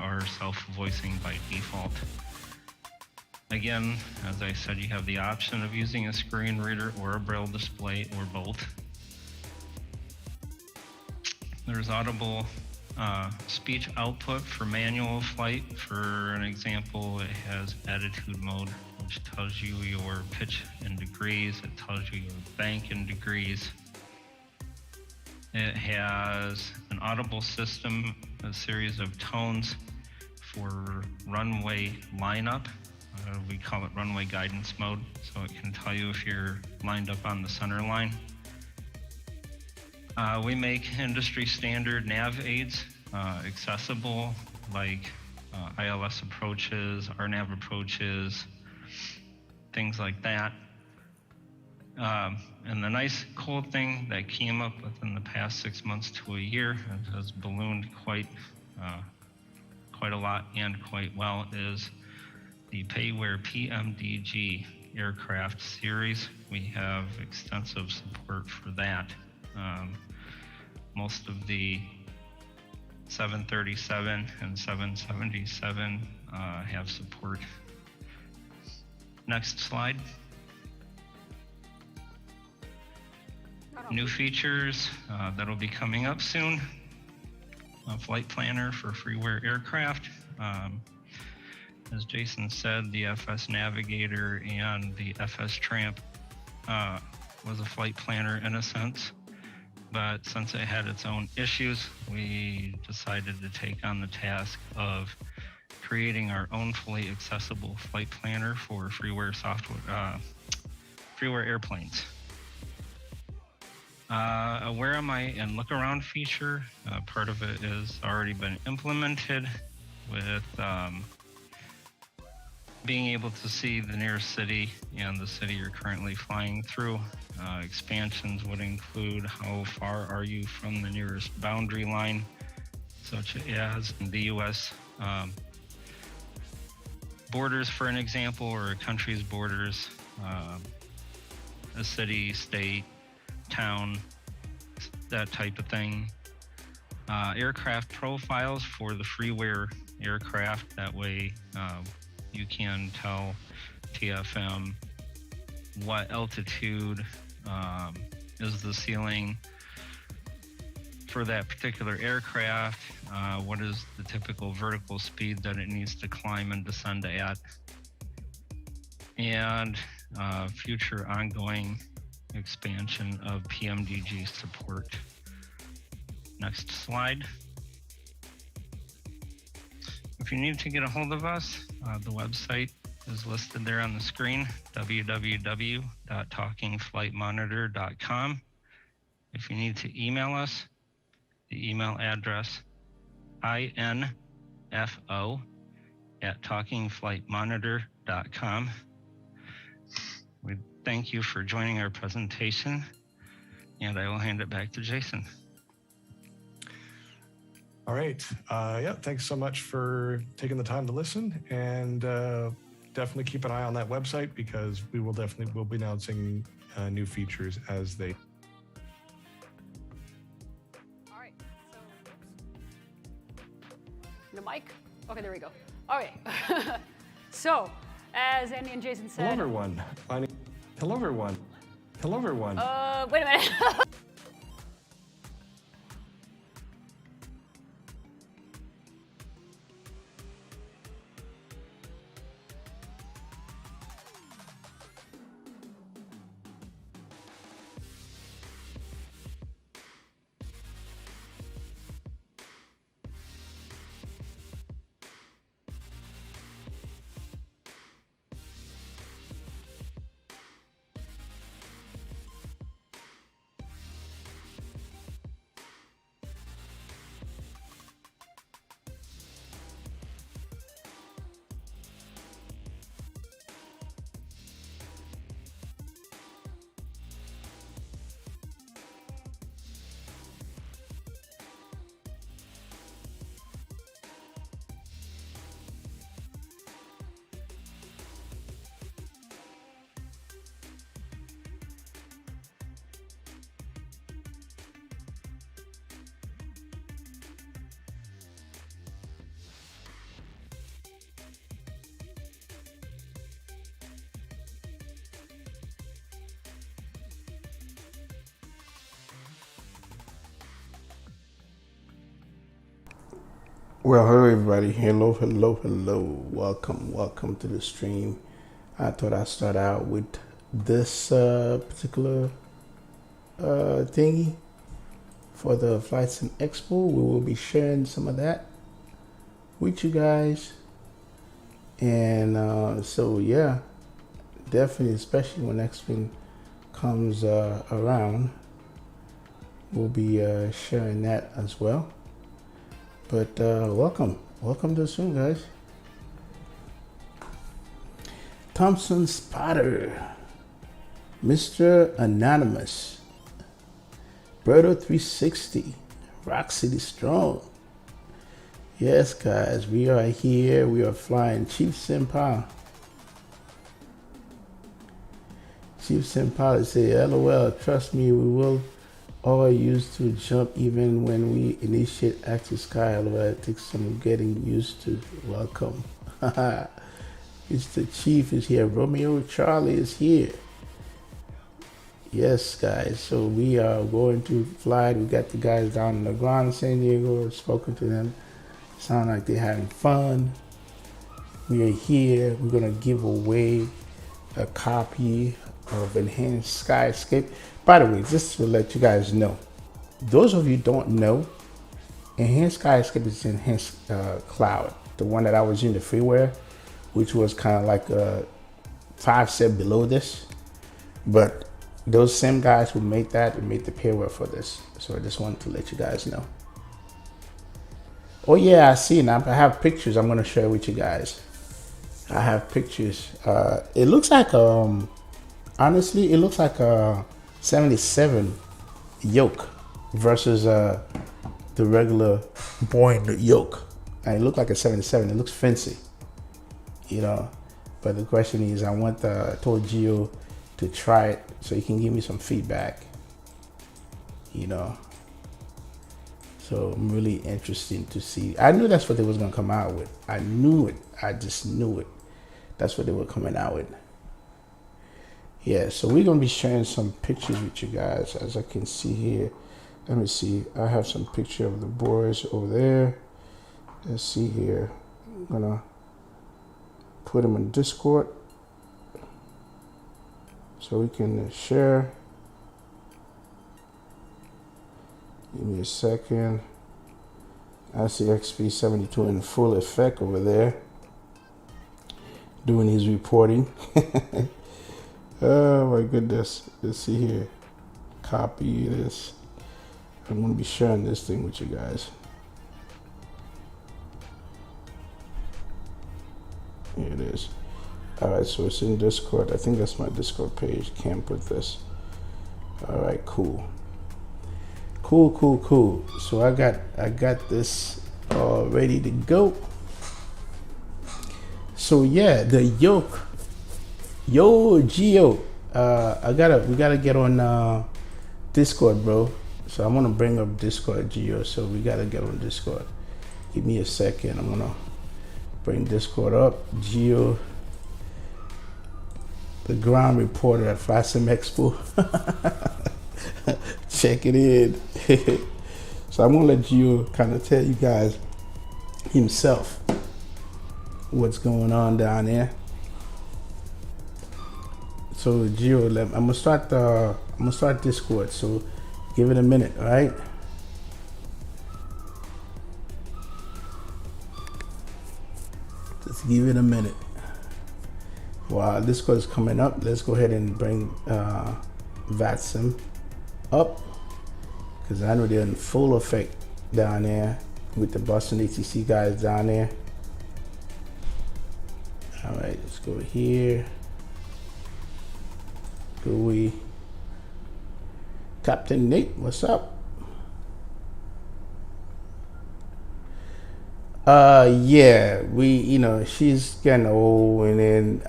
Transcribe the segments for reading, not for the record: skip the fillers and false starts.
Are self-voicing by default. Again, as I said, you have the option of using a screen reader or a braille display or both. There's audible speech output for manual flight. For an example, it has attitude mode, which tells you your pitch in degrees. It tells you your bank in degrees. It has an audible system, a series of tones for runway lineup. We call it runway guidance mode, so it can tell you if you're lined up on the center line. We make industry standard nav aids accessible, like ILS approaches, RNAV approaches, things like that. And the nice cool thing that came up within the past 6 months to a year, and has ballooned quite a lot and quite well, is the Payware PMDG aircraft series. We have extensive support for that. Most of the 737 and 777 have support. Next slide. New features that'll be coming up soon. A flight planner for freeware aircraft. As Jason said, the FS Navigator and the FS Tramp was a flight planner in a sense, but since it had its own issues, we decided to take on the task of creating our own fully accessible flight planner for freeware software, freeware airplanes. A Where Am I and Look Around feature, part of it has already been implemented with being able to see the nearest city and the city you're currently flying through. Expansions would include how far are you from the nearest boundary line, such as in the US borders, for an example, or a country's borders, a city, state, town, that type of thing. aircraft profiles for the freeware aircraft. That way you can tell TFM what altitude is the ceiling for that particular aircraft, what is the typical vertical speed that it needs to climb and descend at, and future ongoing expansion of PMDG support. Next slide. If you need to get a hold of us, the website is listed there on the screen, www.talkingflightmonitor.com. If you need to email us, the email address info@talkingflightmonitor.com. We thank you for joining our presentation, and I will hand it back to Jason. All right. Yeah, thanks so much for taking the time to listen, and definitely keep an eye on that website because we'll be announcing new features as they. All right. So the mic. Okay, there we go. All right. So, as Andy and Jason said. Hello, everyone. Hello, everyone. Hello, everyone. Wait a minute. Well, hello everybody. Hello. Welcome to the stream. I thought I'd start out with this particular thingy for the FlightSimExpo. We will be sharing some of that with you guys. And so yeah, definitely, especially when next one comes around, we'll be sharing that as well. But welcome to the stream, guys. Thompson Spotter, Mr. Anonymous, Berto 360, Rock City Strong. Yes, guys, we are here. We are flying Chief Senpai. Chief Senpai say, LOL, trust me, we will all used to jump even when we initiate active sky. LOL, it takes some getting used to. Welcome. It's the Chief is here. Romeo Charlie is here. Yes, guys. So we are going to fly. We got the guys down on the ground in San Diego. I've spoken to them. Sound like they're having fun. We are here. We're going to give away a copy of Enhanced Skyscape. By the way, just to let you guys know, those of you don't know, Enhanced Skyscape is Enhanced Cloud, the one that I was using, the freeware, which was kind of like a 5 step below this. But those same guys who made that, made the payware for this. So I just wanted to let you guys know. Oh yeah, I see now. I have pictures I'm going to share with you guys. I have pictures. It looks like, honestly, it looks like a 77 yoke versus the regular Boeing yoke. And it looked like a 77. It looks fancy, you know. But the question is, I told Gio to try it so he can give me some feedback, you know. So I'm really interested to see. I knew that's what they was gonna come out with. I knew it. I just knew it. That's what they were coming out with. Yeah, so we're gonna be sharing some pictures with you guys, as I can see here. Let me see. I have some picture of the boys over there. Let's see here. I'm gonna put them in Discord so we can share. Give me a second. I see XP72 in full effect over there, doing his reporting. Oh my goodness. Let's see here. Copy this. I'm going to be sharing this thing with you guys. Here it is. All right, so it's in Discord. I think that's my Discord page. Can't put this. All right, cool. Cool. So I got this all ready to go. So yeah, the yoke. Yo, Geo. We gotta get on Discord, bro. So I'm gonna bring up Discord, Geo. So we gotta get on Discord. Give me a second. I'm gonna bring Discord up. Geo, the ground reporter at FlightSimExpo. Check it in. So I'm gonna let Gio kind of tell you guys himself what's going on down there. So Gio, I'm gonna start Discord. So give it a minute, all right? Just give it a minute. While Discord is coming up, let's go ahead and bring Vatsim up, because I know they're in full effect down there with the Boston ATC guys down there. All right, let's go here. Gooey. Captain Nate, what's up? Yeah, she's getting old, and then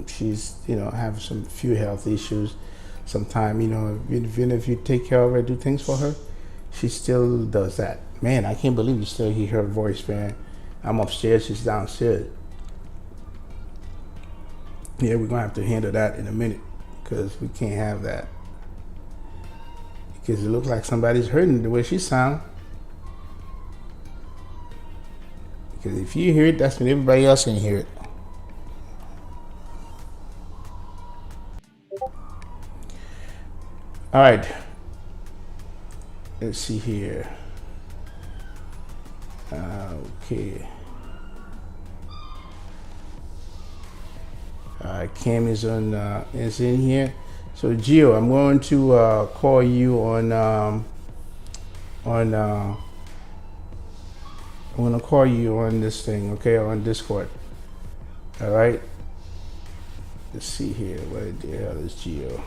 she's have some few health issues. Sometime even if you take care of her, do things for her, she still does that. Man, I can't believe you still hear her voice, man. I'm upstairs, she's downstairs. Yeah, we're gonna have to handle that in a minute, because we can't have that, because it looks like somebody's hurting the way she sounds. Because if you hear it, that's when everybody else can hear it. All right. Let's see here. Okay. Cam is in here. So Gio, I'm going to call you on I'm gonna call you on this thing, okay, on Discord. All right. Let's see here. Where the hell is Gio?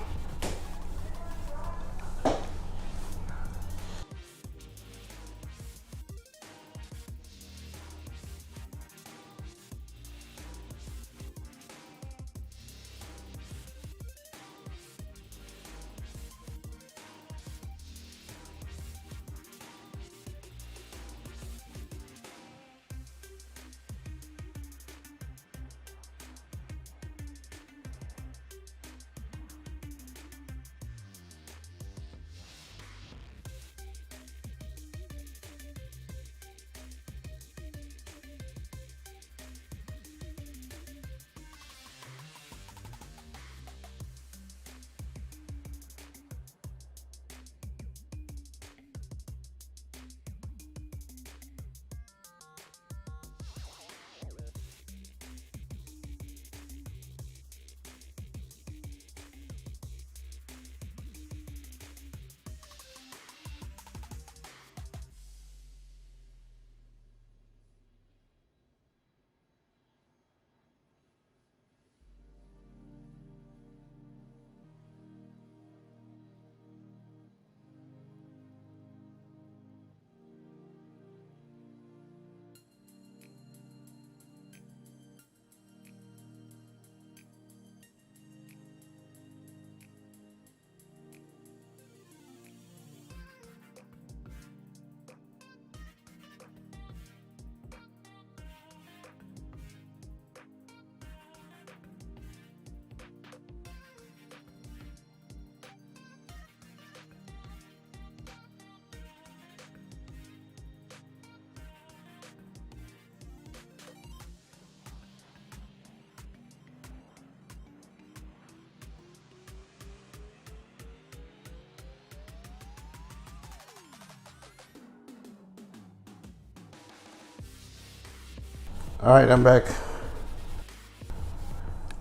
All right, I'm back.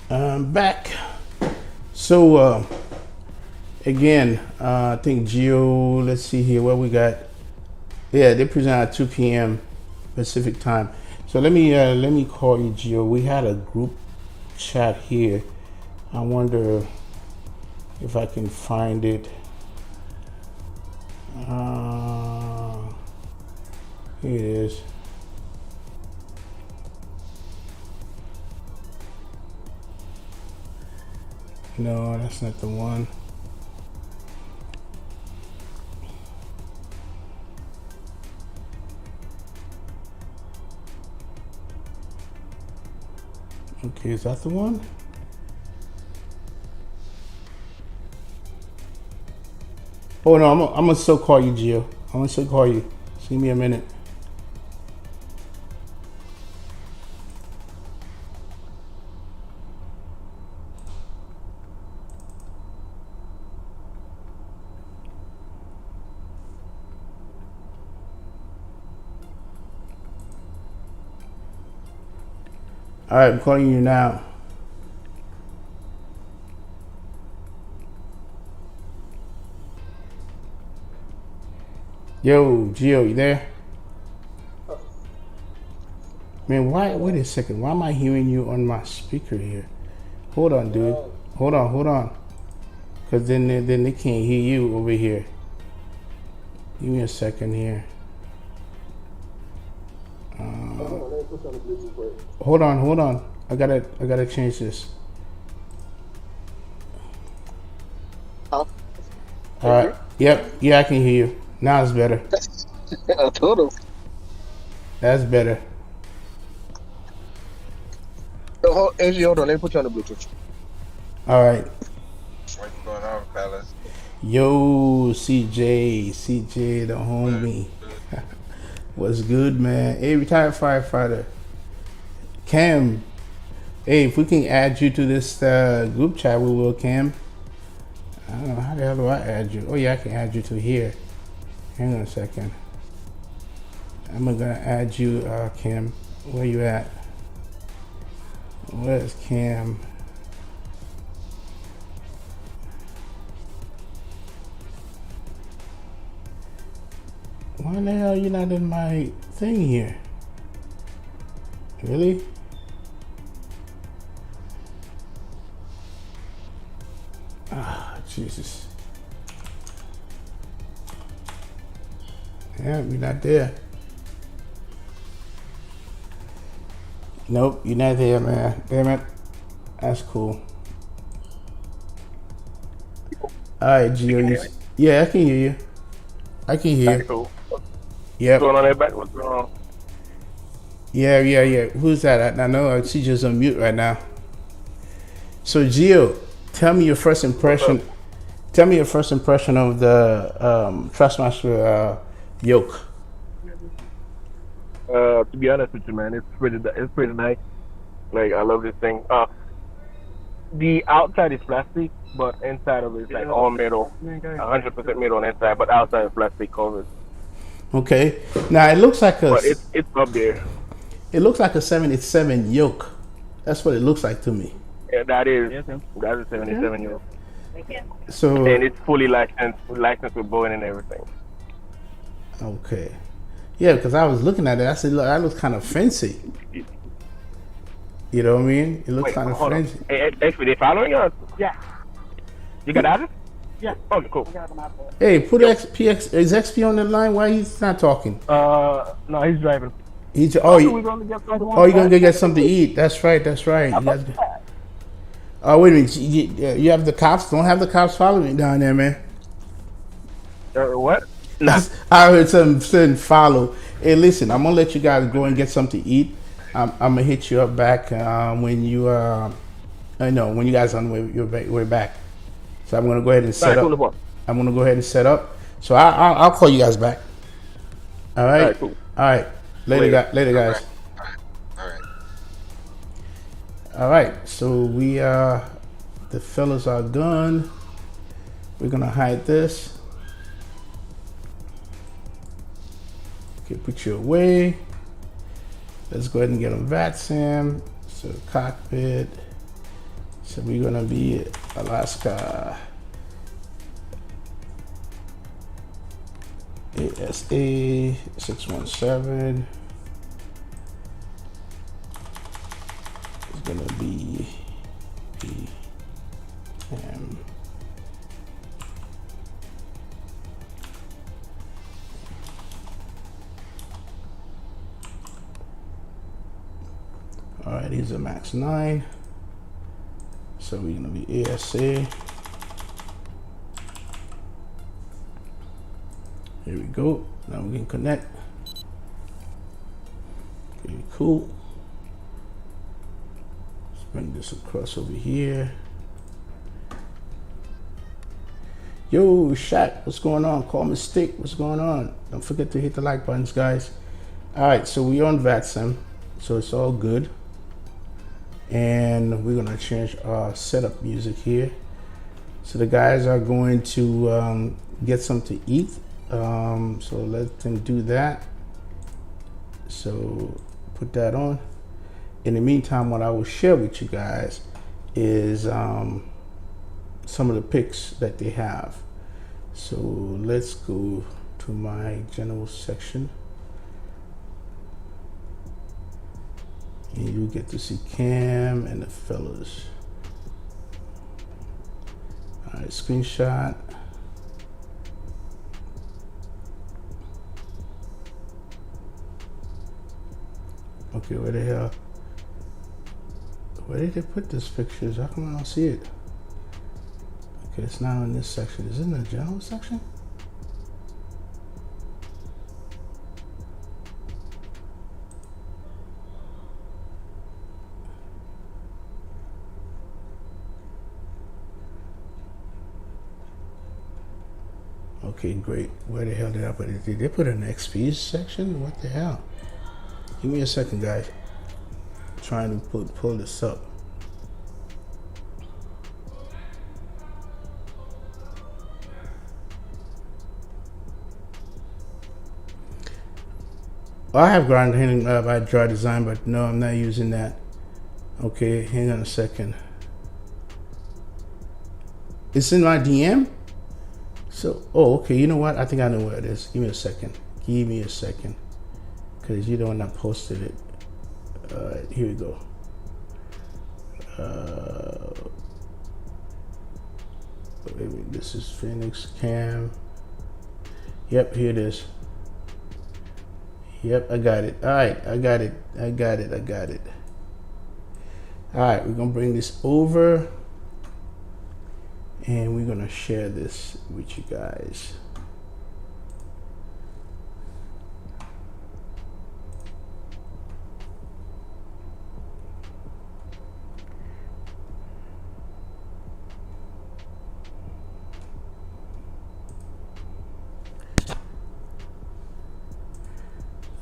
I'm back. So, again, I think Geo, let's see here what we got. Yeah, they present at 2 p.m. Pacific time. So let me call you, Geo. We had a group chat here. I wonder if I can find it. Here it is. No, that's not the one. Okay, is that the one? Oh no, I'm gonna still call you, Gio. I'm gonna still call you. Just give me a minute. All right, I'm calling you now. Yo, Gio, you there? Man, why? Wait a second. Why am I hearing you on my speaker here? Hold on, dude. Hold on. Cause then they can't hear you over here. Give me a second here. Hold on. I gotta change this. Oh. All right. Yep. Yeah, I can hear you. Now it's better. I told him. That's better. So, hold on. Let me put you on the Bluetooth. All right. What's going on, fellas? Yo, CJ, the homie. What's good, man? Hey, retired firefighter. Cam. Hey, if we can add you to this group chat, we will, Cam. I don't know, how the hell do I add you? Oh yeah, I can add you to here. Hang on a second. I'm gonna add you, Cam. Where you at? Where's Cam? Why the hell are you not in my thing here? Really? Ah, Jesus. Yeah, you're not there. Nope, you're not there, man. Damn it. That's cool. All right, Gio. Yeah, I can hear you. I can hear you. Cool. Yep. What's going on, everybody? What's going on? Yeah. Who's that? I know she's just on mute right now. So, Gio, tell me your first impression. Tell me your first impression of the Trustmaster yoke. To be honest with you, man, it's pretty nice. Like, I love this thing. The outside is plastic, but inside of it is like all metal, 100% metal on inside, but outside is plastic covered. Okay. Now it looks like a. But it's up there. It looks like a 77 yoke. That's what it looks like to me. Yeah, that is a 77 year old. So. And it's fully licensed with Boeing and everything. Okay. Yeah, because I was looking at it. I said, look, that looks kind of fancy. You know what I mean? It looks kind of fancy. Hey, actually, they following us? Yeah. You got address? Yeah. Okay, cool. Hey, put XPX. Is XP on the line? Why he's not talking? No, he's driving. You're gonna go get something to eat. That's right. Oh, wait a minute. You have the cops? Don't have the cops following me down there, man. What? Nah. I heard something saying follow. Hey, listen, I'm gonna let you guys go and get something to eat. I'm gonna hit you up back when you when you guys on the way back. So I'm gonna go ahead and set up. I'm gonna go ahead and set up. So I'll call you guys back. All right. All right, cool. All right. Later, guys. All right. So the fellas are done. We're gonna hide this. Okay, put you away. let's go ahead and get on Vatsim. So cockpit. So we're gonna be Alaska. ASA 617. It's gonna be PM. All right, these are max 9. So we're gonna be ASA. Here we go. Now we can connect. Okay, cool. Let's bring this across over here. Yo, Shaq, what's going on? Call me Stick, what's going on? Don't forget to hit the like buttons, guys. All right, so we're on Vatsim, so it's all good. And we're gonna change our setup music here. So the guys are going to get something to eat. So let them do that. So put that on. In the meantime, what I will share with you guys is some of the pics that they have. So let's go to my general section. And you get to see Cam and the fellas. All right, screenshot. Okay, where the hell? Where did they put these pictures? How come I don't see it? Okay, it's not in this section. Is it in the general section? Okay, great. Where the hell did I put it? Did they put it in the XP section? What the hell? Give me a second, guys. I'm trying to pull this up. I have ground handling by Draw Design, but no, I'm not using that. Okay, hang on a second. It's in my DM? So, oh, okay, you know what? I think I know where it is. Give me a second. Give me a second. Because you're the one that posted it. Here we go. Maybe this is Phoenix Cam. Yep, here it is. Yep, I got it. All right, I got it. I got it. I got it. All right, we're gonna bring this over and we're gonna share this with you guys.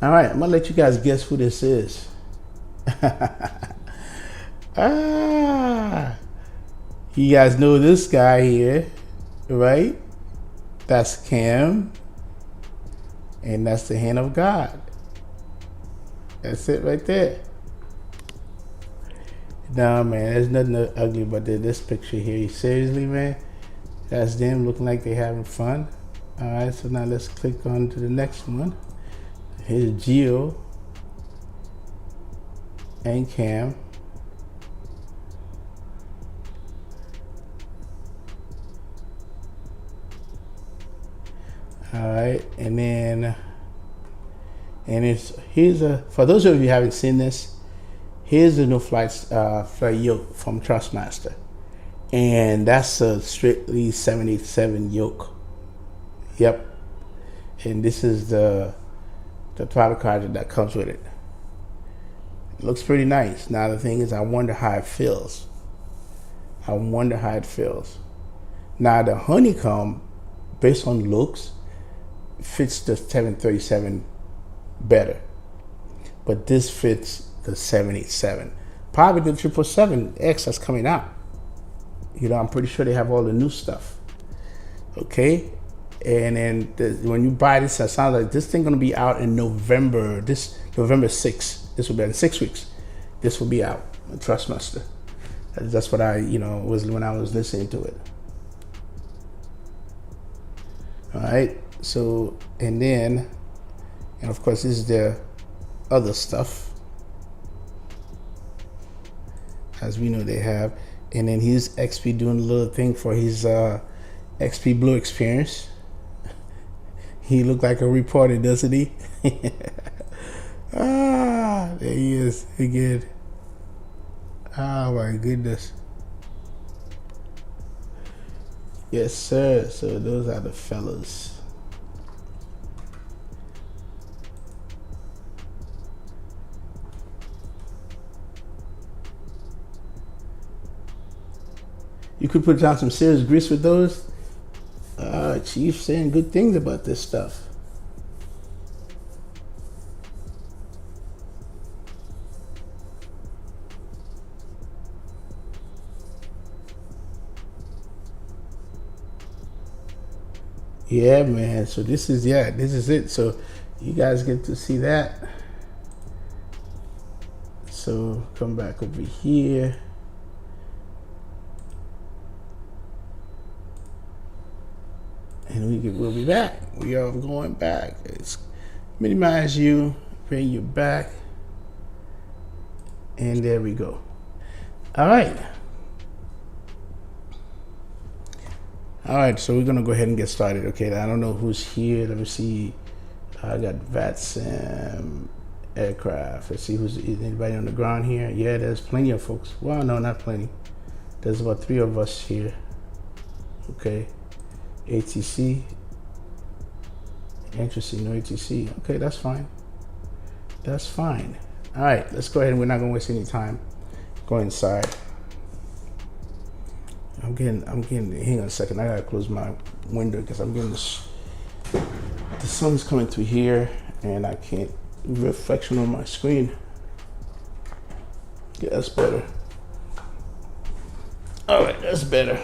All right, I'm gonna let you guys guess who this is. You guys know this guy here, right? That's Cam, and that's the hand of God. That's it right there. Nah, man, there's nothing ugly about this picture here. Seriously, man, that's them looking like they're having fun. All right, so now let's click on to the next one. Here's Gio and Cam. All right, and then here's a, for those of you who haven't seen this, here's the new flight yoke from Trustmaster, and that's a strictly 787 yoke. Yep, and this is the throttle card that comes with it. It looks pretty nice. Now the thing is, I wonder how it feels. I wonder how it feels. Now the honeycomb, based on looks, fits the 737 better, but this fits the 787. Probably the 777X that's coming out. You know, I'm pretty sure they have all the new stuff. Okay, and then when you buy this, it sounds like this thing gonna be out in November. This November 6th. This will be in 6 weeks. This will be out. Trust Master. That's what I, was when I was listening to it. All right. So, and of course, this is their other stuff. As we know, they have. And then here's XP doing a little thing for his XP Blue experience. He looked like a reporter, doesn't he? There he is again. Oh my goodness. Yes, sir. So those are the fellas. You could put down some serious grease with those. Chief saying good things about this stuff. Yeah, man. So this is it. So you guys get to see that. So come back over here. And we'll be back. We are going back. It's minimize you, bring you back. And there we go. All right. All right, so we're gonna go ahead and get started. Okay, I don't know who's here. Let me see. I got Vatsim aircraft. Let's see is anybody on the ground here. Yeah, there's plenty of folks. Well, no, not plenty. There's about 3 of us here. Okay. ATC. Interesting, no ATC. Okay, that's fine. That's fine. All right, let's go ahead. We're not gonna waste any time. Go inside. I'm getting, hang on a second. I gotta close my window because I'm getting this, the sun's coming through here and I can't, reflection on my screen. Yeah, that's better. All right, that's better.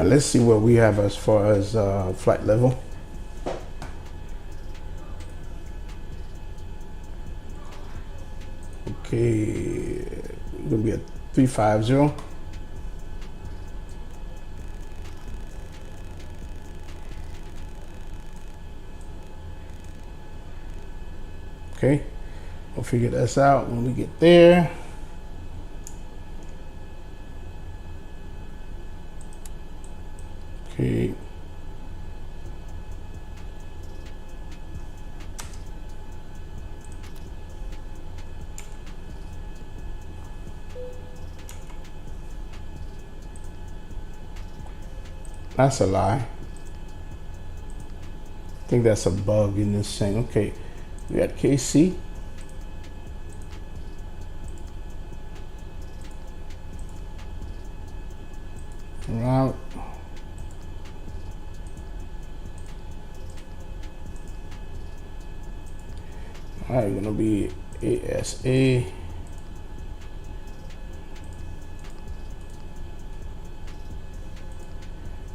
Let's see what we have as far as flight level. Okay, it's gonna be a 350. Okay, we'll figure this out when we get there. Okay. That's a lie. I think that's a bug in this thing. Okay, we got KC. Route. All right, gonna be ASA.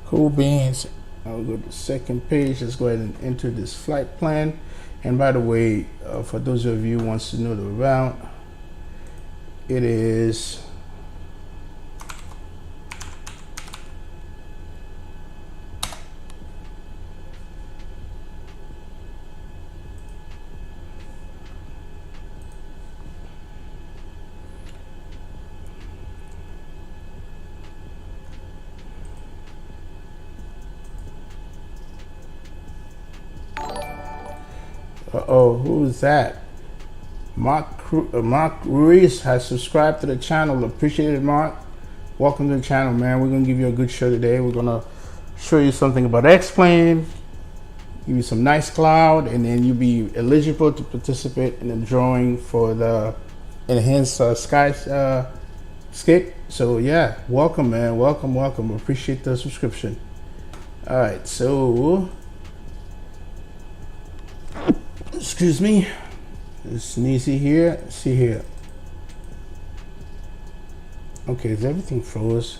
Cool beans. I'll go to the second page. Let's go ahead and enter this flight plan. And by the way, for those of you who wants to know the route, it is Uh-oh, who's that? Mark Ruiz has subscribed to the channel. Appreciate it, Mark. Welcome to the channel, man. We're going to give you a good show today. We're going to show you something about X-Plane, give you some nice cloud, and then you'll be eligible to participate in the drawing for the enhanced Skyscape. So yeah, welcome, man. Welcome. Appreciate the subscription. All right, so excuse me. It's Sneezy here. See here. Okay, is everything froze?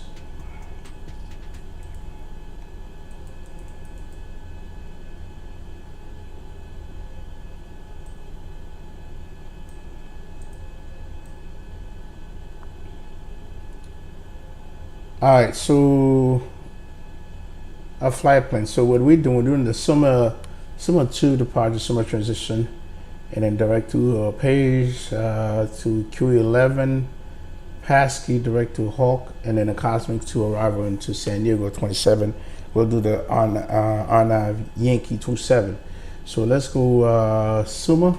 All right, so a flight plan. So what we're doing the summer 2 departure, summer transition, and then direct to page to Q11, passkey direct to Hawk, and then a Cosmic 2 arrival into San Diego 27. We'll do the on Yankee 27. So let's go Summa.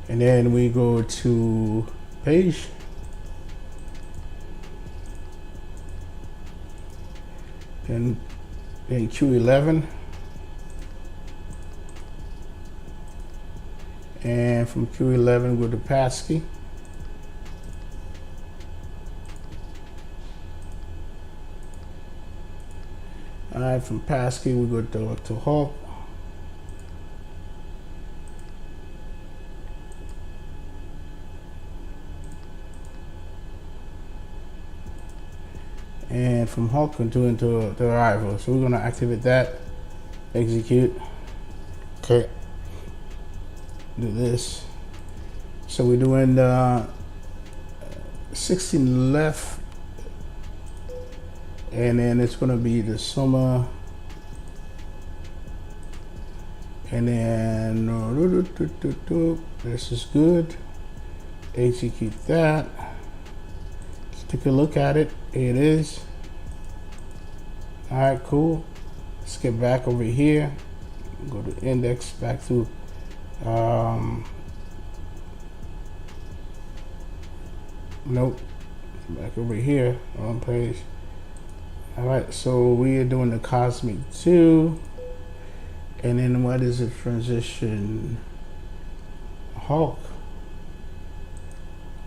And then we go to page. And then Q11. And from Q11 go to passkey. All right, from passkey we go to Hawk. And from Hawk into the arrival. So we're gonna activate that, execute. Okay. Do this. So we're doing 16 left, and then it's gonna be the Summa, and then this is good. Execute that. Let's take a look at it. Here it is. All right, cool. Let's get back over here. Go to index, back to nope, back over here on page. All right, so we are doing the Cosmic 2, and then what is the transition? Hawk.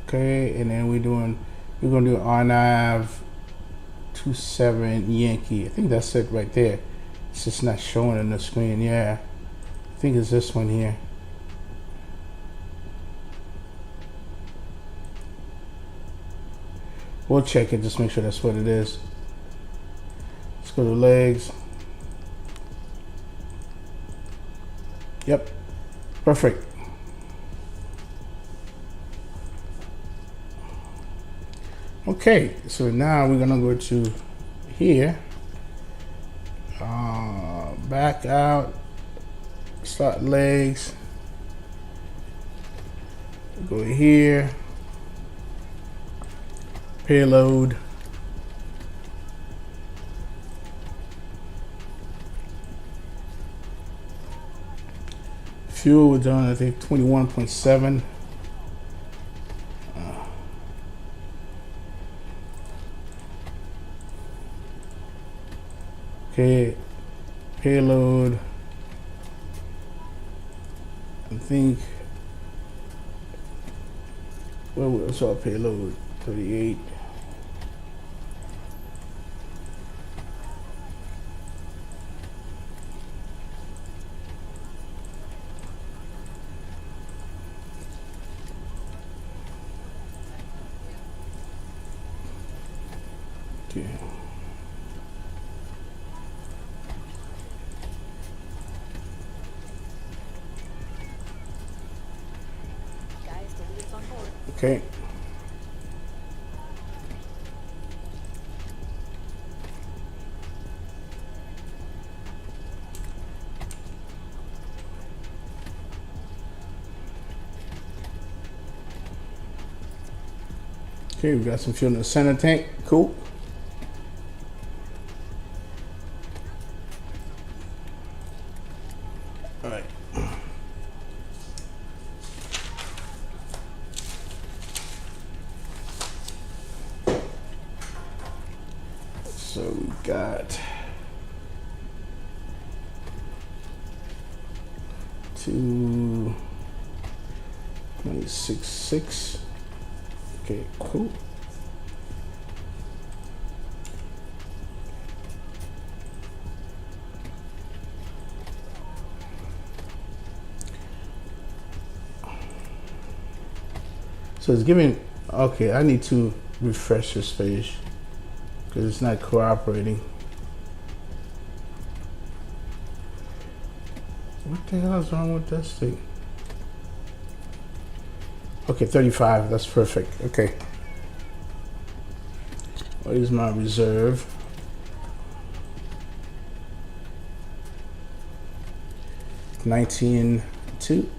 Okay, and then we're gonna do RNAV 27 Yankee. I think that's it right there. It's just not showing on the screen. Yeah, I think it's this one here. We'll check it, just make sure that's what it is. Let's go to legs. Yep, perfect. Okay, so now we're gonna go to here, back out, start legs, go here, payload, fuel, we're done, I think 21.7. Okay, payload, I think, well, what's our payload? 38. Okay. Okay. Okay, we got some fuel in the center tank. Cool. All right. So we got 226.6. Okay, cool. So it's giving, okay, I need to refresh this page because it's not cooperating. What the hell is wrong with this thing? Okay, 35, that's perfect. Okay. What is my reserve? $19.2.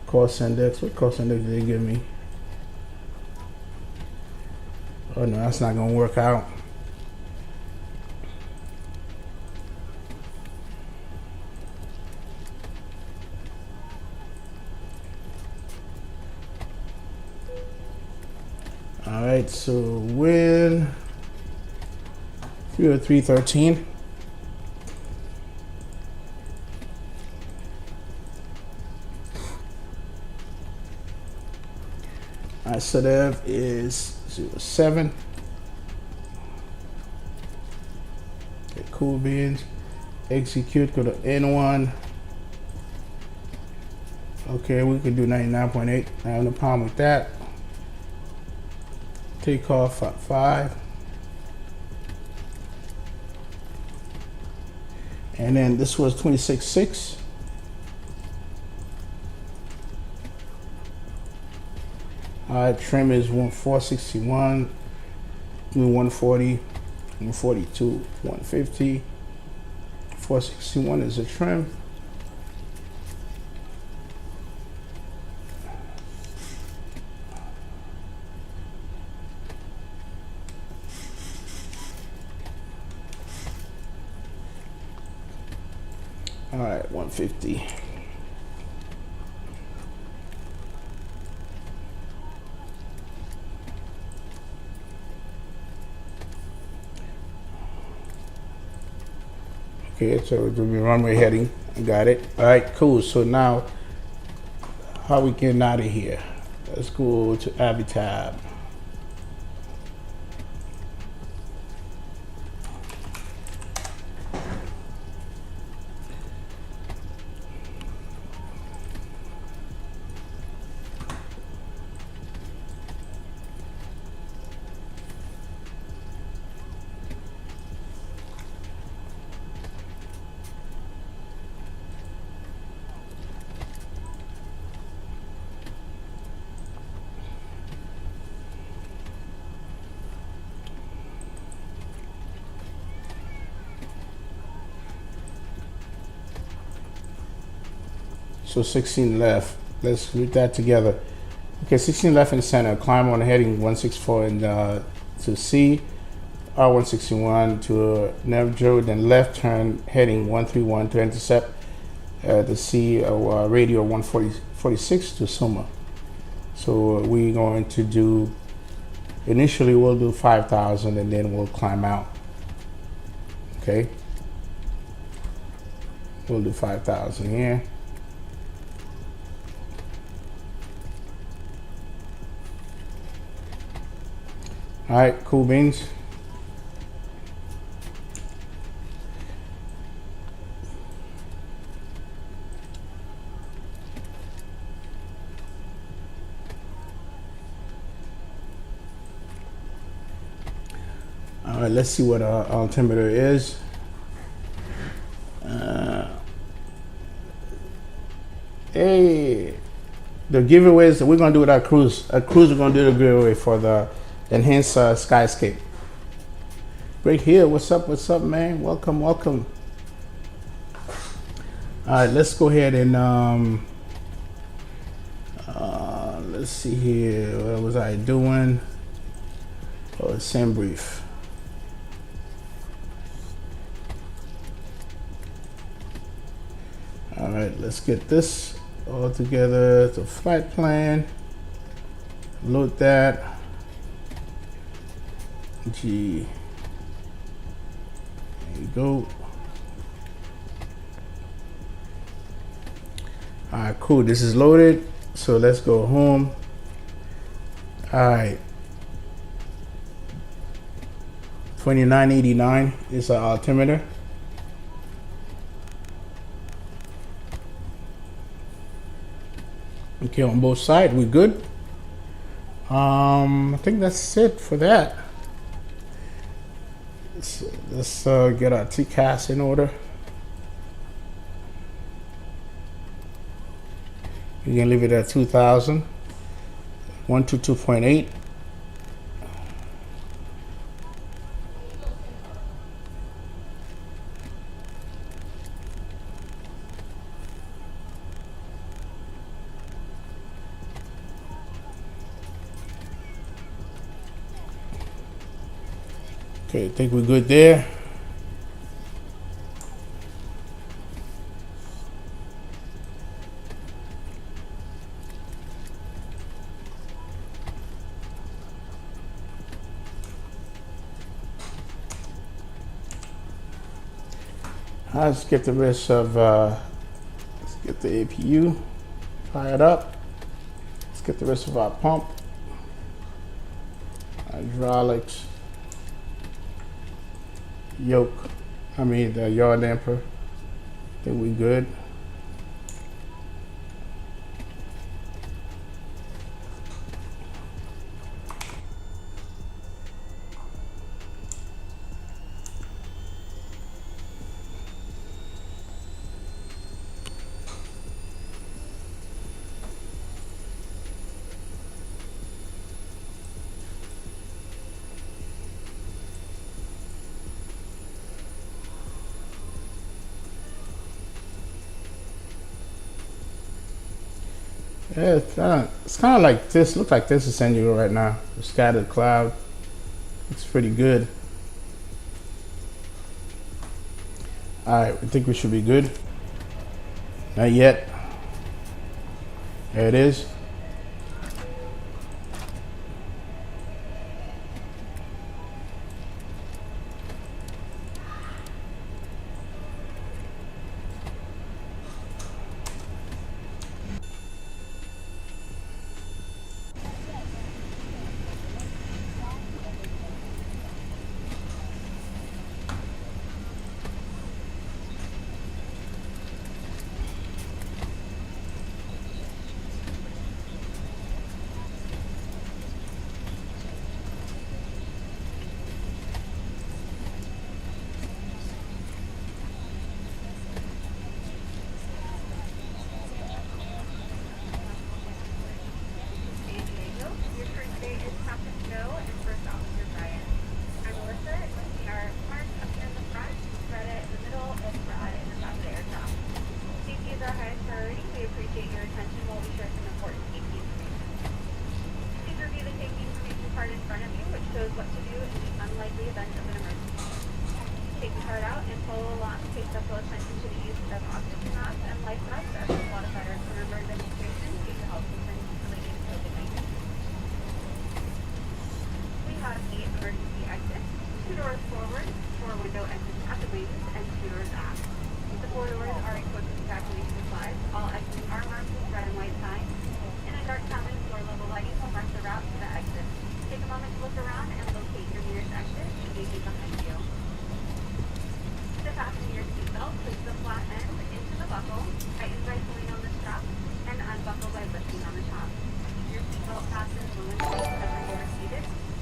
Cost index, what cost index did they give me? Oh no, that's not gonna work out. All right, so with fuel 313. SEDEV is 07. Okay, cool beans. Execute, go to N1. Okay, we can do 99.8. I have no problem with that. Take off at 5. And then this was 26.6. Trim is 461, 140, 142, 150. 461 is a trim. All right, 150. Okay, so the runway heading, I got it. All right, cool. So now, how we getting out of here? Let's go to Avitab. So 16 left. Let's group that together. Okay, 16 left in the center. Climb on heading 164 and to C, R161 to Nevjo, then left turn heading 131 to intercept the C radio 146 to Suma. So we're going to do, initially we'll do 5,000 and then we'll climb out. Okay? We'll do 5,000 here. All right, cool beans. All right, let's see what our altimeter is. Hey, the giveaways that we're gonna do with our cruise. Our cruise, we're gonna do the giveaway for the enhanced Skyscape. Right here, what's up, man? Welcome, welcome. All right, let's go ahead and let's see here. What was I doing? Oh, send brief. All right, let's get this all together. The flight plan. Load that. G. There you go. All right, cool. This is loaded. So let's go home. All right. 2989 is our altimeter. Okay, on both sides, we good. I think that's it for that. Let's get our TCAS in order. You can leave it at 2000. 122.8. Okay, I think we're good there. Let's get the rest of, let's get the APU fired up. Let's get the rest of our pump, hydraulics, yoke, the yaw damper. I think we good. Yeah, it's kind of like this. Looks like this is San Diego right now. The scattered cloud. Looks pretty good. All right, I think we should be good. Not yet. There it is.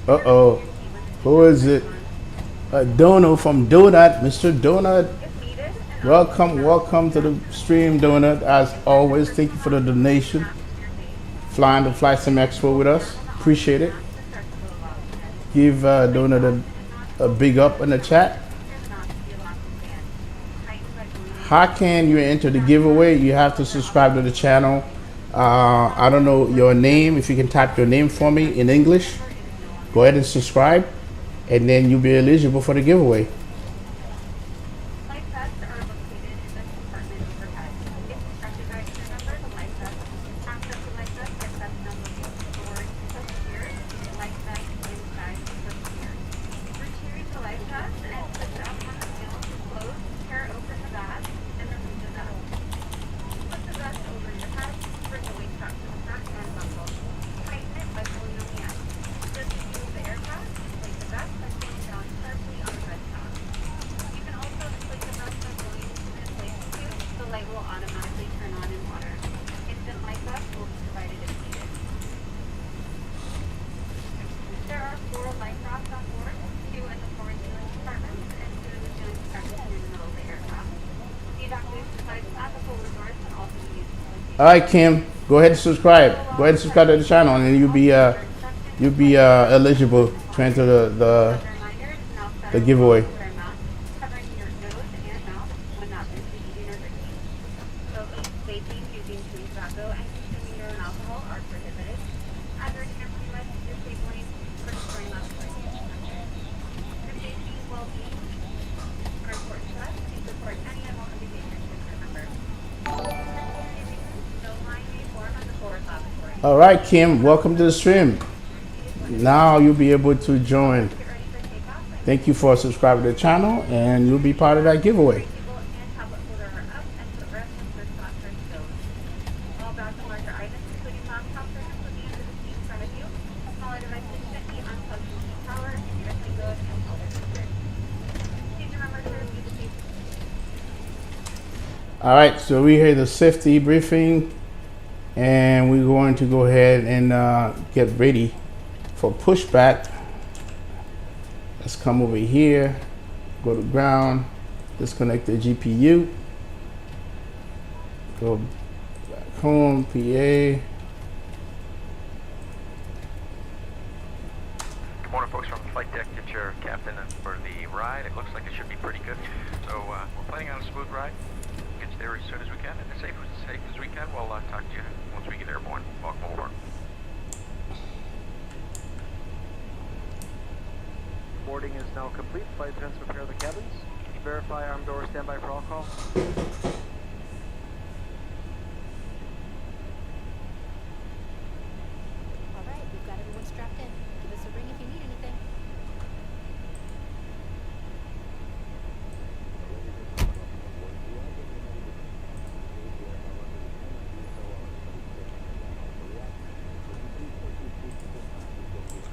Uh-oh. Who is it? Dono from Donut. Mr. Donut. Welcome to the stream, Donut. As always, thank you for the donation. Flying to FlightSimExpo with us. Appreciate it. Give Donut a big up in the chat. How can you enter the giveaway? You have to subscribe to the channel. I don't know your name. If you can type your name for me in English, go ahead and subscribe, and then you'll be eligible for the giveaway. All right, Kim, go ahead and subscribe. Go ahead and subscribe to the channel, and then you'll be eligible to enter the giveaway. All right, Kim, welcome to the stream. Now you'll be able to join. Thank you for subscribing to the channel, and you'll be part of that giveaway. All right, so we hear the safety briefing, and we're going to go ahead and get ready for pushback. Let's come over here, go to ground, disconnect the GPU, go back home, PA. Good morning, folks from the flight deck. Get your captain for the ride. It looks like it should be pretty good. So we're planning on a smooth ride. Get you there as soon as we can, and as safe as we can. We'll talk to you once we get airborne. Welcome aboard. Boarding is now complete. Flight attendants prepare the cabins. Verify arm door standby for all call. All right, we've got everyone strapped in. Give us a ring if you need anything.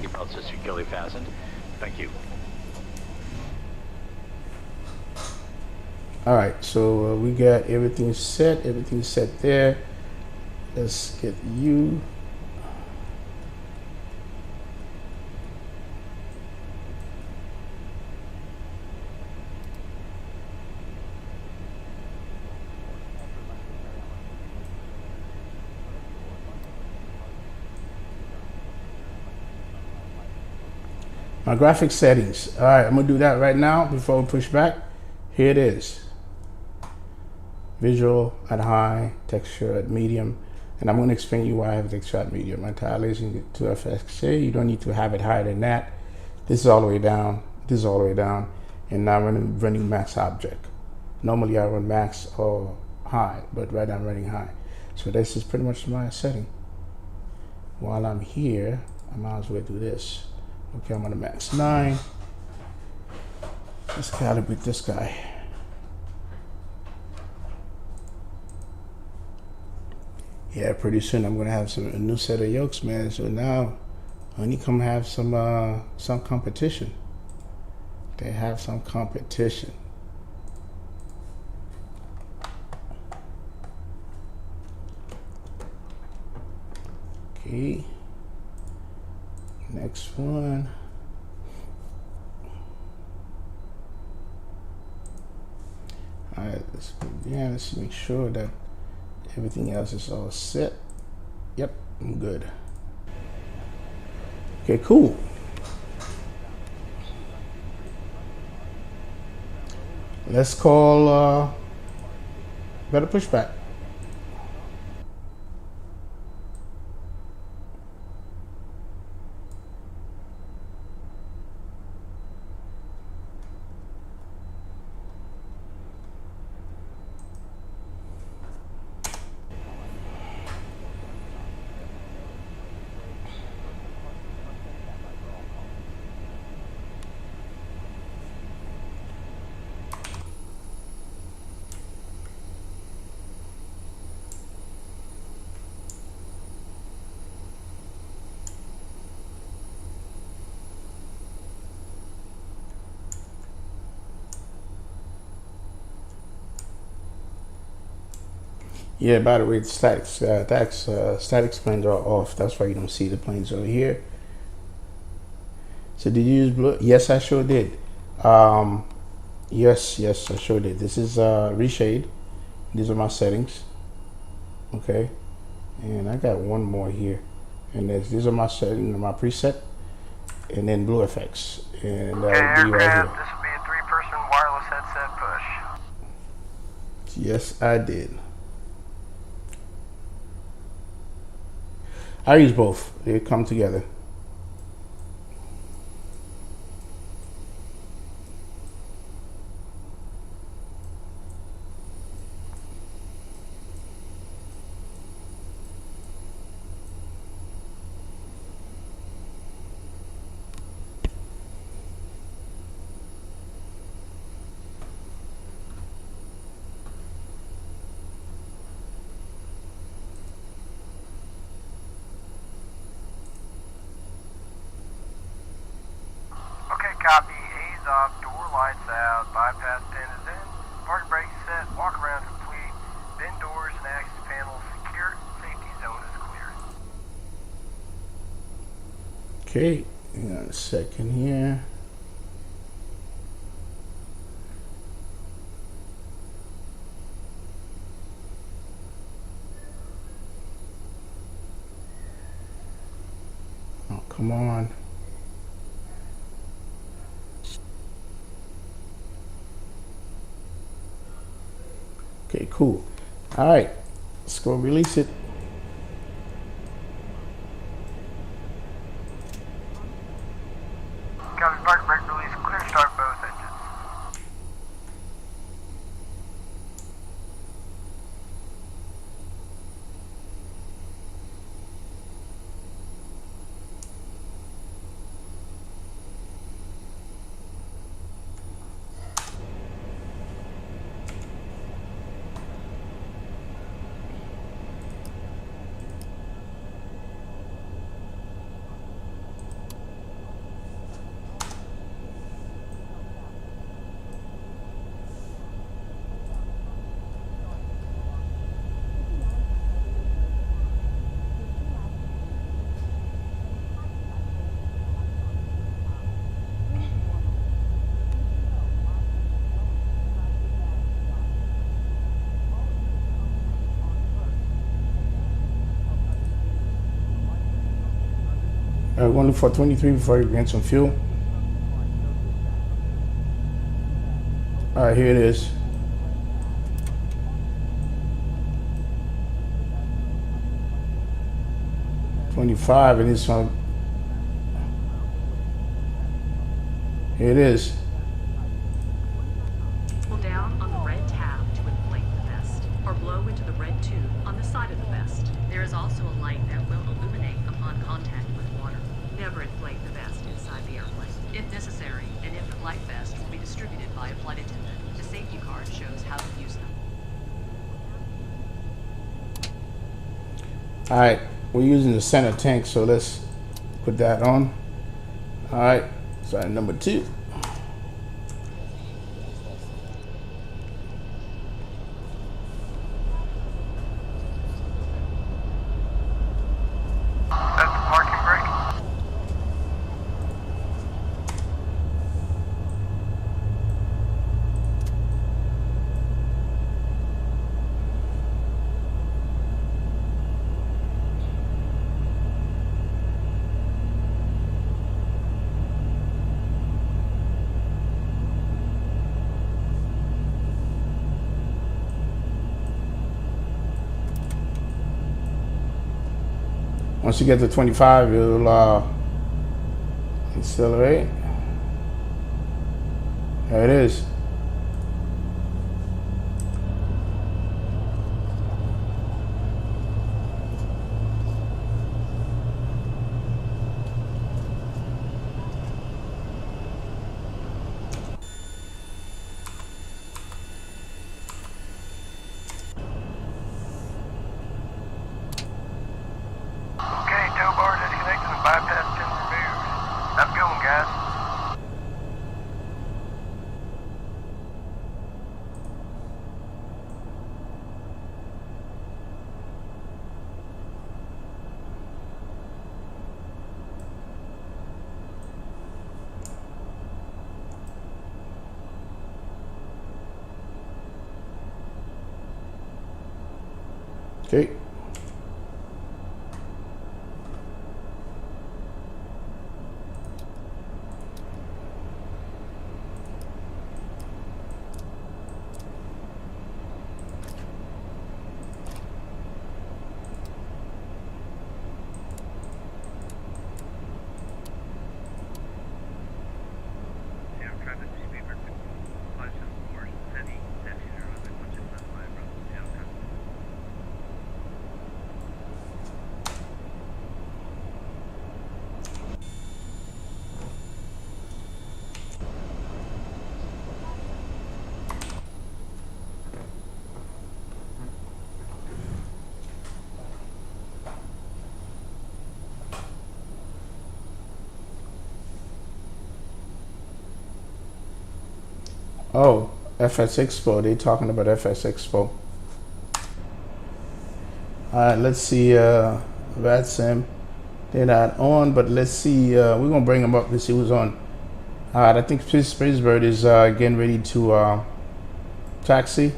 Seatbelts are securely fastened. Thank you. All right, so we got everything set. Everything's set there. Let's get you. My graphic settings. All right, I'm gonna do that right now before we push back. Here it is. Visual at high, texture at medium, and I'm gonna explain to you why I have texture at medium. My tile is to FXA. You don't need to have it higher than that. This is all the way down. This is all the way down, and now I'm running max object. Normally I run max or high, but right now I'm running high. So this is pretty much my setting. While I'm here, I might as well do this. Okay, I'm on the max 9. Let's calibrate this guy. Yeah, pretty soon I'm gonna have a new set of yokes, man. So now I need to come have some competition. They have some competition. Okay. Next one. All right, let's make sure that everything else is all set. Yep, I'm good. Okay, cool. Let's call better pushback. Yeah, by the way, the statics planes are off. That's why you don't see the planes over here. So did you use blue? Yes, I sure did. Yes, I sure did. This is reshade. These are my settings. Okay, and I got one more here, and these are my settings, my preset, and then blue effects, and Okay, that'll be right here. aircraft, this will be a 3-person wireless headset push. Yes, I did. I use both. They come together. Okay, copy. A's off, door lights out, bypass pin is in, parking brake set, walk around complete, bin doors and access panels secure, safety zone is clear. Okay, hang on a second here. Oh, come on. Okay, cool. All right, let's go release it. Copy, parking brake release, clear start both engines. Going for 23 before you get some fuel. All right, here it is. $25, and it's on. Here it is. Pull down on the red tab to inflate the vest, or blow into the red tube on the side of the vest. There is also a light that will illuminate upon contact with water. Never inflate the vest inside the airplane. If necessary, an infant life vest will be distributed by a flight attendant. The safety card shows how to use them. All right, we're using the center tank, so let's put that on. All right, slide number 2. That's the parking brake. Once you get to 25, it'll accelerate. There it is. Okay, tow bar disconnected and bypass pin removed. Have a good one, guys. Okay. Oh, FS Expo. They talking about FS Expo. All right, let's see. Vatsim. They're not on, but let's see. We're gonna bring them up and see who's on. All right, I think Pittsburgh is getting ready to taxi.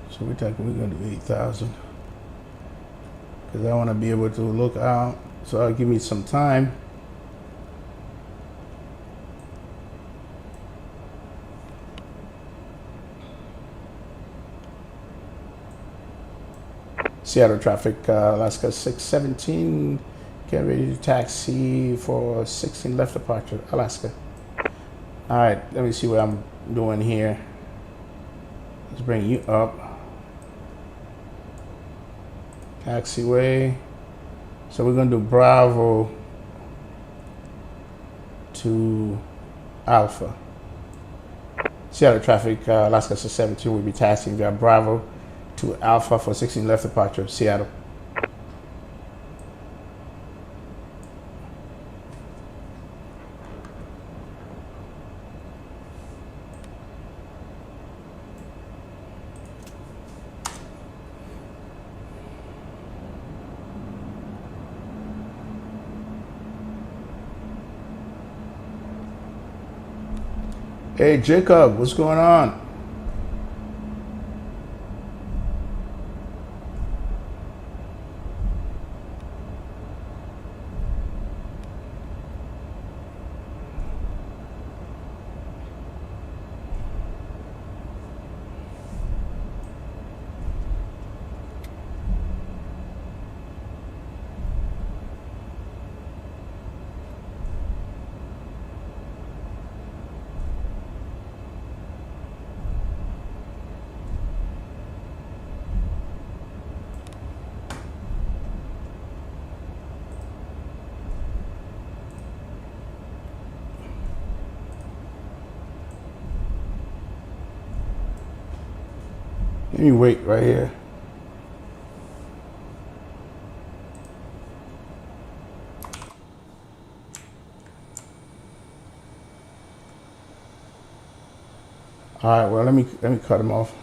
So we're talking. We're gonna do 8,000 because I want to be able to look out. So I'll give me some time. Seattle traffic, Alaska 617, get ready to taxi for 16 left departure, Alaska. All right, let me see what I'm doing here. Let's bring you up. Taxiway. So we're gonna do Bravo to Alpha. Seattle traffic, Alaska 617 will be taxiing via Bravo to Alpha for 16 left departure, Seattle. Hey Jacob, what's going on? Let me wait right here. All right, well, let me cut him off.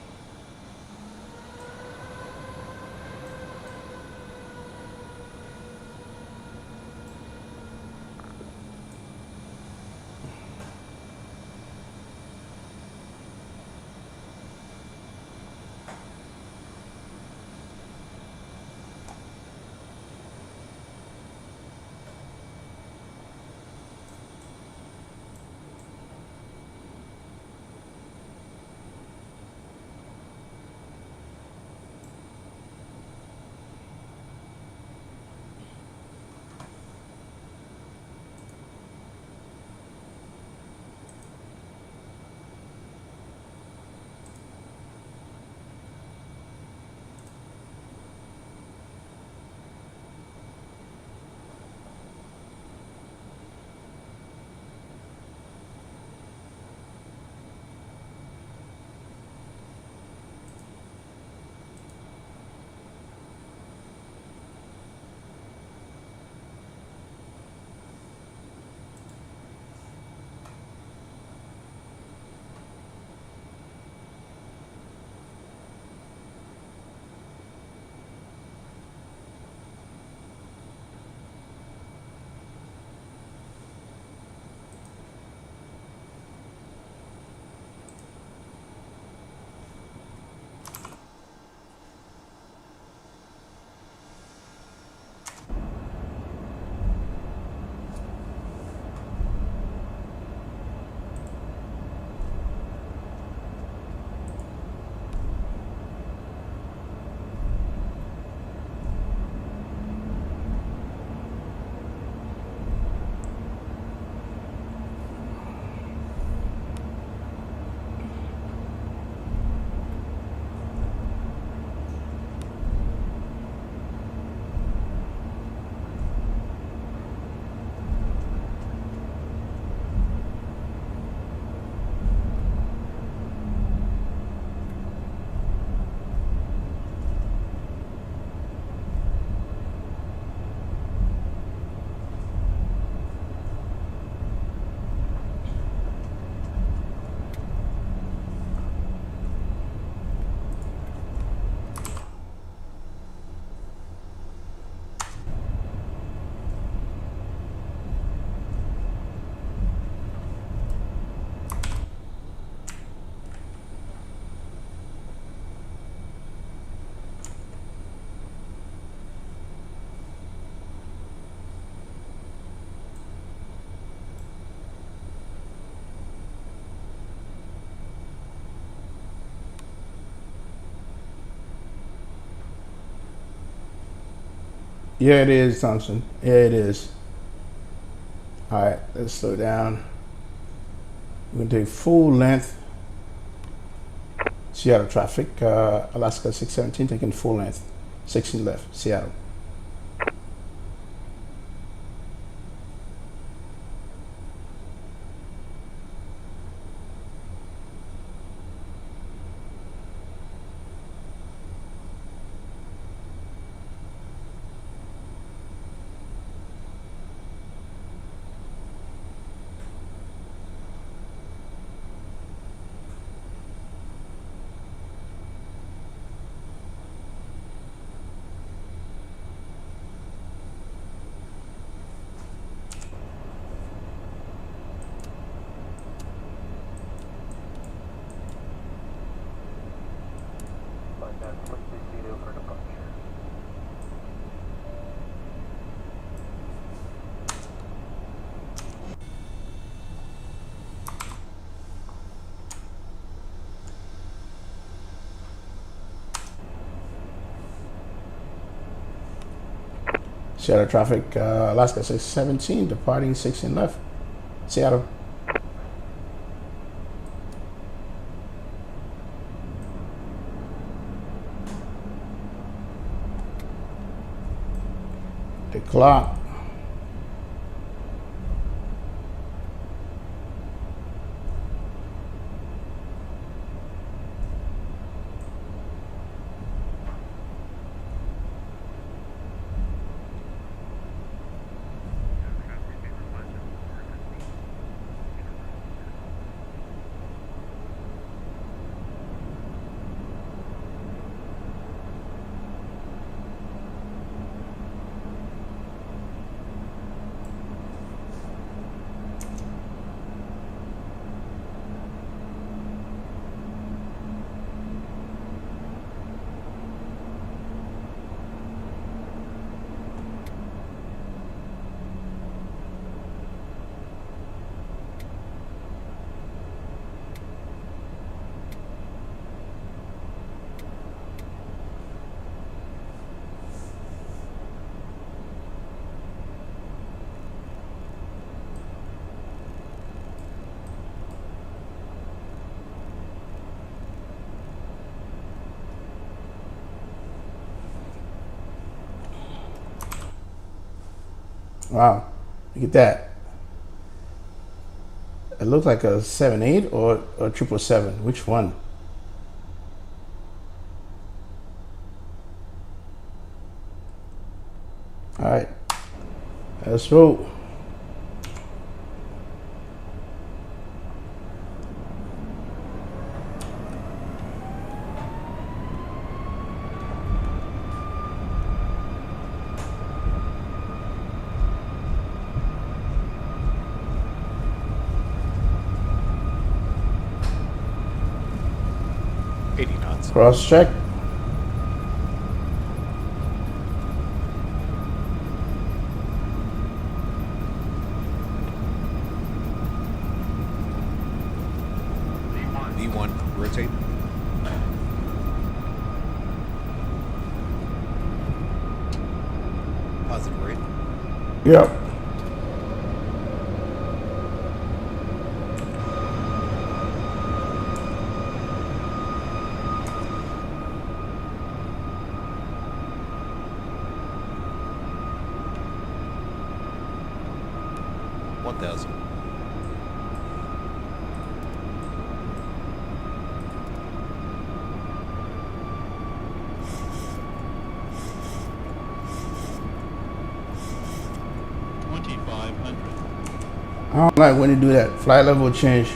Yeah, it is, Thompson. Yeah, it is. All right, let's slow down. We're gonna take full length. Seattle traffic, Alaska 617 taking full length. 16 left, Seattle. Seattle traffic, Alaska 617 departing 16 left, Seattle. The clock. Wow, look at that. It looks like a 7.8 or a 777. Which one? All right, let's roll. Cross check. V1, rotate. Positive rate. Yep. I don't like when you do that. Flight level change.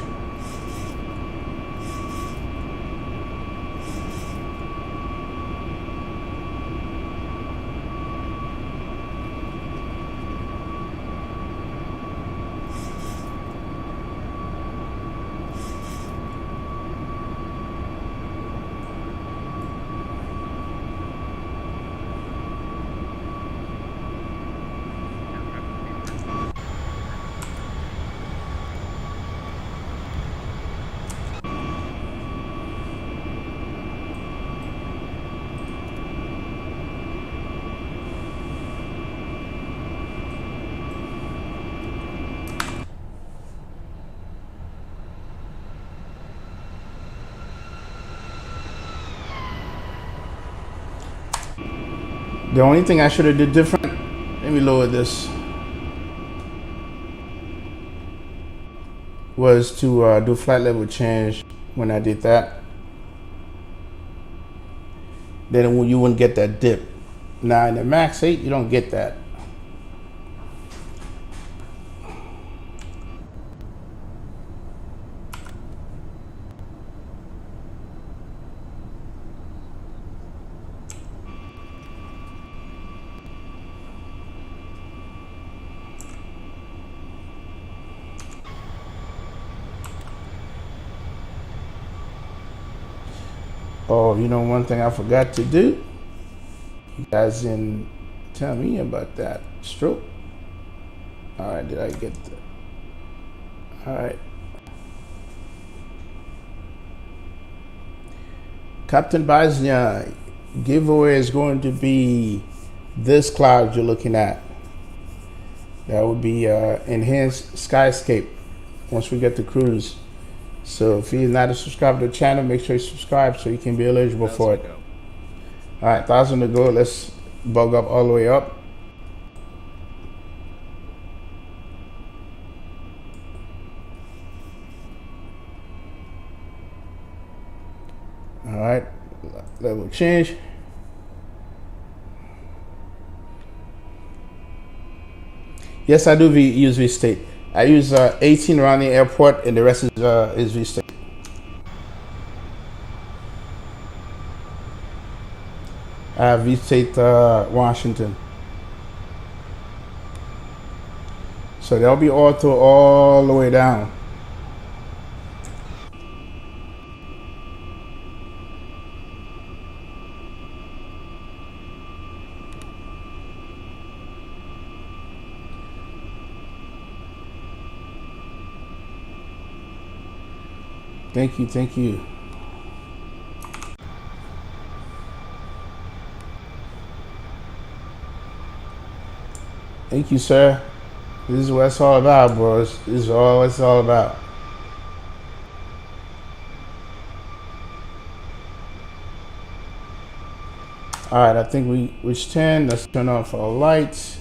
The only thing I should have did different, let me lower this, was to do flight level change when I did that. Then you wouldn't get that dip. Now in the Max 8, you don't get that. Oh, you know one thing I forgot to do? You guys didn't tell me about that. Stroke. All right, did I get that? All right. Captain Baznia, giveaway is going to be this cloud you're looking at. That would be enhanced Skyscape once we get the cruise. So if you're not a subscriber to the channel, make sure you subscribe so you can be eligible for it. All right, 1,000 to go. Let's bug up all the way up. All right, level change. Yes, I do use V-State. I use 18 around the airport, and the rest is V-State. I have V-State Washington. So they'll be auto all the way down. Thank you, thank you. Thank you, sir. This is what it's all about, bros. This is all it's all about. All right, I think we reached 10. Let's turn off our lights.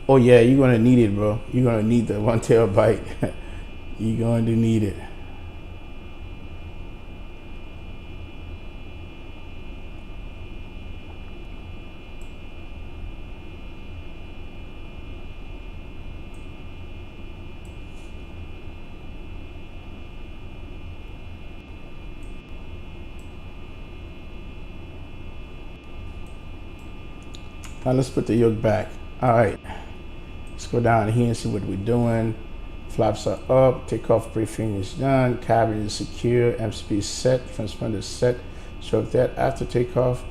Oh yeah, you're gonna need it, bro. You're gonna need the 1 terabyte. You're going to need it. Now let's put the yoke back. All right. Let's go down here and see what we're doing. Flaps are up, takeoff briefing is done, cabin is secure, MSP is set, transponder is set, stroke that after takeoff,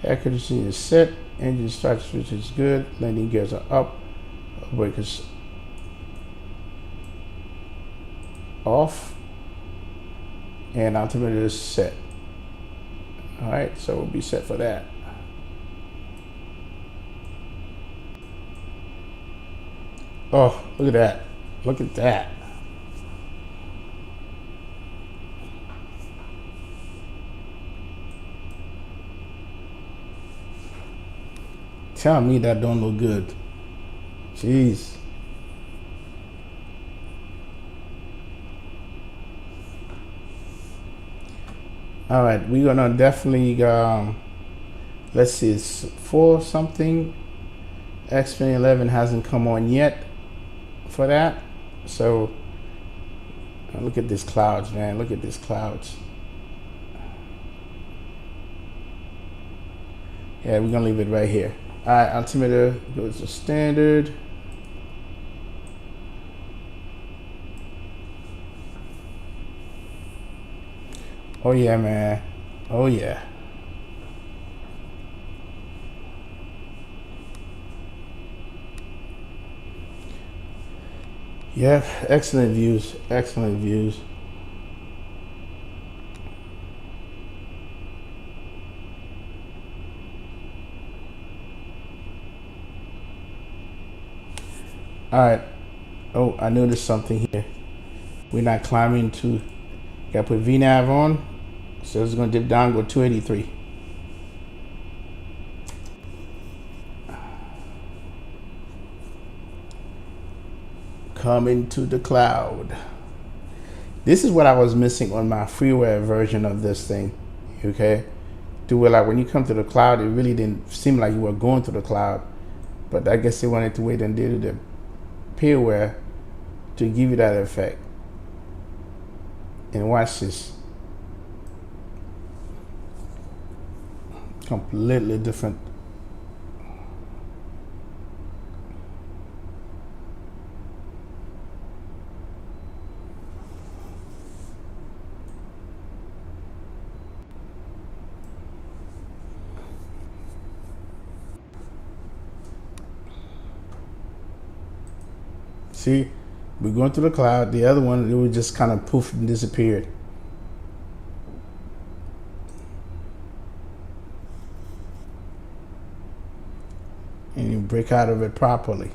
air conditioning is set, engine start switch is good, landing gears are up, breakers off, and altimeter is set. All right, so we'll be set for that. Oh, look at that. Look at that. Tell me that don't look good. Jeez. All right, we're gonna definitely, let's see, it's 4 something. Xfinity 11 hasn't come on yet for that. So look at these clouds, man. Look at these clouds. Yeah, we're gonna leave it right here. All right, altimeter goes to standard. Oh yeah, man. Oh yeah. Yeah, excellent views. Excellent views. All right. Oh, I noticed something here. We're not climbing to. Got to put VNAV on. So it's gonna dip down, go 283. Coming to the cloud. This is what I was missing on my freeware version of this thing. Okay, to where like when you come to the cloud, it really didn't seem like you were going to the cloud, but I guess they wanted to wait and did the peerware to give you that effect. And watch this. Completely different. See, we're going through the cloud. The other one, it would just kind of poof and disappeared. And you break out of it properly.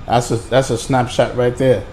That's a snapshot right there.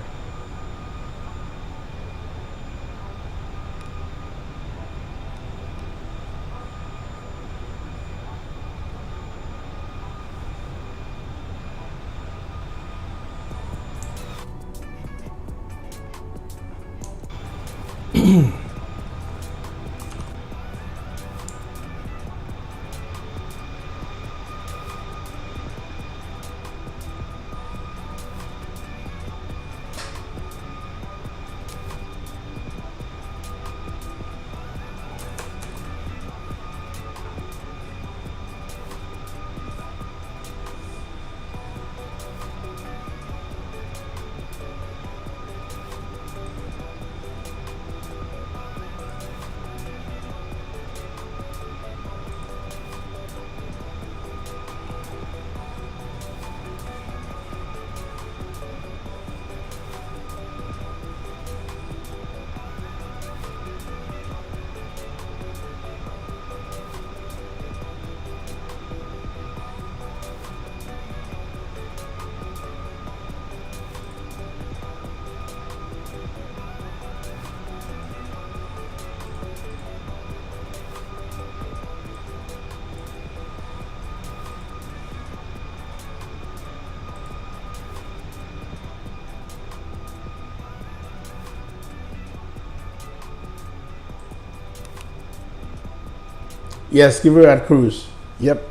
Yes, give her at cruise. Yep.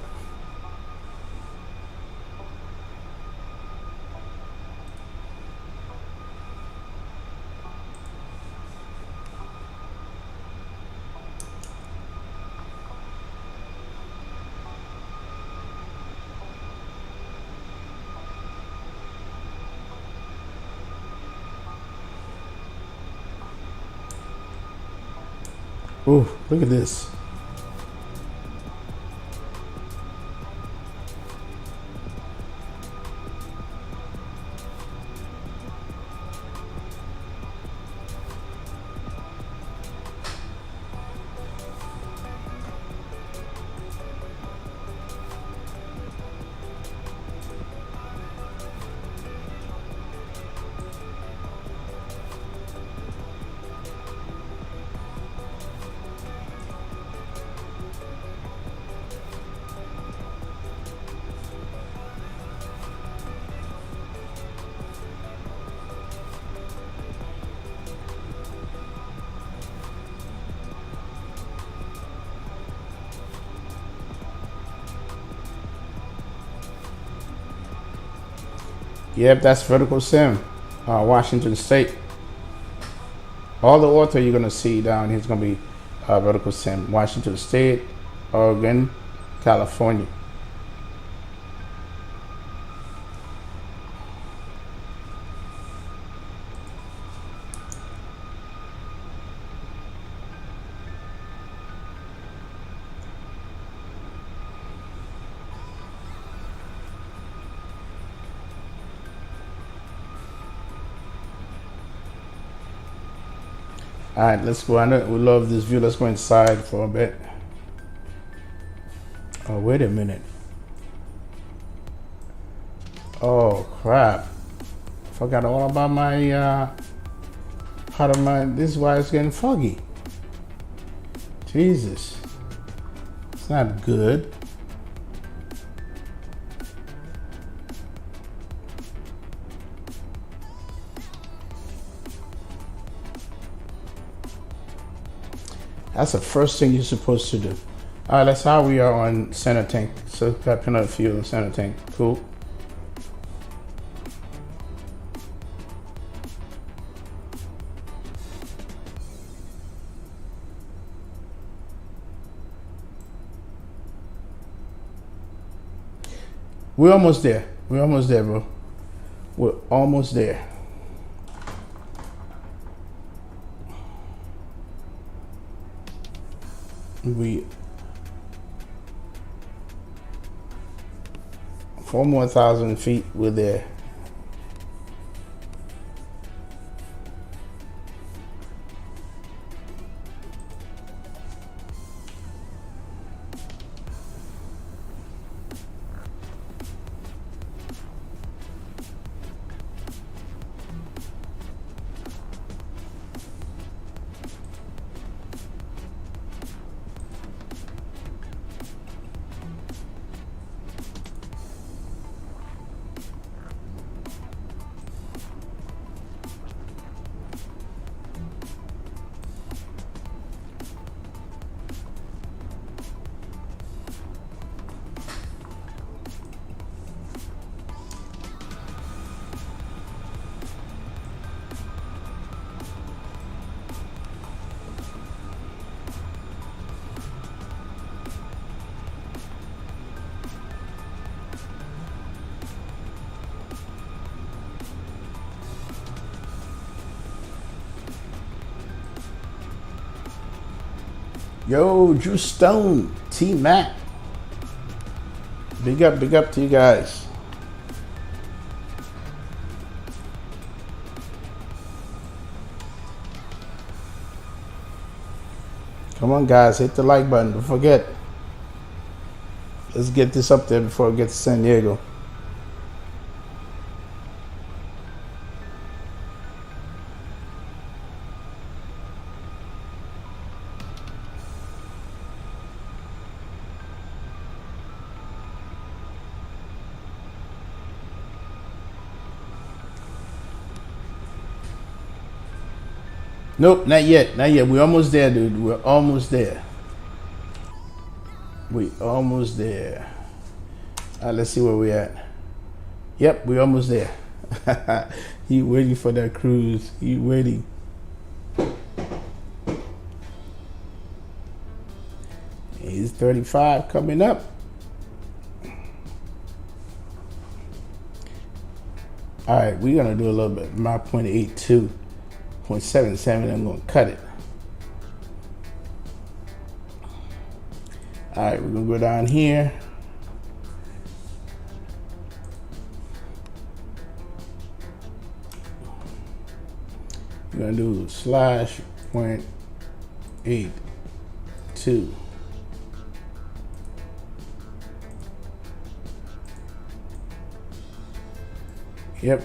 Ooh, look at this. Yep, that's Vertical Sim, Washington State. All the author you're gonna see down here is gonna be Vertical Sim, Washington State, Oregon, California. All right, let's go. I know we love this view. Let's go inside for a bit. Oh, wait a minute. Oh, crap. Forgot all about my, part of my, this is why it's getting foggy. Jesus. It's not good. That's the first thing you're supposed to do. All right, that's how we are on center tank. So got peanut fuel in center tank. Cool. We're almost there. We're almost there, bro. We're almost there. We 4 more thousand feet, we're there. Yo, Drew Stone, T-Mac. Big up to you guys. Come on, guys, hit the like button. Don't forget. Let's get this up there before it gets to San Diego. Nope, not yet. Not yet. We're almost there, dude. We're almost there. We almost there. All right, let's see where we're at. Yep, we're almost there. He waiting for that cruise. He waiting. He's 35 coming up. All right, we're gonna do a little bit. My 0.82. 0.77, I'm gonna cut it. All right, we're gonna go down here. We're gonna do slash 0.82. Yep.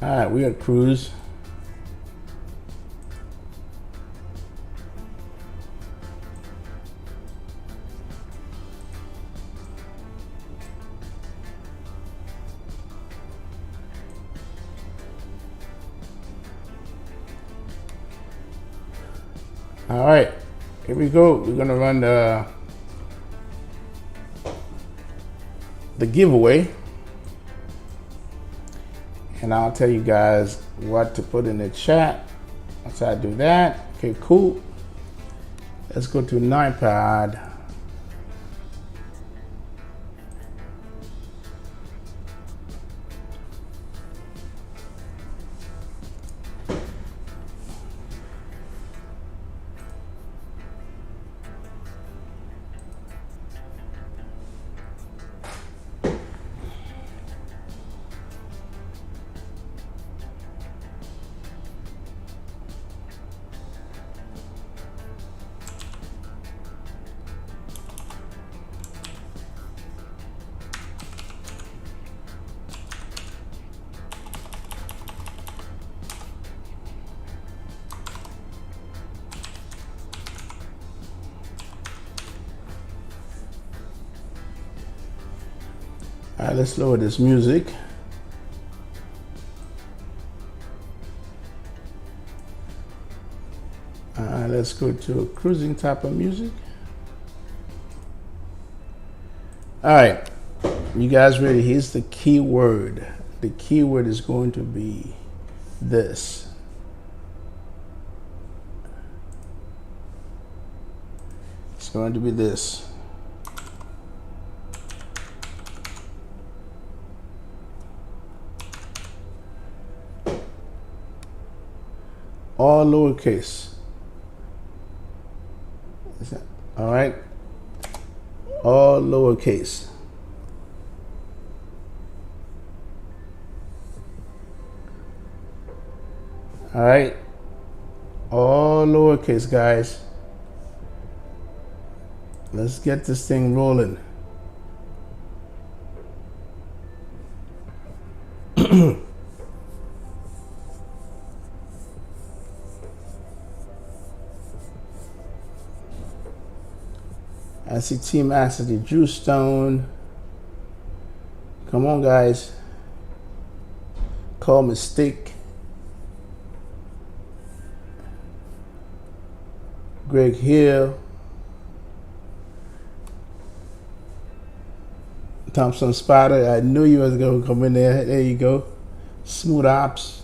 All right, we got cruise. All right, Here we go. We're gonna run the giveaway, and I'll tell you guys what to put in the chat once I do that. Okay, cool. Let's go to an iPad. All right, let's lower this music. Let's go to a cruising type of music. All right, you guys ready? Here's the keyword. The keyword is going to be this. It's going to be this. All lowercase. All right. All lowercase. All right. All lowercase, guys. Let's get this thing rolling. I see Team Acid, Drew Stone. Come on, guys. Call Mistake. Greg Hill. Thompson Spider. I knew you was going to come in there. There you go. Smooth Ops.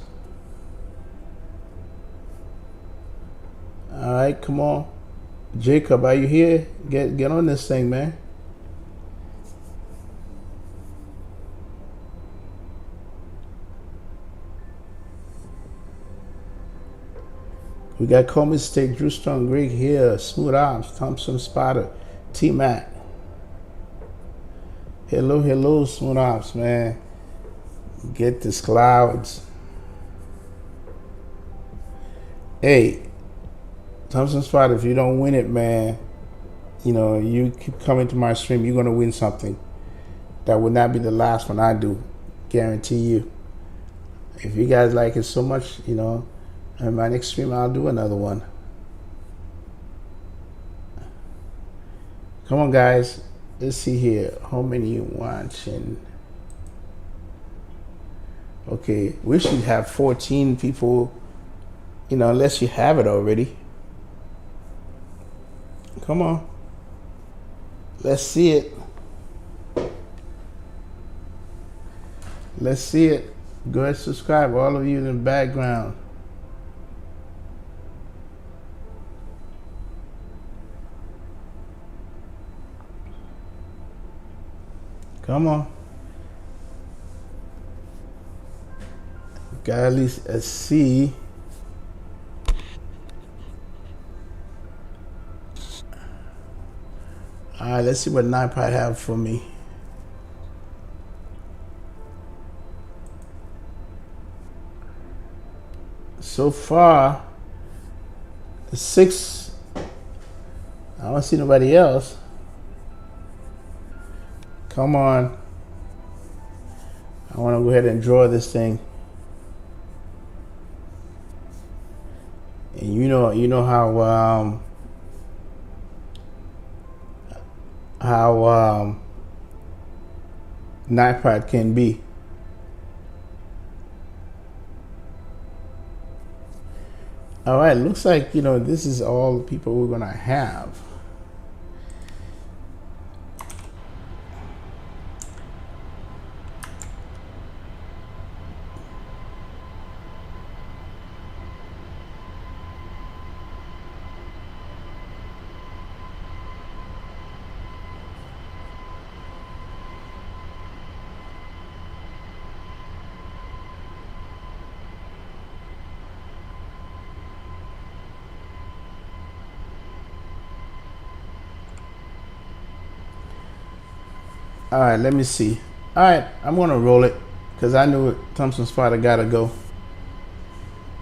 All right, come on. Jacob, are you here? Get on this thing, man. We got Call Mistake, Drew Strong, Greg here, Smooth Ops, Thompson Spotter, T-Mac. Hello, hello, Smooth Ops, man. Get this clouds. Hey, Thompson Spot, if you don't win it, man, you know, you keep coming to my stream, you're going to win something. That would not be the last one I do. Guarantee you. If you guys like it so much, you know, in my next stream, I'll do another one. Come on, guys. Let's see here. How many you watching? Okay, we should have 14 people, you know, unless you have it already. Come on. Let's see it. Let's see it. Go ahead and subscribe, all of you in the background. Come on. Got at least a C. All right, let's see what Nipod have for me. So far, 6. I don't see nobody else. Come on. I want to go ahead and draw this thing. And you know how Nipod can be. All right, looks like, this is all the people we're gonna have. All right, let me see. All right, I'm gonna roll it because I knew it. Thompson Spider gotta go.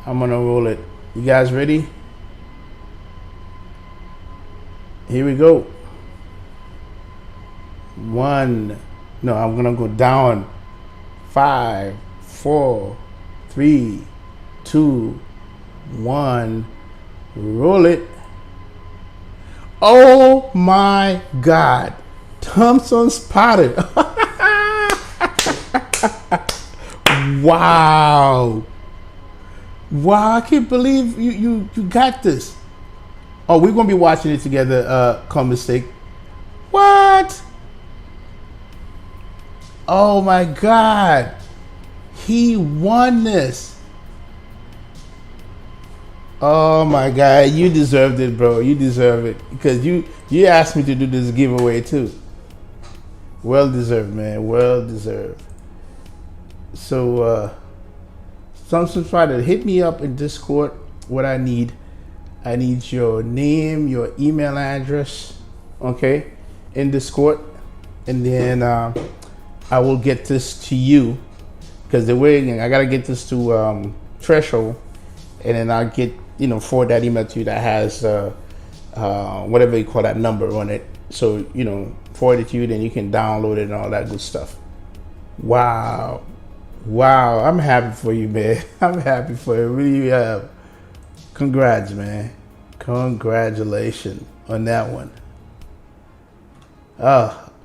I'm gonna roll it. You guys ready? Here we go. One. No, I'm gonna go down. 5, 4, 3, 2, 1. Roll it. Oh my God. Thompson spotted. Wow. Wow, I can't believe you got this. Oh, we're gonna be watching it together, Come Mistake. What? Oh my God. He won this. Oh my God, you deserved it, bro. You deserve it. Because you asked me to do this giveaway too. Well deserved, man. Well deserved. So Thompson Spider, hit me up in Discord. What I need your name, your email address, okay, in Discord, and then I will get this to you, because the way I gotta get this to Threshold, and then I'll get forward that email to you that has whatever you call that number on it. So forward it to you, then you can download it and all that good stuff. Wow. I'm happy for you, man. I'm happy for you. Really, congrats, man. Congratulations on that one.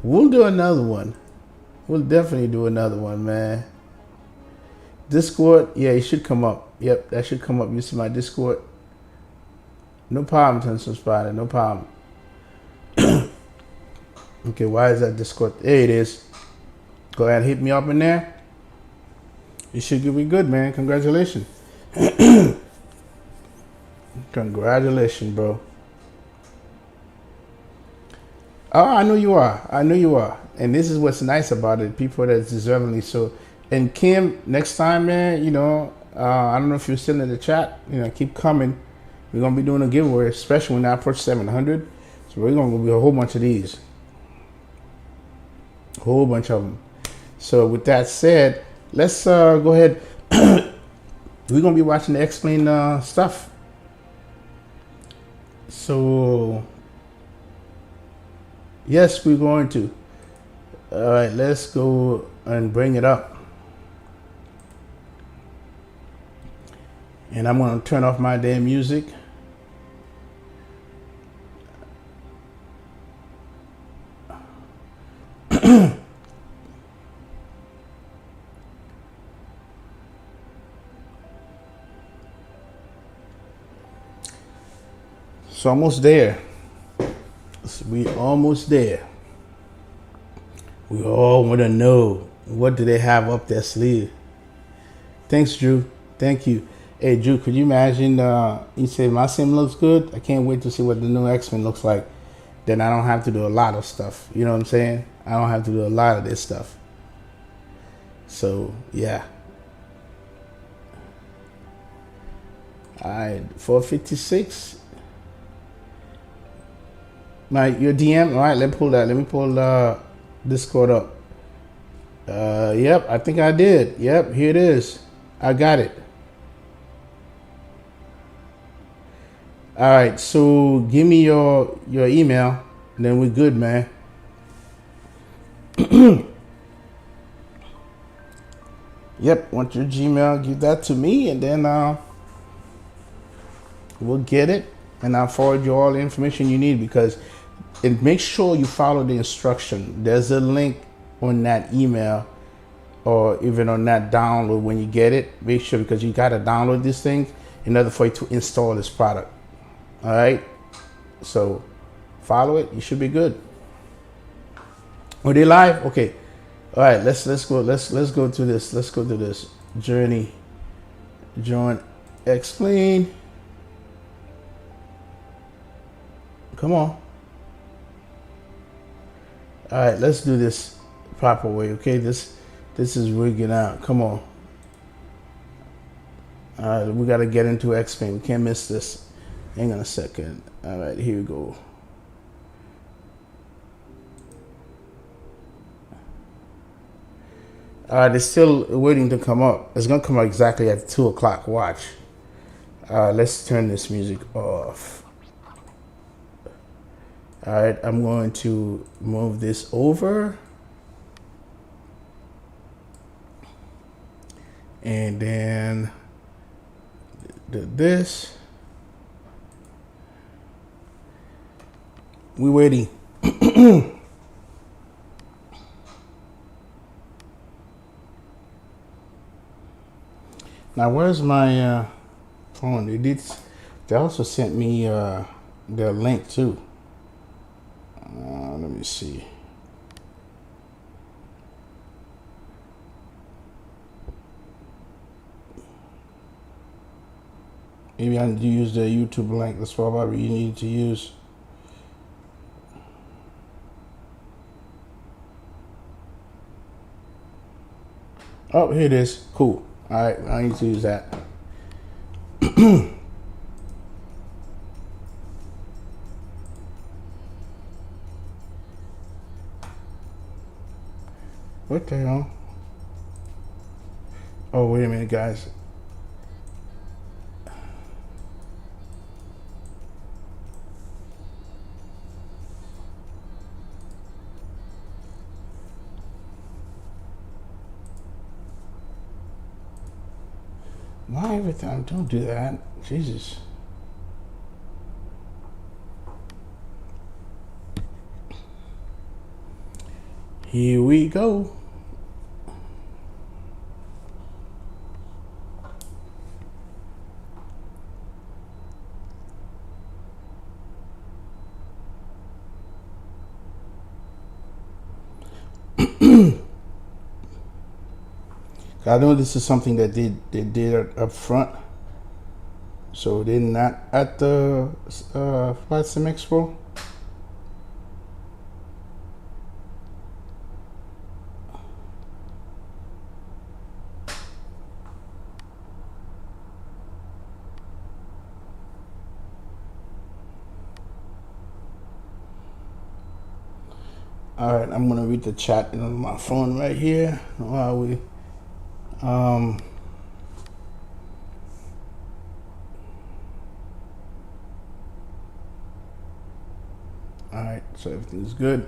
We'll do another one. We'll definitely do another one, man. Discord, yeah, it should come up. Yep, that should come up. You see my Discord? No problem, Thompson Spider. No problem. Okay, why is that Discord? There it is. Go ahead and hit me up in there. You should be good, man. Congratulations. Congratulations, bro. Oh, I know you are. I know you are. And this is what's nice about it. People that's deservingly so. And Kim, next time, man, I don't know if you're still in the chat. Keep coming. We're going to be doing a giveaway, especially when I approach 700. So we're going to do a whole bunch of these. A whole bunch of them. So with that said, let's go ahead. We're going to be watching the Explain stuff. So, yes, we're going to. All right, let's go and bring it up. And I'm going to turn off my damn music. So almost there. We almost there. We all want to know, what do they have up their sleeve? Thanks, Drew. Thank you. Hey, Drew, could you imagine, you say my sim looks good? I can't wait to see what the new X-Men looks like. Then I don't have to do a lot of stuff. You know what I'm saying? I don't have to do a lot of this stuff. So, yeah. All right, 456. Your DM. All right, let me pull that. Let me pull Discord up. Yep, I think I did. Yep, here it is. I got it. All right, so give me your email, and then we're good, man. Yep, want your Gmail? Give that to me, and then we'll get it, and I'll forward you all the information you need, because and make sure you follow the instruction. There's a link on that email, or even on that download when you get it. Make sure, because you got to download this thing, in order for you to install this product. All right, so follow it. You should be good. Are they live? Okay. All right. Let's go. Let's go to this. Let's go to this journey. Join. Explain. Come on. All right. Let's do this proper way. Okay. This is rigging out. Come on. All right. We got to get into explain. We can't miss this. Hang on a second. All right. Here we go. They're still waiting to come up. It's gonna come up exactly at 2 o'clock. Watch. Let's turn this music off. All right, I'm going to move this over. And then do this. We're waiting. Now, where's my phone? They also sent me their link too. Let me see. Maybe I need to use the YouTube link. That's what you need to use. Oh, here it is. Cool. All right, I need to use that. What the hell? Oh, wait a minute, guys. Why every time? Don't do that. Jesus. Here we go. I know this is something that they did up front, so they're not at the FlightSimExpo. All right, I'm gonna read the chat on my phone right here while we. All right, so everything's good.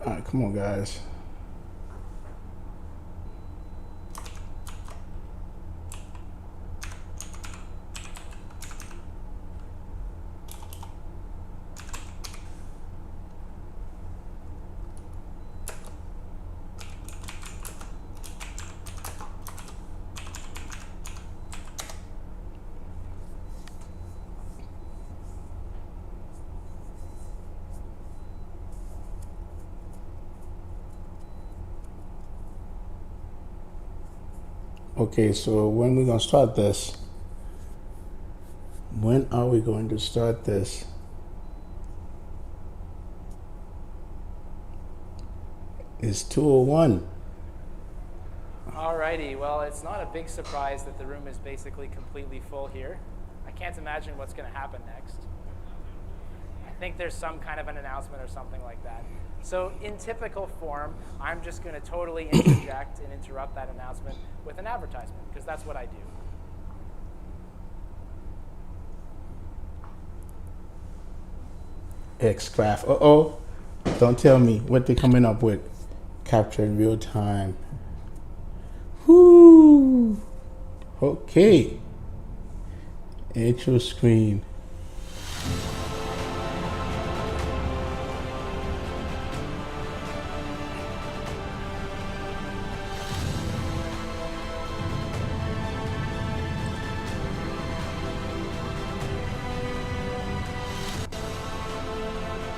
All right, come on, guys. Okay, so when we gonna start this? When are we going to start this? It's 2:01. Alrighty, well, it's not a big surprise that the room is basically completely full here. I can't imagine what's going to happen next. I think there's some kind of an announcement or something like that. So in typical form, I'm just going to totally interject and interrupt that announcement with an advertisement, because that's what I do. X-Craft. Uh-oh. Don't tell me what they're coming up with. Capture in real time. Whoo. Okay. Intro screen.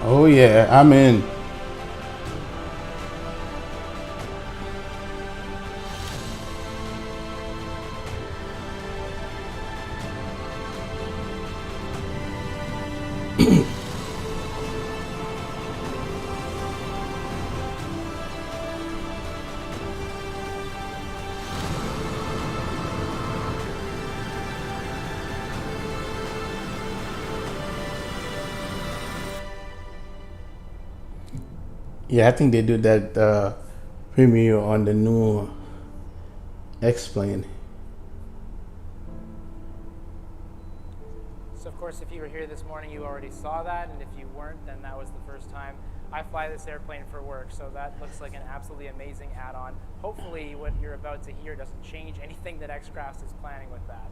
Oh yeah, I'm in. Yeah, I think they do that premiere on the new X-Plane. So of course, if you were here this morning, you already saw that, and if you weren't, then that was the first time I fly this airplane for work. So that looks like an absolutely amazing add-on. Hopefully what you're about to hear doesn't change anything that X-Craft is planning with that.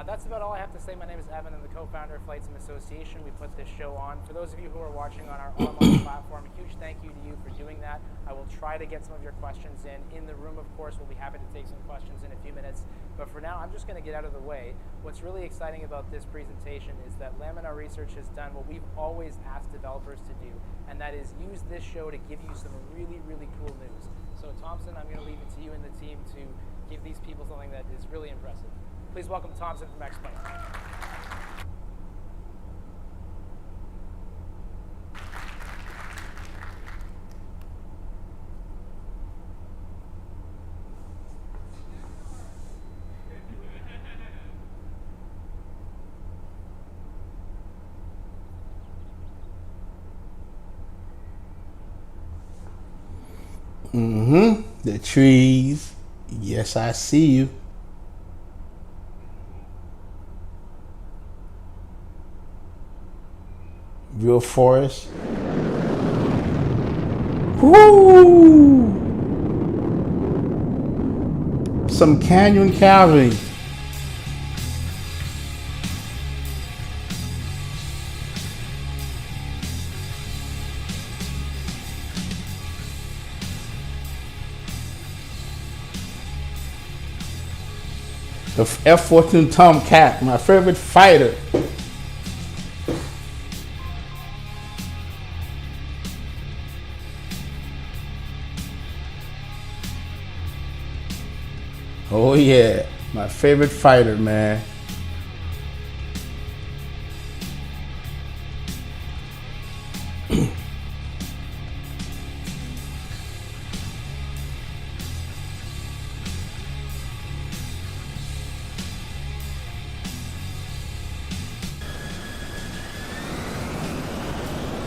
That's about all I have to say. My name is Evan. I'm the co-founder of FlightSim Association. We put this show on. For those of you who are watching on our online platform, a huge thank you to you for doing that. I will try to get some of your questions in the room. Of course, we'll be happy to take some questions in a few minutes. But for now, I'm just going to get out of the way. What's really exciting about this presentation is that Laminar Research has done what we've always asked developers to do, and that is use this show to give you some really, really cool news. So Thompson, I'm going to leave it to you and the team to give these people something that is really impressive. Please welcome Thompson from X-Plane. The trees. Yes, I see you. Real forest. Woo! Some canyon calving. The F-14 Tomcat, my favorite fighter. Oh yeah, my favorite fighter, man.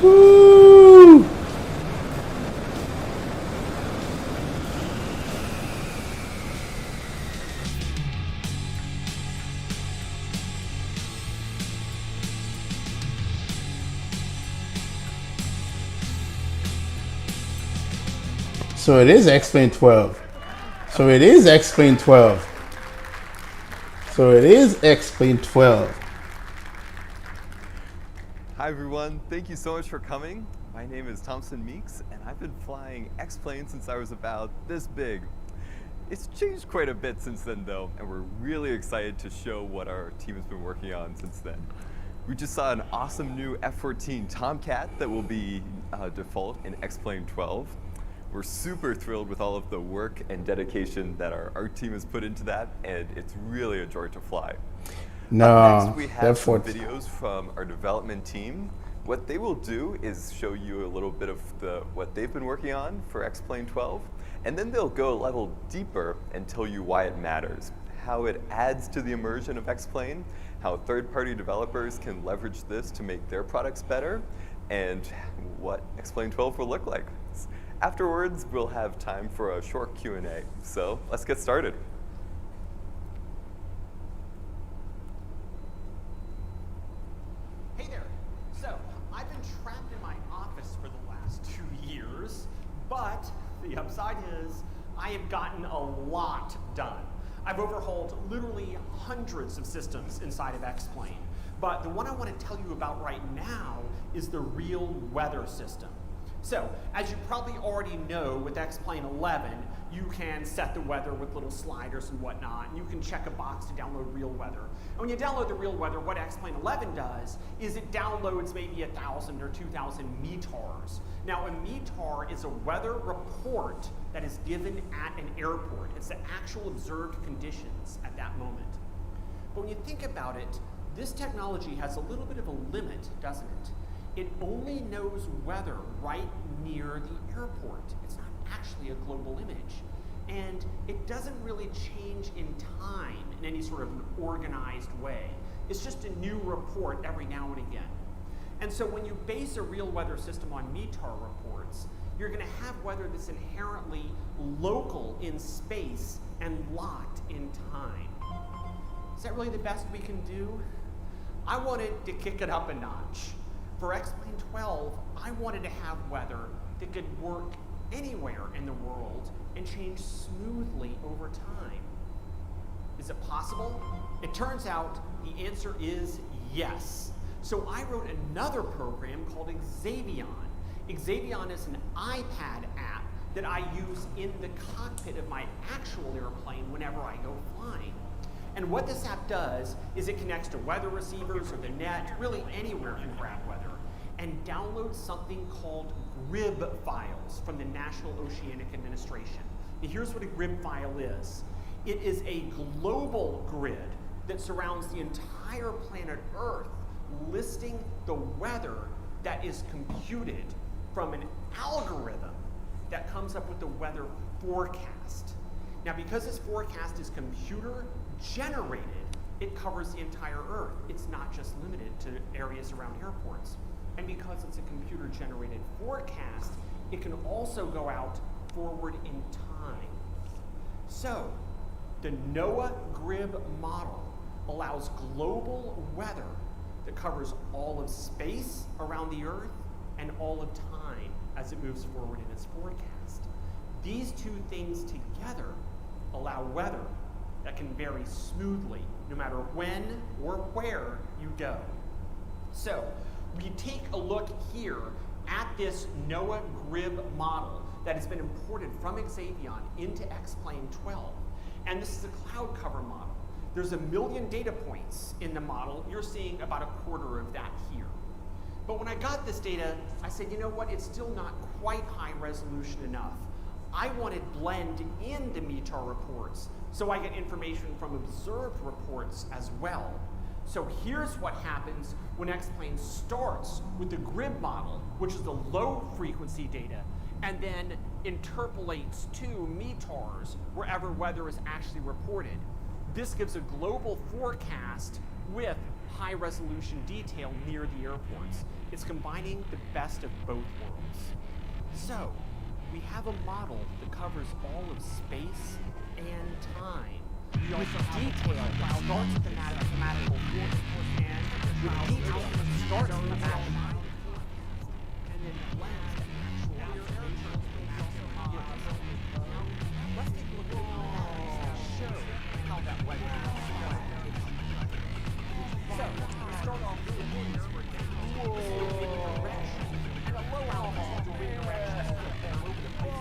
Woo! So it is X-Plane 12. So it is X-Plane 12. So it is X-Plane 12. Hi everyone, thank you so much for coming. My name is Thompson Meeks, and I've been flying X-Plane since I was about this big. It's changed quite a bit since then though, and we're really excited to show what our team has been working on since then. We just saw an awesome new F-14 Tomcat that will be default in X-Plane 12. We're super thrilled with all of the work and dedication that our team has put into that, and it's really a joy to fly. Next, we have some videos from our development team. What they will do is show you a little bit of what they've been working on for X-Plane 12, and then they'll go a level deeper and tell you why it matters, how it adds to the immersion of X-Plane, how third-party developers can leverage this to make their products better, and what X-Plane 12 will look like. Afterwards, we'll have time for a short Q&A. So let's get started. Hey there. So, I've been trapped in But the upside is I have gotten a lot done. I've overhauled literally hundreds of systems inside of X-Plane. But the one I want to tell you about right now is the real weather system. So, as you probably already know, with X-Plane 11, you can set the weather with little sliders and whatnot, and you can check a box to download real weather. And when you download the real weather, what X-Plane 11 does is it downloads maybe 1,000 or 2,000 METARs. Now, a METAR is a weather report that is given at an airport. It's the actual observed conditions at that moment. But when you think about it, this technology has a little bit of a limit, doesn't it? It only knows weather right near the airport. It's not actually a global image. And it doesn't really change in time in any sort of an organized way. It's just a new report every now and again. And so when you base a real weather system on METAR reports, you're going to have weather that's inherently local in space and locked in time. Is that really the best we can do? I wanted to kick it up a notch. For X-Plane 12, I wanted to have weather that could work anywhere in the world and change smoothly over time. Is it possible? It turns out the answer is yes. So I wrote another program called Xavion. Xavion is an iPad app that I use in the cockpit of my actual airplane whenever I go flying. And what this app does is it connects to weather receivers or the net, really anywhere in grab weather, and downloads something called GRIB files from the National Oceanic Administration. And here's what a GRIB file is. It is a global grid that surrounds the entire planet Earth, listing the weather that is computed from an algorithm that comes up with the weather forecast. Now, because this forecast is computer generated, it covers the entire Earth. It's not just limited to areas around airports. And because it's a computer generated forecast, it can also go out forward in time. So, the NOAA GRIB model allows global weather that covers all of space around the Earth and all of time as it moves forward in its forecast. These two things together allow weather that can vary smoothly no matter when or where you go. So, we take a look here at this NOAA GRIB model that has been imported from Xavion into X-Plane 12. And this is a cloud cover model. There's 1 million data points in the model. You're seeing about 1/4 of that here. But when I got this data, I said, you know what, it's still not quite high resolution enough. I want to blend in the METAR reports so I get information from observed reports as well. So here's what happens when X-Plane starts with the GRIB model, which is the low frequency data, and then interpolates to METARs wherever weather is actually reported. This gives a global forecast with high resolution detail near the airports. It's combining the best of both worlds. So, we have a model that covers all of space and time. We also have detail that starts with the mathematical force and with detail that starts with the mathematical and then blends the actual observation. Let's take a look at the to show how that weather is. So, we start off with the winds, for example. Wind direction and a low altitude wind direction all over the place.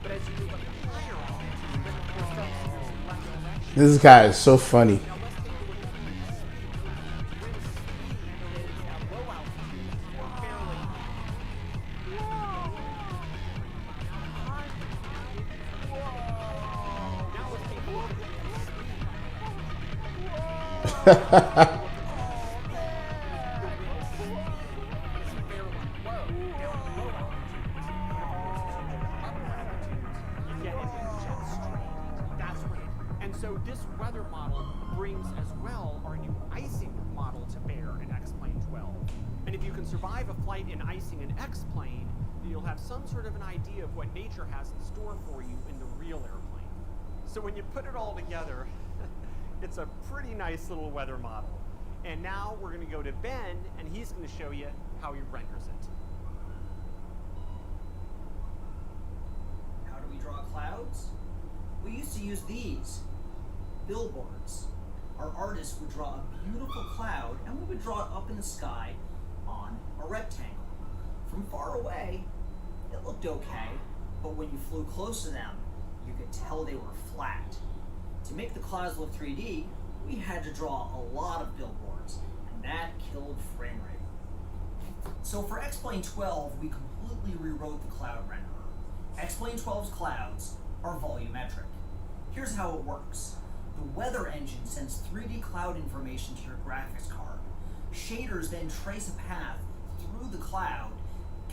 But as you move up to higher altitude, then of course that's less direction. This guy is so funny. And so this weather model brings as well our new icing model to bear in X-Plane 12. And if you can survive a flight in icing in X-Plane, then you'll have some sort of an idea of what nature has in store for you in the real airplane. So when you put it all together, it's a pretty nice little weather model. And now we're going to go to Ben, and he's going to show you how he renders it. used to use these billboards. Our artists would draw a beautiful cloud and we would draw it up in the sky on a rectangle. From far away, it looked okay, but when you flew close to them, you could tell they were flat. To make the clouds look 3D, we had to draw a lot of billboards, and that killed frame rate. So for X-Plane 12, we completely rewrote the cloud renderer. X-Plane 12's clouds are volumetric. Here's how it works. The weather engine sends 3D cloud information to your graphics card. Shaders then trace a path through the cloud,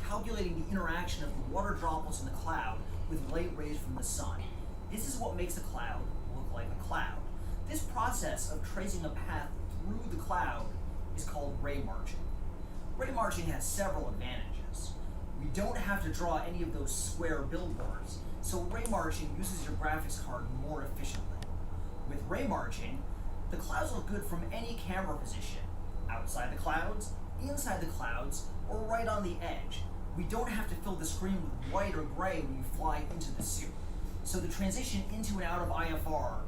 calculating the interaction of the water droplets in the cloud with light rays from the sun. This is what makes a cloud look like a cloud. This process of tracing a path through the cloud is called ray marching. Ray marching has several advantages. We don't have to draw any of those square billboards, so ray marching uses your graphics card more efficiently. With ray marching, the clouds look good from any camera position, outside the clouds, inside the clouds, or right on the edge. We don't have to fill the screen with white or gray when you fly into the suit. So the transition into and out of IFR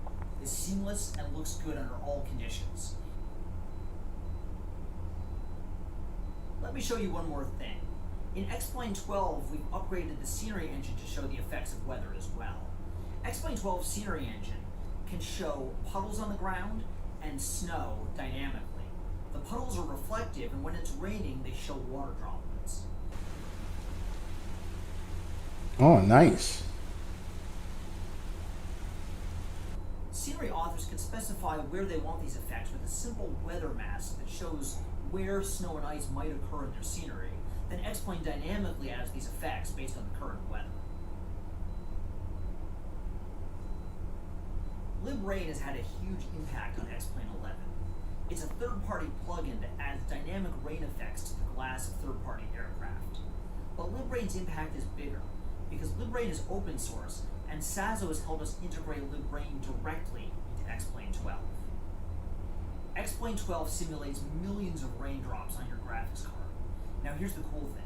is seamless and looks good under all conditions. Let me show you one more thing. In X-Plane 12, we've upgraded the scenery engine to show the effects of weather as well. X-Plane 12's scenery engine can show puddles on the ground and snow dynamically. The puddles are reflective, and when it's raining, they show water droplets. Oh, nice. Scenery authors can specify where they want these effects with a simple weather mask that shows where snow and ice might occur in their scenery. Then X-Plane dynamically adds these effects based on the current weather. LibRain has had a huge impact on X-Plane 11. It's a third-party plugin that adds dynamic rain effects to the glass of third-party aircraft. But LibRain's impact is bigger, because LibRain is open source, and Sazo has helped us integrate LibRain directly into X-Plane 12. X-Plane 12 simulates millions of raindrops on your graphics card. Now here's the cool thing.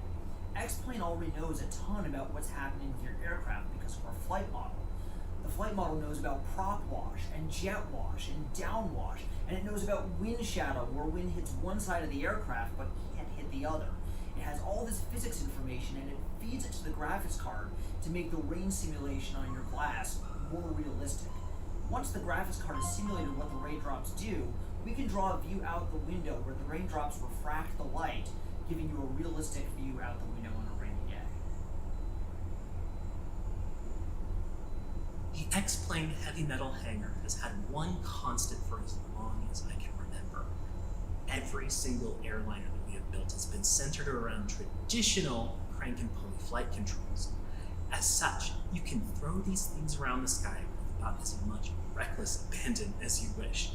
X-Plane already knows a ton about what's happening with your aircraft because of our flight model. The flight model knows about prop wash and jet wash and down wash, and it knows about wind shadow, where wind hits one side of the aircraft but can't hit the other. It has all this physics information and it feeds it to the graphics card to make the rain simulation on your glass more realistic. Once the graphics card has simulated what the raindrops do, we can draw a view out the window where the raindrops refract the light, giving you a realistic view out the window on a rainy day. The X-Plane heavy metal hangar has had one constant for as long as I can remember. Every single airliner that we have built has been centered around traditional crank and pulley flight controls. As such, you can throw these things around the sky with about as much reckless abandon as you wish.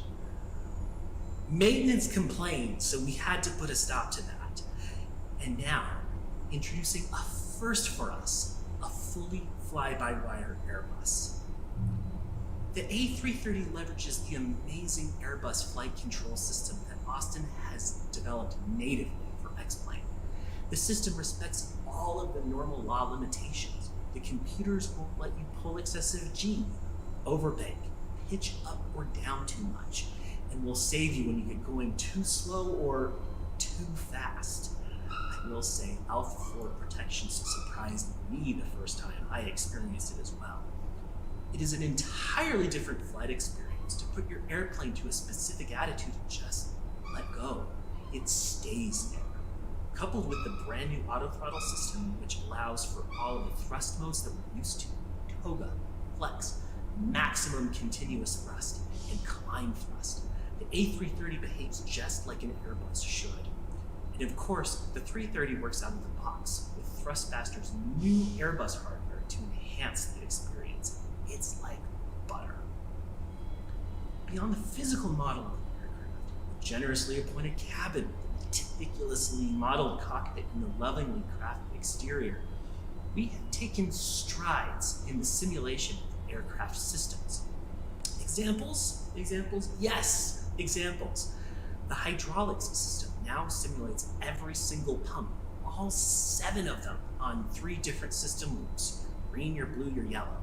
Maintenance complained, so we had to put a stop to that. And now, introducing a first for us, a fully fly-by-wire Airbus. The A330 leverages the amazing Airbus flight control system that Austin has developed natively for X-Plane. The system respects all of the normal law limitations. The computers won't let you pull excessive G, overbank, pitch up or down too much, and will save you when you get going too slow or too fast. I will say Alpha Floor protection surprised me the first time I experienced it as well. It is an entirely different flight experience to put your airplane to a specific attitude and just let go. It stays there. Coupled with the brand new auto throttle system, which allows for all of the thrust modes that we're used to, toga, flex, maximum continuous thrust, and climb thrust, the A330 behaves just like an Airbus should. And of course, the 330 works out of the box with Thrustmaster's new Airbus hardware to enhance the experience. It's like butter. Beyond the physical model of the aircraft, the generously appointed cabin, the meticulously modeled cockpit, and the lovingly crafted exterior, we have taken strides in the simulation of aircraft systems. Examples? Yes, examples. The hydraulics system now simulates every single pump, all 7 of them on 3 different system loops, green, your blue, your yellow.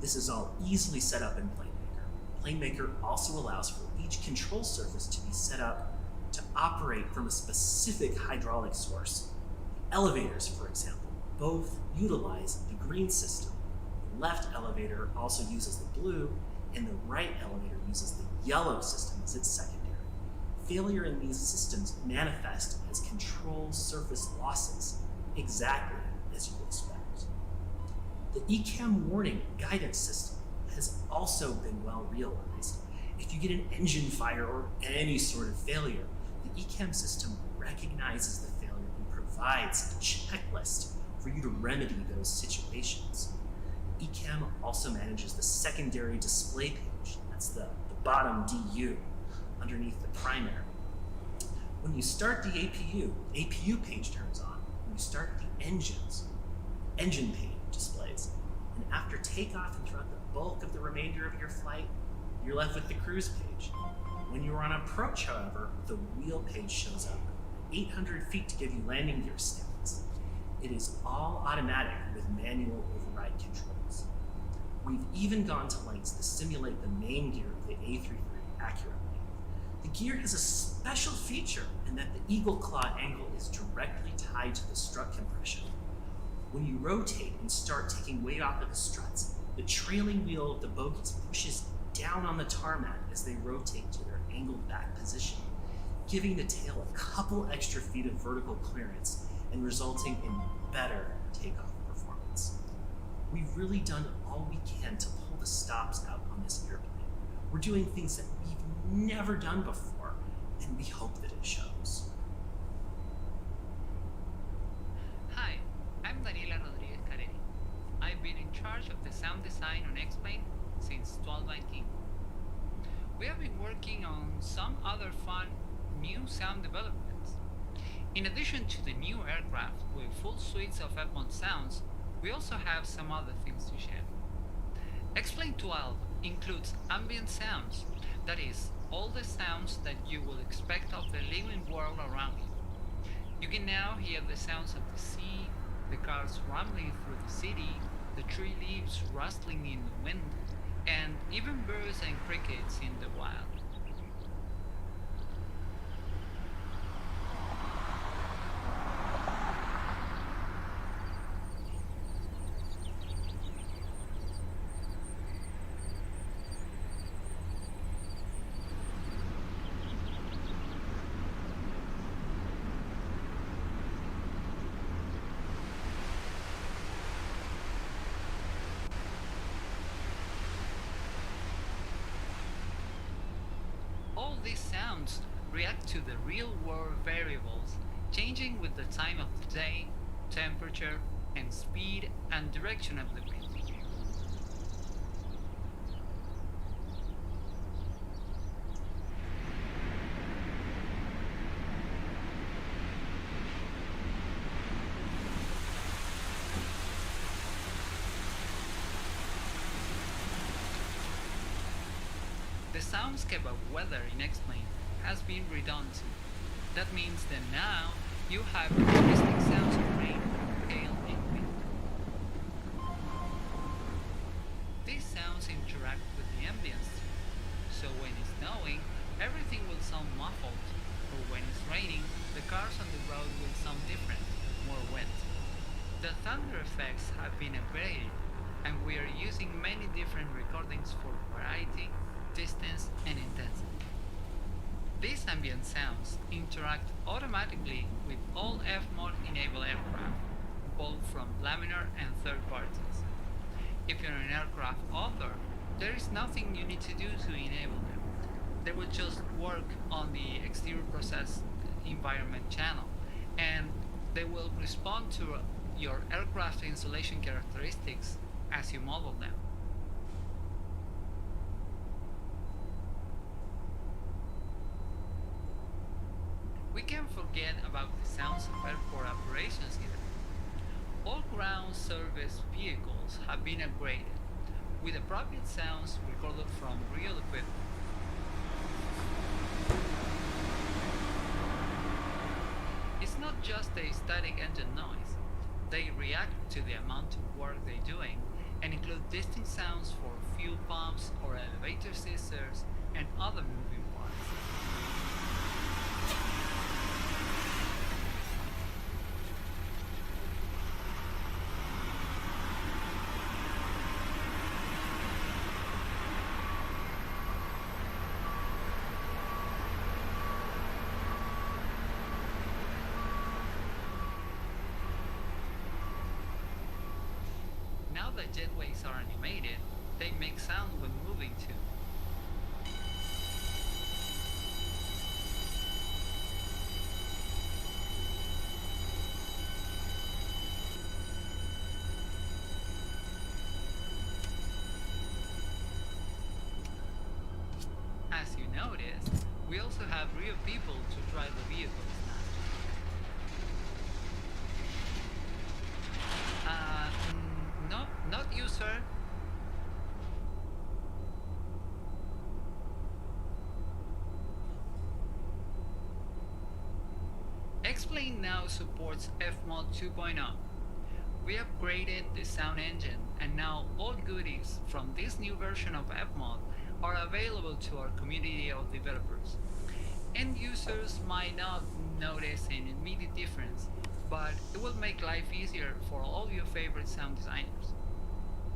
This is all easily set up in PlaneMaker. PlaneMaker also allows for each control surface to be set up to operate from a specific hydraulic source. Elevators, for example, both utilize the green system. The left elevator also uses the blue, and the right elevator uses the yellow system as its secondary. Failure in these systems manifest as control surface losses, exactly as you would expect. The ECAM warning guidance system has also been well realized. If you get an engine fire or any sort of failure, the ECAM system recognizes the failure and provides a checklist for you to remedy those situations. ECAM also manages the secondary display page, that's the bottom DU, underneath the primary. When you start the APU page turns on. When you start the engine page displays. And after takeoff and throughout the bulk of the remainder of your flight, you're left with the cruise page. When you're on approach, however, the wheel page shows up, 800 feet to give you landing gear stats. It is all automatic with manual override controls. We've even gone to lengths to simulate the main gear of the A33 accurately. The gear has a special feature in that the eagle claw angle is directly tied to the strut compression. When you rotate and start taking weight off of the struts, the trailing wheel of the bogies pushes down on the tarmac as they rotate to their angled back position, giving the tail a couple extra feet of vertical clearance and resulting in better takeoff performance. We've really done all we can to pull the stops out on this airplane. We're doing things that we've never done before, and we hope that it shows. Hi, I'm Daniela Rodriguez Careri. I've been in charge of the sound design on X-Plane since 2019. We have been working on some other fun new sound developments. In addition to the new aircraft with full suites of F-Mod sounds, we also have some other things to share. X-Plane 12 includes ambient sounds, that is, all the sounds that you will expect of the living world around you. You can now hear the sounds of the sea, the cars rumbling through the city, the tree leaves rustling in the wind, and even birds and crickets in the wild. All these sounds react to the real-world variables, changing with the time of the day, temperature, and speed and direction of the wind. The soundscape of weather in X-Plane has been redone to. That means that now you have distinct sounds of rain, hail, and wind. These sounds interact with the ambience, so when it's snowing, everything will sound muffled, or when it's raining, the cars on the road will sound different, more wet. The thunder effects have been upgraded, and we are using many different recordings for variety, distance, and intensity. These ambient sounds interact automatically with all F-Mod enabled aircraft, both from laminar and third parties. If you're an aircraft author, there is nothing you need to do to enable them. They will just work on the exterior process environment channel, and they will respond to your aircraft insulation characteristics as you model them. We can't forget about the sounds of airport operations either. All ground service vehicles have been upgraded with appropriate sounds recorded from real equipment. It's not just a static engine noise. They react to the amount of work they're doing and include distinct sounds for fuel pumps or elevator scissors and other moving parts. Now that jetways are animated, they make sound when moving too. As you noticed, we also have real people to drive the vehicles now. No, not you, sir. X-Plane now supports FMod 2.0. We upgraded the sound engine, and now all goodies from this new version of FMod are available to our community of developers. End users might not notice an immediate difference, but it will make life easier for all your favorite sound designers.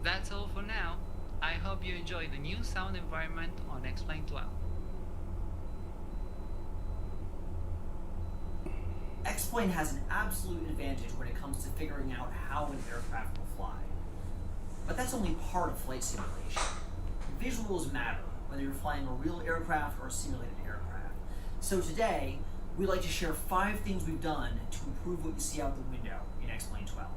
That's all for now. I hope you enjoy the new sound environment on X-Plane 12. X-Plane has an absolute advantage when it comes to figuring out how an aircraft will fly. But that's only part of flight simulation. Visuals matter, whether you're flying a real aircraft or a simulated aircraft. So today, we'd like to share 5 things we've done to improve what you see out the window in X-Plane 12.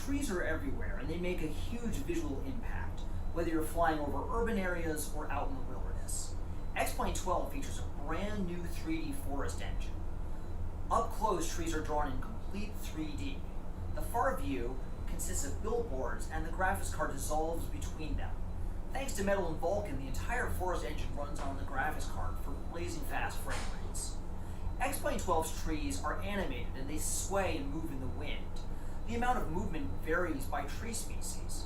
Trees are everywhere, and they make a huge visual impact, whether you're flying over urban areas or out in the wilderness. X-Plane 12 features a brand new 3D forest engine. Up close, trees are drawn in complete 3D. The far view consists of billboards, and the graphics card dissolves between them. Thanks to Metal and Vulcan, the entire forest engine runs on the graphics card for blazing fast frame rates. X-Plane 12's trees are animated and they sway and move in the wind. The amount of movement varies by tree species.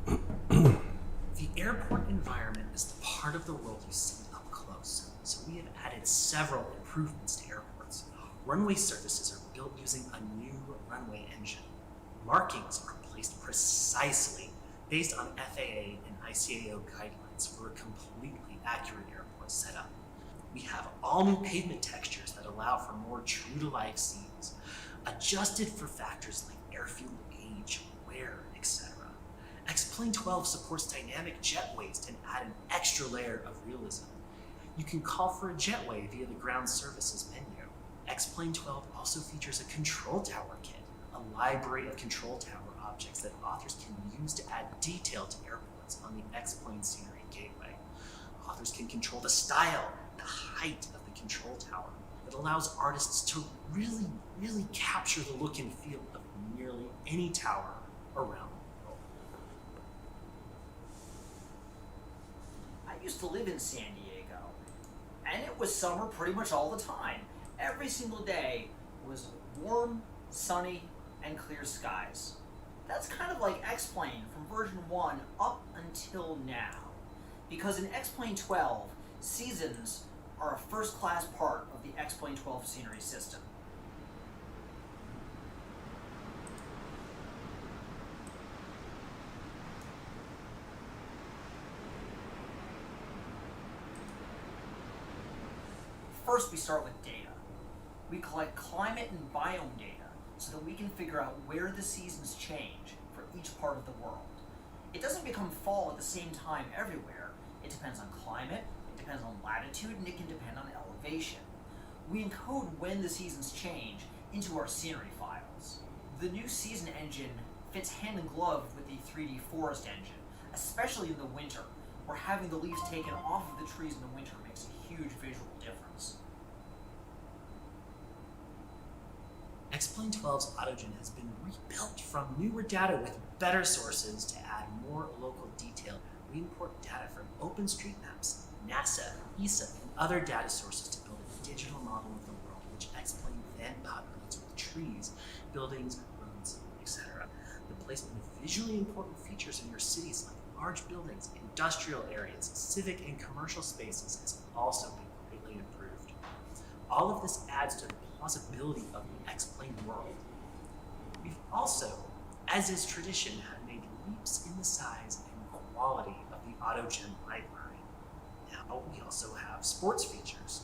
The airport environment is the part of the world you see up close, so we have added several improvements to airports. Runway surfaces are built using a new runway engine. Markings are placed precisely based on FAA and ICAO guidelines for a completely accurate airport setup. We have all new pavement textures that allow for more true-to-life scenes, adjusted for factors like airfield age, wear, etc. X-Plane 12 supports dynamic jetways and add an extra layer of realism. You can call for a jetway via the ground services menu. X-Plane 12 also features a control tower kit, a library of control tower objects that authors can use to add detail to airports on the X-Plane scenery gateway. Authors can control the style, the height of the control tower. It allows artists to really capture the look and feel of nearly any tower around the world. I used to live in San Diego, and it was summer pretty much all the time. Every single day was warm, sunny, and clear skies. That's kind of like X-Plane from version 1 up until now. Because in X-Plane 12, seasons are a first-class part of the X-Plane 12 scenery system. First, we start with data. We collect climate and biome data so that we can figure out where the seasons change for each part of the world. It doesn't become fall at the same time everywhere. It depends on climate, it depends on latitude, and it can depend on elevation. We encode when the seasons change into our scenery files. The new season engine fits hand in glove with the 3D forest engine, especially in the winter, where having the leaves taken off of the trees in the winter makes a huge visual difference. X-Plane 12's AutoGen has been rebuilt from newer data with better sources to add more local detail. We import data from OpenStreetMaps, NASA, ESA, and other data sources to build a digital model of the world, which X-plane then populates with trees, buildings, roads, etc. The placement of visually important features in your cities like large buildings, industrial areas, civic and commercial spaces has also been greatly improved. All of this adds to the plausibility of the X-plane world. We've also, as is tradition, have made leaps in the size and quality of the AutoGym library. Now we also have sports features.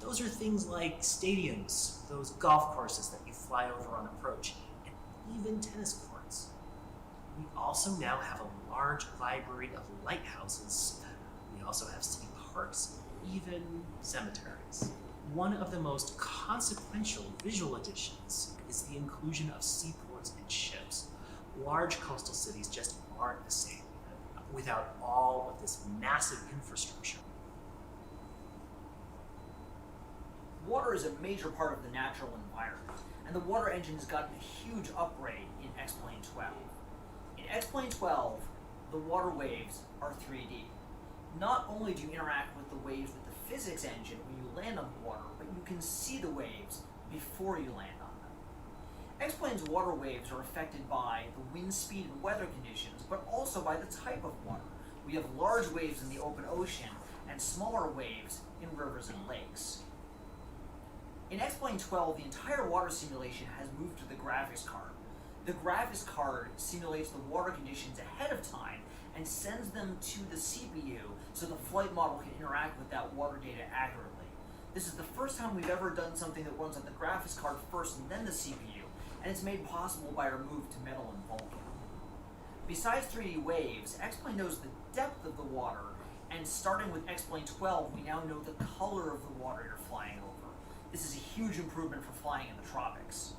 Those are things like stadiums, those golf courses that you fly over on approach, and even tennis courts. We also now have a large library of lighthouses. We also have city parks, even cemeteries. One of the most consequential visual additions is the inclusion of seaports and ships. Large coastal cities just aren't the same without all of this massive infrastructure. Water is a major part of the natural environment, and the water engine has gotten a huge upgrade in X-Plane 12. In X-Plane 12, the water waves are 3D. Not only do you interact with the waves with the physics engine when you land on the water, but you can see the waves before you land on them. X-Plane's water waves are affected by the wind speed and weather conditions, but also by the type of water. We have large waves in the open ocean and smaller waves in rivers and lakes. In X-Plane 12, the entire water simulation has moved to the graphics card. The graphics card simulates the water conditions ahead of time and sends them to the CPU so the flight model can interact with that water data accurately. This is the first time we've ever done something that runs on the graphics card first and then the CPU, and it's made possible by our move to metal and Vulkan. Besides 3D waves, X-Plane knows the depth of the water, and starting with X-Plane 12, we now know the color of the water you're flying over. This is a huge improvement for flying in the tropics.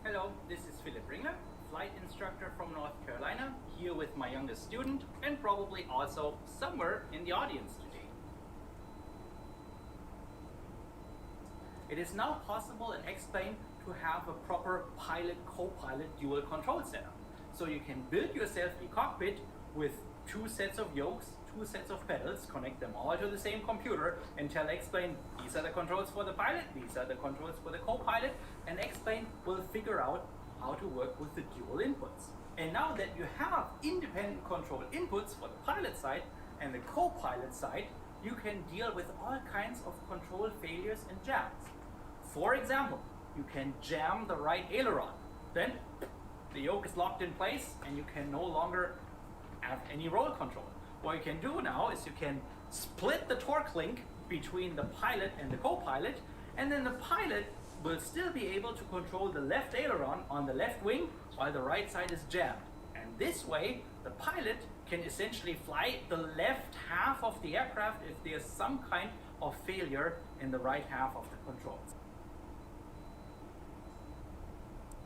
Hello, this is Philip Ringer, flight instructor from North Carolina, here with my youngest student and probably also somewhere in the audience today. It is now possible in X-Plane to have a proper pilot-co-pilot dual control setup. So you can build yourself a cockpit with 2 sets of yokes, 2 sets of pedals, connect them all to the same computer, and tell X-Plane, these are the controls for the pilot, these are the controls for the co-pilot, and X-Plane will figure out how to work with the dual inputs. And now that you have independent control inputs for the pilot side and the co-pilot side, you can deal with all kinds of control failures and jams. For example, you can jam the right aileron. Then the yoke is locked in place and you can no longer have any roll control. What you can do now is you can split the torque link between the pilot and the co-pilot, and then the pilot will still be able to control the left aileron on the left wing while the right side is jammed. And this way, the pilot can essentially fly the left half of the aircraft if there's some kind of failure in the right half of the controls.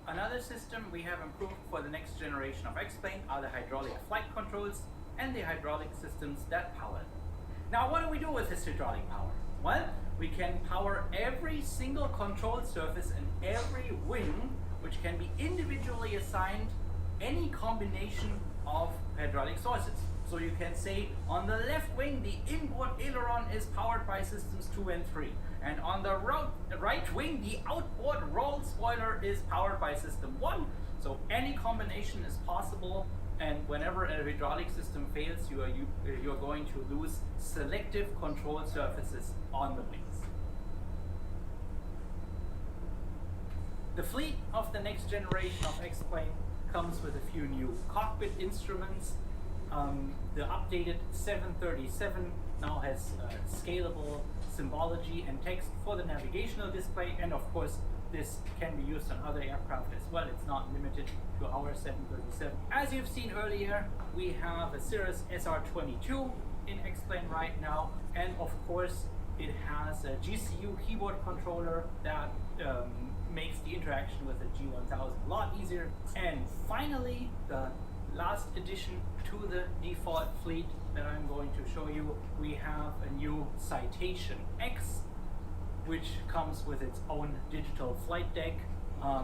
Another system we have improved for the next generation of X-Plane are the hydraulic flight controls and the hydraulic systems that power them. Now, what do we do with this hydraulic power? Well, we can power every single control surface and every wing, which can be individually assigned any combination of hydraulic sources. So you can say on the left wing, the inboard aileron is powered by systems 2 and 3. And on the right wing, the outboard roll spoiler is powered by system 1. So any combination is possible. And whenever a hydraulic system fails, you're going to lose selective control surfaces on the wings. The fleet of the next generation of X-Plane comes with a few new cockpit instruments. The updated 737 now has scalable symbology and text for the navigational display, and of course this can be used on other aircraft as well. It's not limited to our 737. As you've seen earlier, we have a Cirrus SR22 in X-Plane right now, and of course it has a GCU keyboard controller that makes the interaction with the G1000 a lot easier. And finally, the last addition to the default fleet that I'm going to show you, we have a new Citation X, which comes with its own digital flight deck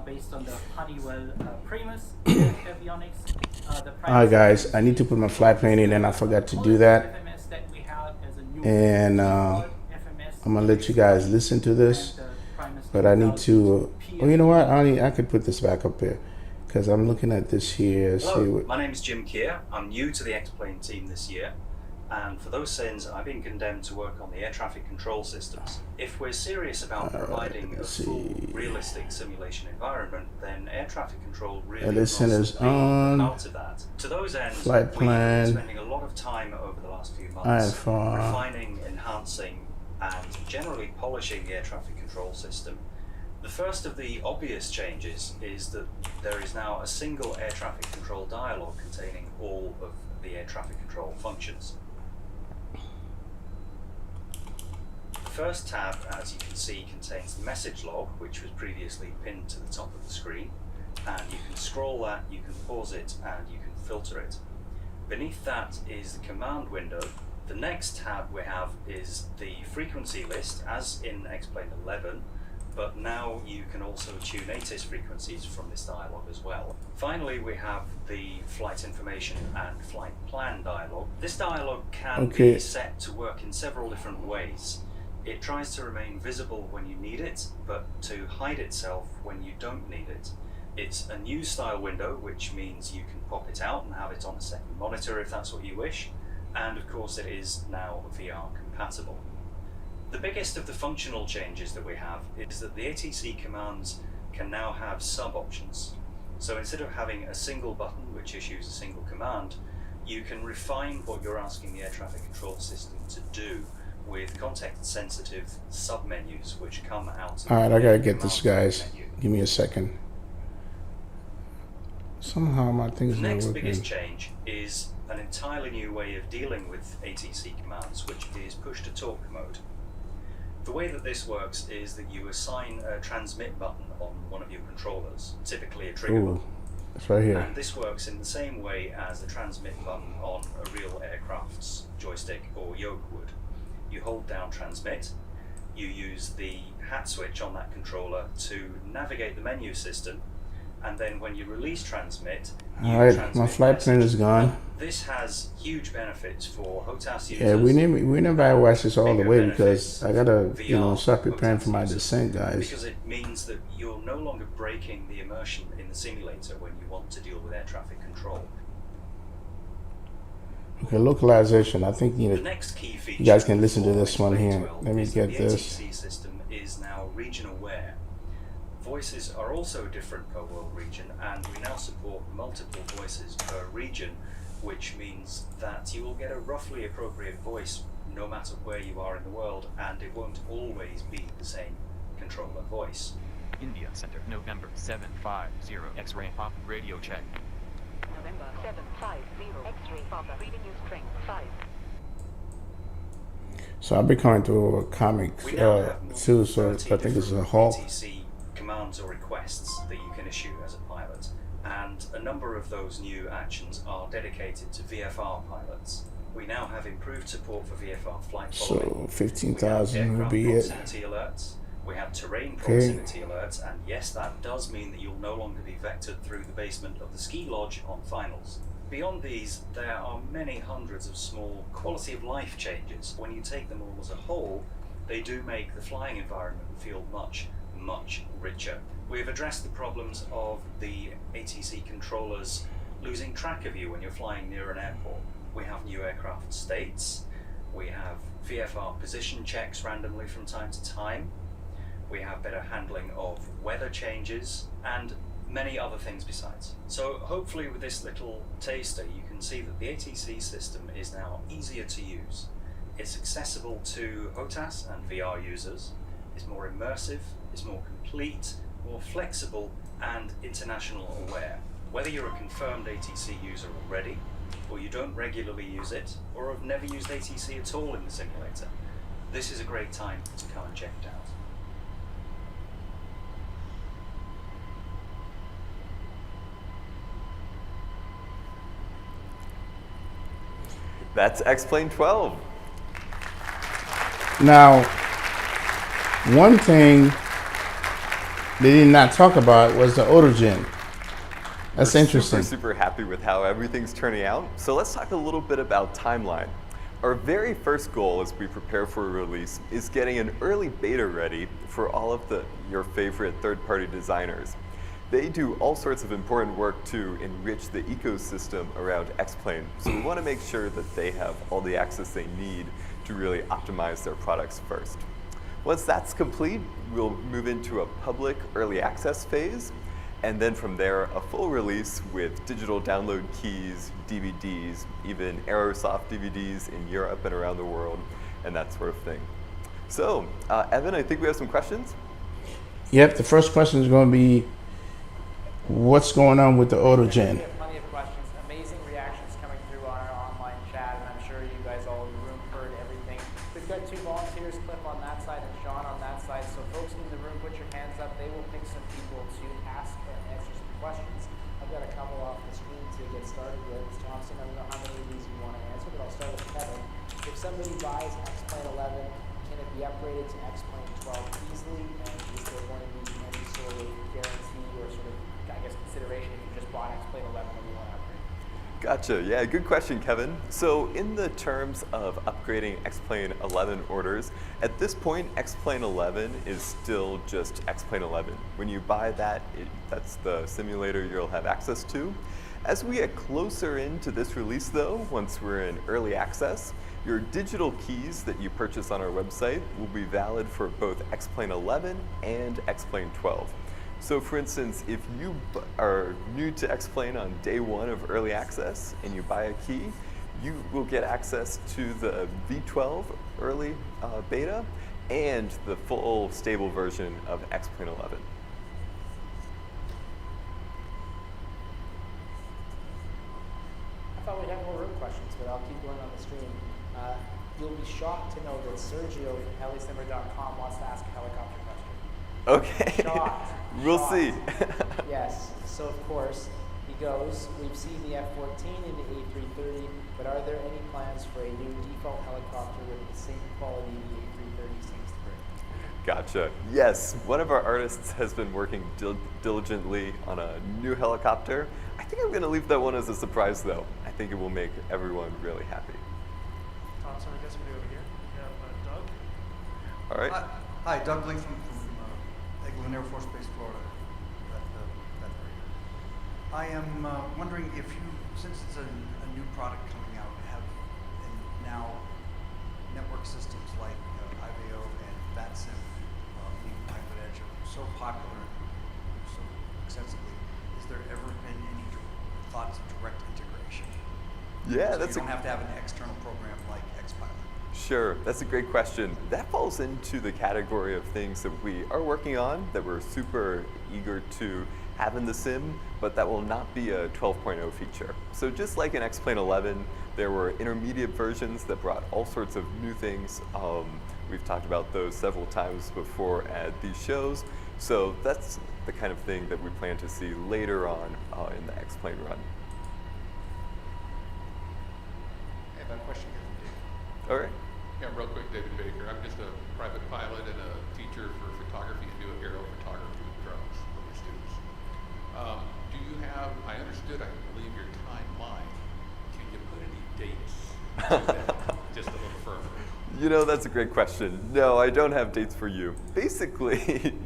based on the Honeywell Primus avionics. Alright guys, I need to put my flight plan in and I forgot to do that. FMS that we have as a new and I'm gonna let you guys listen to this. But I need to. Oh, you know what? I could put this back up there because I'm looking at this here. Hello, my name is Jim Keir. I'm new to the X-Plane team this year, and for those sins, I've been condemned to work on the air traffic control systems. If we're serious about providing a full, realistic simulation environment, then air traffic control really must be part of that. To those ends, Flight plan. we've been spending a lot of time over the last few months refining, enhancing, and generally polishing the air traffic control system. The first of the obvious changes is that there is now a single air traffic control dialog containing all of the air traffic control functions. The first tab, as you can see, contains the message log, which was previously pinned to the top of the screen, and you can scroll that, you can pause it, and you can filter it. Beneath that is the command window. The next tab we have is the frequency list, as in X-Plane 11, but now you can also tune ATIS frequencies from this dialog as well. Finally, we have the flight information and flight plan dialog. This dialog can be set to work in several different ways. It tries to remain visible when you need it, but to hide itself when you don't need it. It's a new style window, which means you can pop it out and have it on a second monitor if that's what you wish. And of course it is now VR compatible. The biggest of the functional changes that we have is that the ATC commands can now have sub-options. So instead of having a single button which issues a single command, you can refine what you're asking the air traffic control system to do with context-sensitive sub-menus which come out of Alright, I gotta get this, guys. Give me a second. Somehow my thing's not working. The next biggest change is an entirely new way of dealing with ATC commands, which is push-to-talk mode. The way that this works is that you assign a transmit button on one of your controllers, typically a trigger button. It's right here. And this works in the same way as the transmit button on a real aircraft's joystick or yoke would. You hold down transmit, you use the hat switch on that controller to navigate the menu system, and then when you release transmit, Alright, my flight plan is gone. This has huge benefits for HOTAS users. Yeah, we never watch this all the way because I gotta, start preparing for my descent, guys. Because it means that you're no longer breaking the immersion in the simulator when you want to deal with air traffic control. Okay, localization. I think the next key feature you guys can listen to this one here. Let me get this. The ATC system is now region aware. Voices are also different per world region, and we now support multiple voices per region, which means that you will get a roughly appropriate voice no matter where you are in the world, and it won't always be the same controller voice. India Center, November 750, X-ray pop, radio check. November 750, X-ray pop, reading you strength 5. So I'll be coming to a comic too, so I think this is a Hulk. ATC commands or requests that you can issue as a pilot, and a number of those new actions are dedicated to VFR pilots. We now have improved support for VFR flight following. So 15,000 will be it. Proximity alerts. We have terrain proximity alerts, and yes, that does mean that you'll no longer be vectored through the basement of the ski lodge on finals. Beyond these, there are many hundreds of small quality of life changes. When you take them all as a whole, they do make the flying environment feel much, much richer. We have addressed the problems of the ATC controllers losing track of you when you're flying near an airport. We have new aircraft states. We have VFR position checks randomly from time to time. We have better handling of weather changes and many other things besides. So hopefully with this little taster, you can see that the ATC system is now easier to use. It's accessible to HOTAS and VR users. It's more immersive, it's more complete, more flexible, and international aware. Whether you're a confirmed ATC user already, or you don't regularly use it, or have never used ATC at all in the simulator, this is a great time to come and check it out. That's X-Plane 12. Now, one thing they did not talk about was the autogen. That's interesting. Super happy with how everything's turning out. So let's talk a little bit about timeline. Our very first goal as we prepare for a release is getting an early beta ready for all of your favorite third-party designers. They do all sorts of important work to enrich the ecosystem around X-Plane, so we want to make sure that they have all the access they need to really optimize their products first. Once that's complete, we'll move into a public early access phase, and then from there, a full release with digital download keys, DVDs, even Aerosoft DVDs in Europe and around the world, and that sort of thing. So, Evan, I think we have some questions. Yep, the first question is going to be, what's going on with the AutoGen? We have plenty of questions, amazing reactions coming through on our online chat, and I'm sure you guys all in the room heard everything. We've got two volunteers, Cliff on that side and Sean on that side, so folks in the room, put your hands up. They will pick some people to ask and answer some questions. I've got a couple off the screen to get started with. Thompson, I don't know how many of these you want to answer, but I'll start with Kevin. If somebody buys X-Plane 11, can it be upgraded to X-Plane 12 easily, and is there going to be any sort of guarantee or sort of, I guess, consideration if you just bought X-Plane 11 and you want to upgrade? Gotcha. Yeah, good question, Kevin. So in the terms of upgrading X-Plane 11 orders, at this point, X-Plane 11 is still just X-Plane 11. When you buy that, that's the simulator you'll have access to. As we get closer into this release, though, once we're in early access, your digital keys that you purchase on our website will be valid for both X-Plane 11 and X-Plane 12. So for instance, if you are new to X-Plane on day one of early access and you buy a key, you will get access to the V12 early beta and the full stable version of X-Plane 11. I thought we'd have more room questions, but I'll keep going on the stream. You'll be shocked to know that Sergio from helisimmer.com wants to ask a helicopter question. Okay. Shocked. We'll Shocked. see. Yes. So of course, he goes, we've seen the F-14 and the A330, but are there any plans for a new default helicopter with the same quality the A330 seems to bring? Gotcha. Yes, one of our artists has been working diligently on a new helicopter. I think I'm going to leave that one as a surprise, though. I think it will make everyone really happy. Thompson, I guess we'll be over here. We have Doug. All right. Hi, Doug Lee from Eglin Air Force Base, Florida. That area. I am wondering if you, since it's a new product coming out, have now network systems like IVO and Vatsim, being Pilot Edge, are so popular so extensively. Has there ever been any thoughts of direct integration? Yeah, so that's you don't have to have an external program like XPilot. Sure, that's a great question. That falls into the category of things that we are working on, that we're super eager to have in the sim, but that will not be a 12.0 feature. So just like in X-Plane 11, there were intermediate versions that brought all sorts of new things. We've talked about those several times before at these shows. So that's the kind of thing that we plan to see later on in the X-Plane run. I have a question here from David. All right. Yeah, real quick, David Baker. I'm just a private pilot and a teacher for photography and do aero photography with drones for my students. Do you have, I understood, I believe, your timeline. Can you put any dates to that just a little further? You know, that's a great question. No, I don't have dates for you. Basically,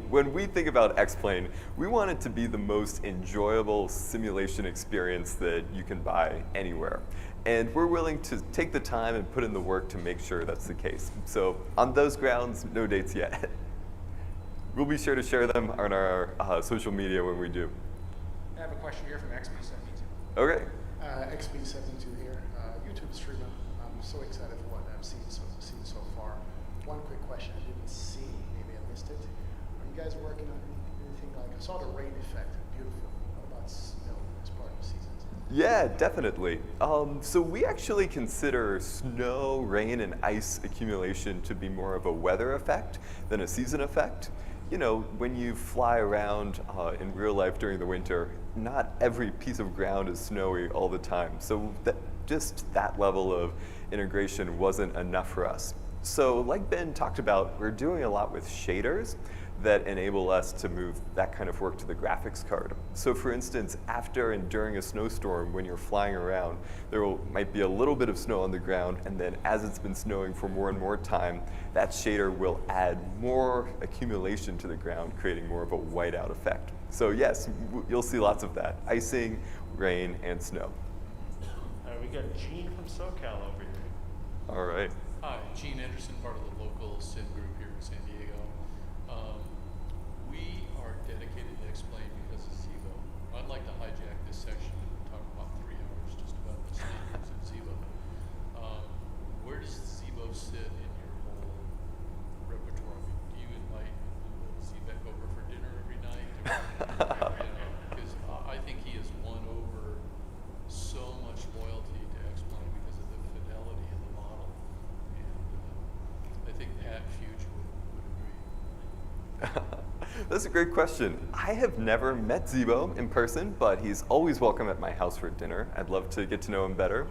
when we think about X-Plane, we want it to be the most enjoyable simulation experience that you can buy anywhere. And we're willing to take the time and put in the work to make sure that's the case. So on those grounds, no dates yet. We'll be sure to share them on our social media when we do. I have a question here from XP72. Okay. XP72 here, YouTube streamer. I'm so excited for what I've seen so far. One quick question I didn't see, maybe I missed it. Are you guys working on anything like, I saw the rain effect, beautiful. What about snow as part of the season? Yeah, definitely. So we actually consider snow, rain, and ice accumulation to be more of a weather effect than a season effect. You know, when you fly around in real life during the winter, not every piece of ground is snowy all the time. So just that level of integration wasn't enough for us. So like Ben talked about, we're doing a lot with shaders that enable us to move that kind of work to the graphics card. So for instance, after and during a snowstorm, when you're flying around, might be a little bit of snow on the ground, and then as it's been snowing for more and more time, that shader will add more accumulation to the ground, creating more of a whiteout effect. So yes, you'll see lots of that, icing, rain, and snow. We got Gene from SoCal over here. All right. Hi, Gene Anderson, part of the local SIM group here in San Diego. We are dedicated to X-Plane because of Zibo. I'd like to hijack this section and talk about 3 hours just about the standards of Zibo. Where does Zibo sit in your whole repertoire? Do you invite Zebek over for dinner every night? Because I think he has won over so much loyalty to X-Plane because of the fidelity of the model. And I think Pat Fuge would agree. That's a great question. I have never met Zibo in person, but he's always welcome at my house for dinner. I'd love to get to know him better.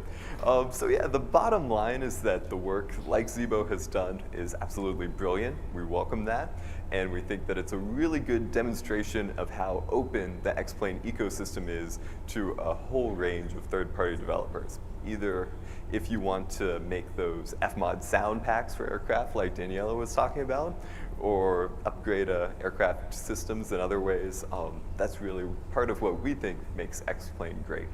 So yeah, the bottom line is that the work like Zibo has done is absolutely brilliant. We welcome that, and we think that it's a really good demonstration of how open the X-Plane ecosystem is to a whole range of third-party developers. Either if you want to make those FMOD sound packs for aircraft like Daniela was talking about, or upgrade aircraft systems in other ways. That's really part of what we think makes X-Plane great.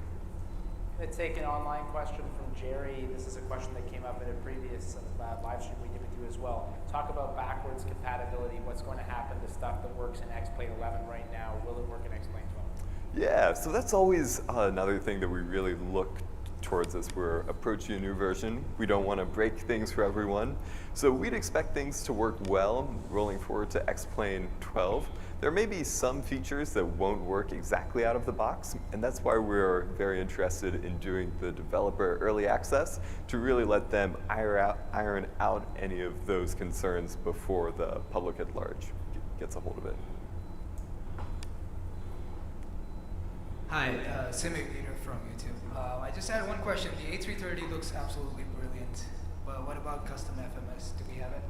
I'm going to take an online question from Jerry. This is a question that came up in a previous live stream we did with you as well. Talk about backwards compatibility. What's going to happen to stuff that works in X-Plane 11 right now? Will it work in X-Plane 12? Yeah, so that's always another thing that we really look towards as we're approaching a new version. We don't want to break things for everyone. So we'd expect things to work well rolling forward to X-Plane 12. There may be some features that won't work exactly out of the box, and that's why we're very interested in doing the developer early access to really let them iron out any of those concerns before the public at large gets a hold of it. Hi, Simic from YouTube. I just had one question. The A330 looks absolutely brilliant, but what about custom FMS? Do we have it?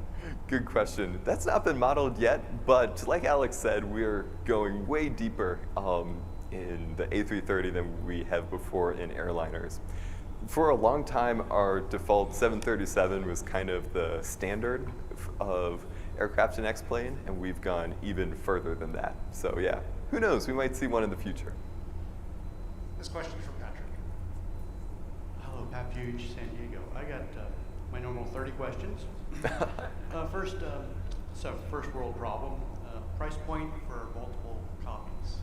Good question. That's not been modeled yet, but like Alex said, we're going way deeper in the A330 than we have before in airliners. For a long time, our default 737 was kind of the standard of aircraft in X-Plane, and we've gone even further than that. So yeah, who knows? We might see one in the future. This question from Patrick. Hello, Pat Fuge, San Diego. I got my normal 30 questions. First, it's a first world problem. Price point for multiple copies.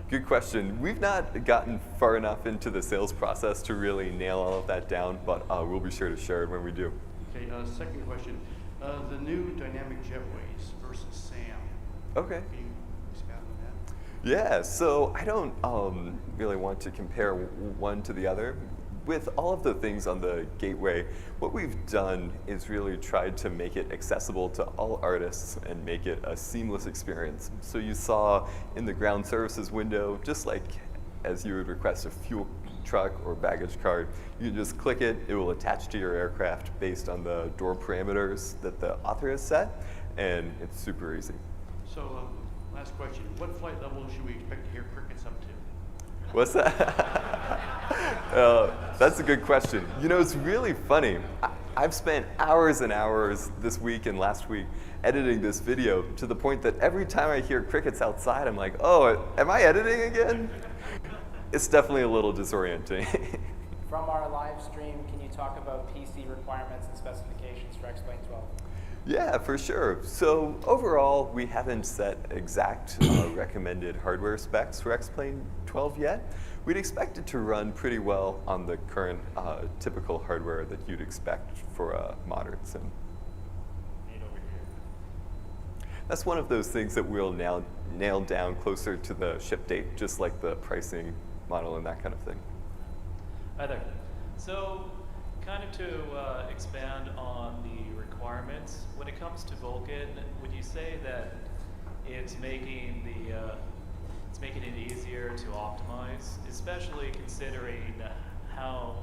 Good question. We've not gotten far enough into the sales process to really nail all of that down, but we'll be sure to share it when we do. Okay, second question. The new dynamic jetways versus SAM. Okay. Can you expand on that? Yeah, so I don't really want to compare one to the other. With all of the things on the gateway, what we've done is really tried to make it accessible to all artists and make it a seamless experience. So you saw in the ground services window, just like as you would request a fuel truck or baggage cart, you can just click it, it will attach to your aircraft based on the door parameters that the author has set, and it's super easy. So, last question. What flight level should we expect to hear crickets up to? What's that? That's a good question. You know, it's really funny. I've spent hours and hours this week and last week editing this video to the point that every time I hear crickets outside, I'm like, oh, am I editing again? It's definitely a little disorienting. From our live stream, can you talk about PC requirements and specifications for X-Plane 12? Yeah, for sure. So overall, we haven't set exact recommended hardware specs for X-Plane 12 yet. We'd expect it to run pretty well on the current typical hardware that you'd expect for a modern sim. That's one of those things that we'll now nail down closer to the ship date, just like the pricing model and that kind of thing. Hi there. So kind of to expand on the requirements, when it comes to Vulkan, would you say that it's making it easier to optimize, especially considering how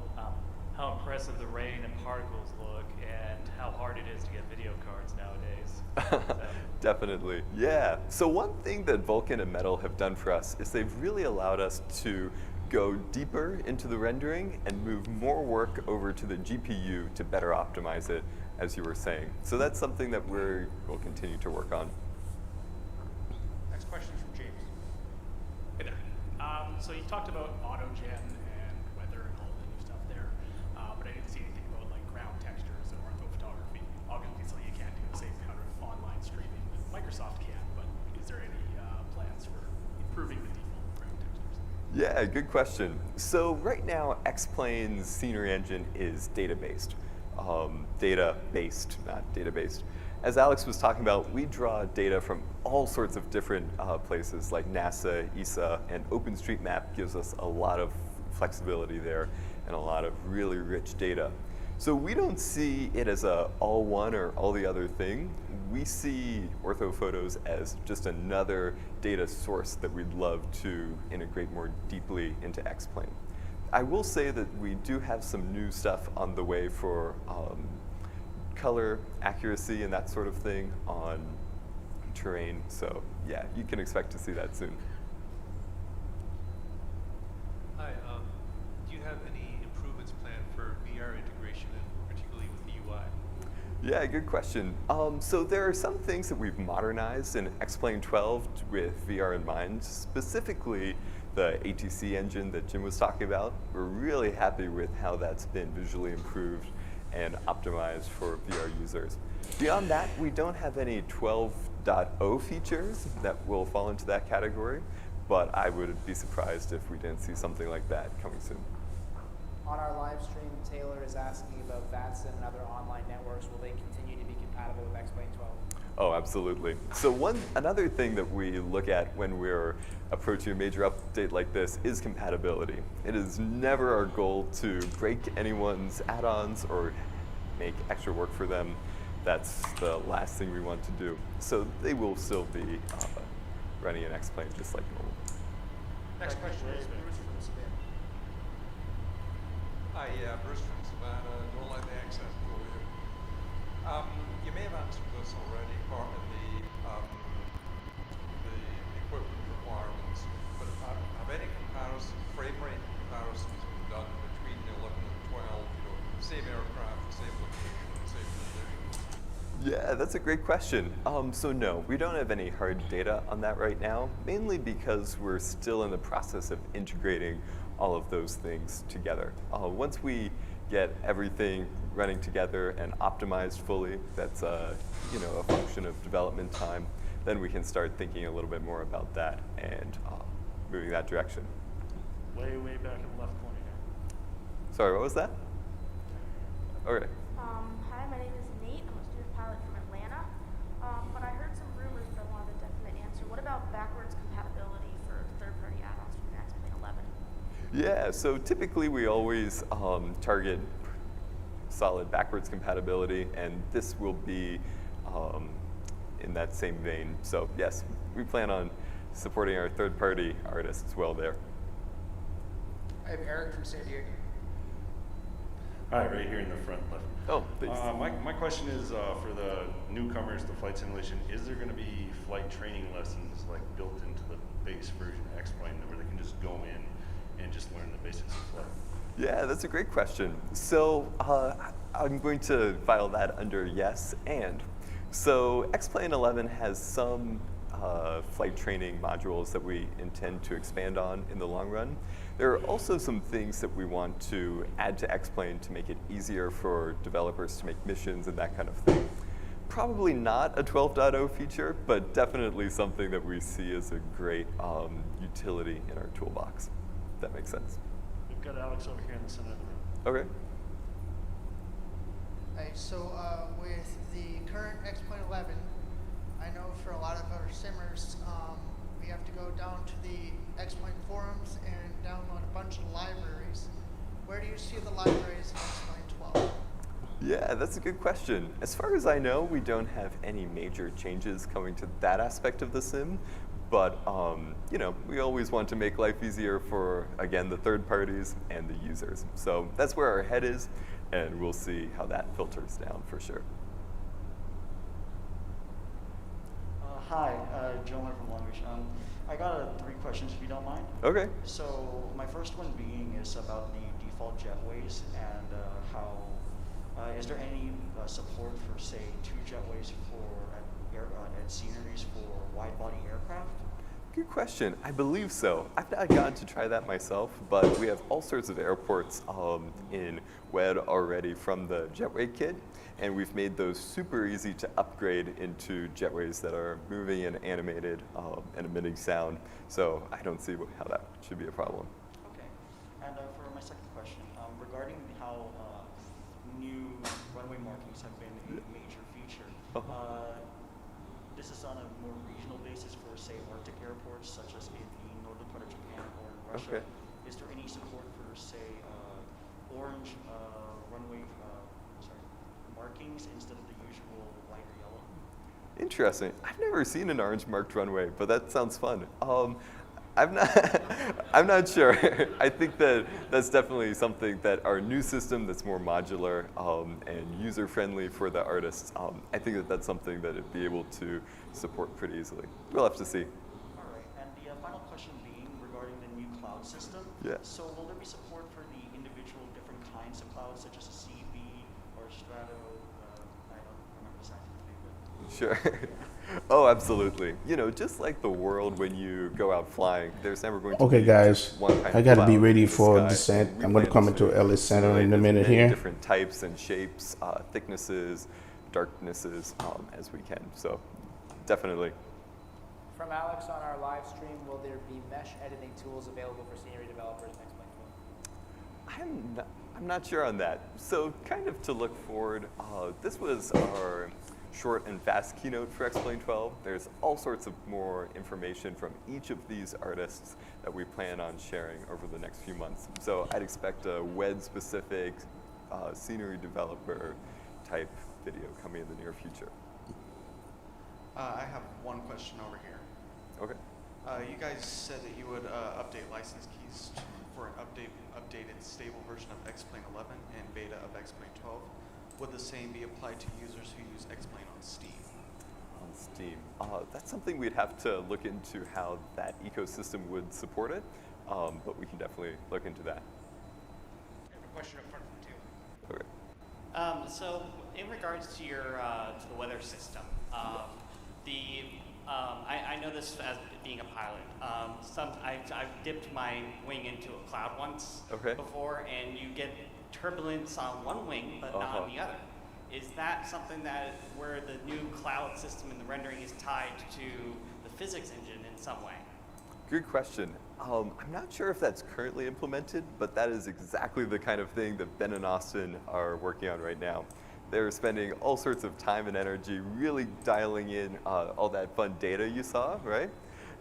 impressive the rain and particles look and how hard hard it is to get video cards nowadays. Definitely, yeah. So one thing that Vulkan and Metal have done for us is they've really allowed us to go deeper into the rendering and move more work over to the GPU to better optimize it, as you were saying. So that's something that we'll continue to work on. Next question is from James. Hey there. So you talked about AutoGen and weather and all the new stuff there, but I didn't see anything about like ground textures or orthophotography. Obviously, you can't do the same kind of online streaming that Microsoft can, but is there any plans for improving the default ground textures? Yeah, good question. So right now, X-Plane's scenery engine is data-based. Data-based, not data-based. As Alex was talking about, we draw data from all sorts of different places like NASA, ESA, and OpenStreetMap gives us a lot of flexibility there and a lot of really rich data. So we don't see it as a all one or all the other thing. We see orthophotos as just another data source that we'd love to integrate more deeply into X-Plane. I will say that we do have some new stuff on the way for color accuracy and that sort of thing on terrain. So yeah, you can expect to see that soon. Hi, do you have any improvements planned for VR integration, and particularly with the UI? Yeah, good question. So there are some things that we've modernized in X-Plane 12 with VR in mind, specifically the ATC engine that Jim was talking about. We're really happy with how that's been visually improved and optimized for VR users. Beyond that, we don't have any 12.0 features that will fall into that category, but I would be surprised if we didn't see something like that coming soon. On our live stream, Taylor is asking about Vatsim and other online networks. Will they continue to be compatible with X-Plane 12? Oh, absolutely. So another thing that we look at when we're approaching a major update like this is compatibility. It is never our goal to break anyone's add-ons or make extra work for them. That's the last thing we want to do. So they will still be running an X-Plane just like normal. Next question is Bruce from Savannah. Hi, Bruce from Savannah. Don't like the accent for you. You may have answered this already, part of the equipment requirements, but have any comparison, frame rate comparisons been done between the 11 and 12, same aircraft, same location, same conditions? Yeah, that's a great question. So no, we don't have any hard data on that right now, mainly because we're still in the process of integrating all of those things together. Once we get everything running together and optimized fully, that's a function of development time, then we can start thinking a little bit more about that and moving that direction. Way back in the left corner here. Sorry, what was that? Okay. Hi, my name is Nate. I'm a student pilot from Atlanta. But I heard some rumors, but I wanted a definite answer. What about backwards compatibility for third-party add-ons from X-Plane 11? Yeah, so typically we always target solid backwards compatibility, and this will be in that same vein. So yes, we plan on supporting our third-party artists well there. I have Eric from San Diego. Hi, right here in the front left. Oh, please. My question is for the newcomers to flight simulation, is there going to be flight training lessons like built into the base version of X-Plane where they can just go in and just learn the basics of flight? Yeah, that's a great question. So I'm going to file that under yes and. So X-Plane 11 has some flight training modules that we intend to expand on in the long run. There are also some things that we want to add to X-Plane to make it easier for developers to make missions and that kind of thing. Probably not a 12.0 feature, but definitely something that we see as a great utility in our toolbox. If that makes sense. We've got Alex over here in the center of the room. Okay. Right, so with the current X-Plane 11, I know for a lot of our simmers, we have to go down to the X-Plane forums and download a bunch of libraries. Where do you see the libraries in X-Plane 12? Yeah, that's a good question. As far as I know, we don't have any major changes coming to that aspect of the sim, but we always want to make life easier for, again, the third parties and the users. So that's where our head is, and we'll see how that filters down for sure. Hi, Gentleman from Long Beach. I got 3 questions if you don't mind. Okay. So my first one being is about the default jetways and how is there any support for say 2 jetways at sceneries for wide body aircraft? Good question. I believe so. I've not gotten to try that myself, but we have all sorts of airports in WED already from the jetway kit, and we've made those super easy to upgrade into jetways that are moving and animated and emitting sound. So I don't see how that should be a problem. Okay. And for my second question, regarding how new runway markings have been a major feature, this is on a more regional basis for, say, Arctic airports, such as in the northern part of Japan or in Russia. Okay. Is there any support for, say, orange runway markings instead of the usual white or yellow? Interesting. I've never seen an orange marked runway, but that sounds fun. I'm not sure. I think that's definitely something that our new system that's more modular and user-friendly for the artists, I think that's something that it'd be able to support pretty easily. We'll have to see. All right, and the final question being regarding the new cloud system. Yeah. So will there be support for the individual different kinds of clouds, such as a CB or Strato? I don't remember the scientific name, but. Sure. Oh, absolutely. You know, just like the world when you go out flying, there's never going to Okay, be guys, just one kind I of got to be cloud ready in the for sky. descent. We I'm going to plan come into Ellis Center in a simulate minute as many here. different types and shapes, thicknesses, darknesses as we can. So, definitely. From Alex on our live stream, will there be mesh editing tools available for scenery developers next month? I'm not sure on that. So, kind of to look forward, this was our short and fast keynote for X-Plane 12. There's all sorts of more information from each of these artists that we plan on sharing over the next few months. So I'd expect a WED-specific scenery developer type video coming in the near future. I have one question over here. Okay. You guys said that you would update license keys for an updated stable version of X-Plane 11 and beta of X-Plane 12. Would the same be applied to users who use X-Plane on Steam? On Steam. That's something we'd have to look into how that ecosystem would support it, but we can definitely look into that. I have a question up front from you. Okay. So in regards to your to the weather system, I know this as being a pilot. I've dipped my wing into a cloud once before, and you get turbulence on one wing but not on the other. Is that something that where the new cloud system and the rendering is tied to the physics engine in some way? Good question. I'm not sure if that's currently implemented, but that is exactly the kind of thing that Ben and Austin are working on right now. They're spending all sorts of time and energy really dialing in all that fun data you saw, right?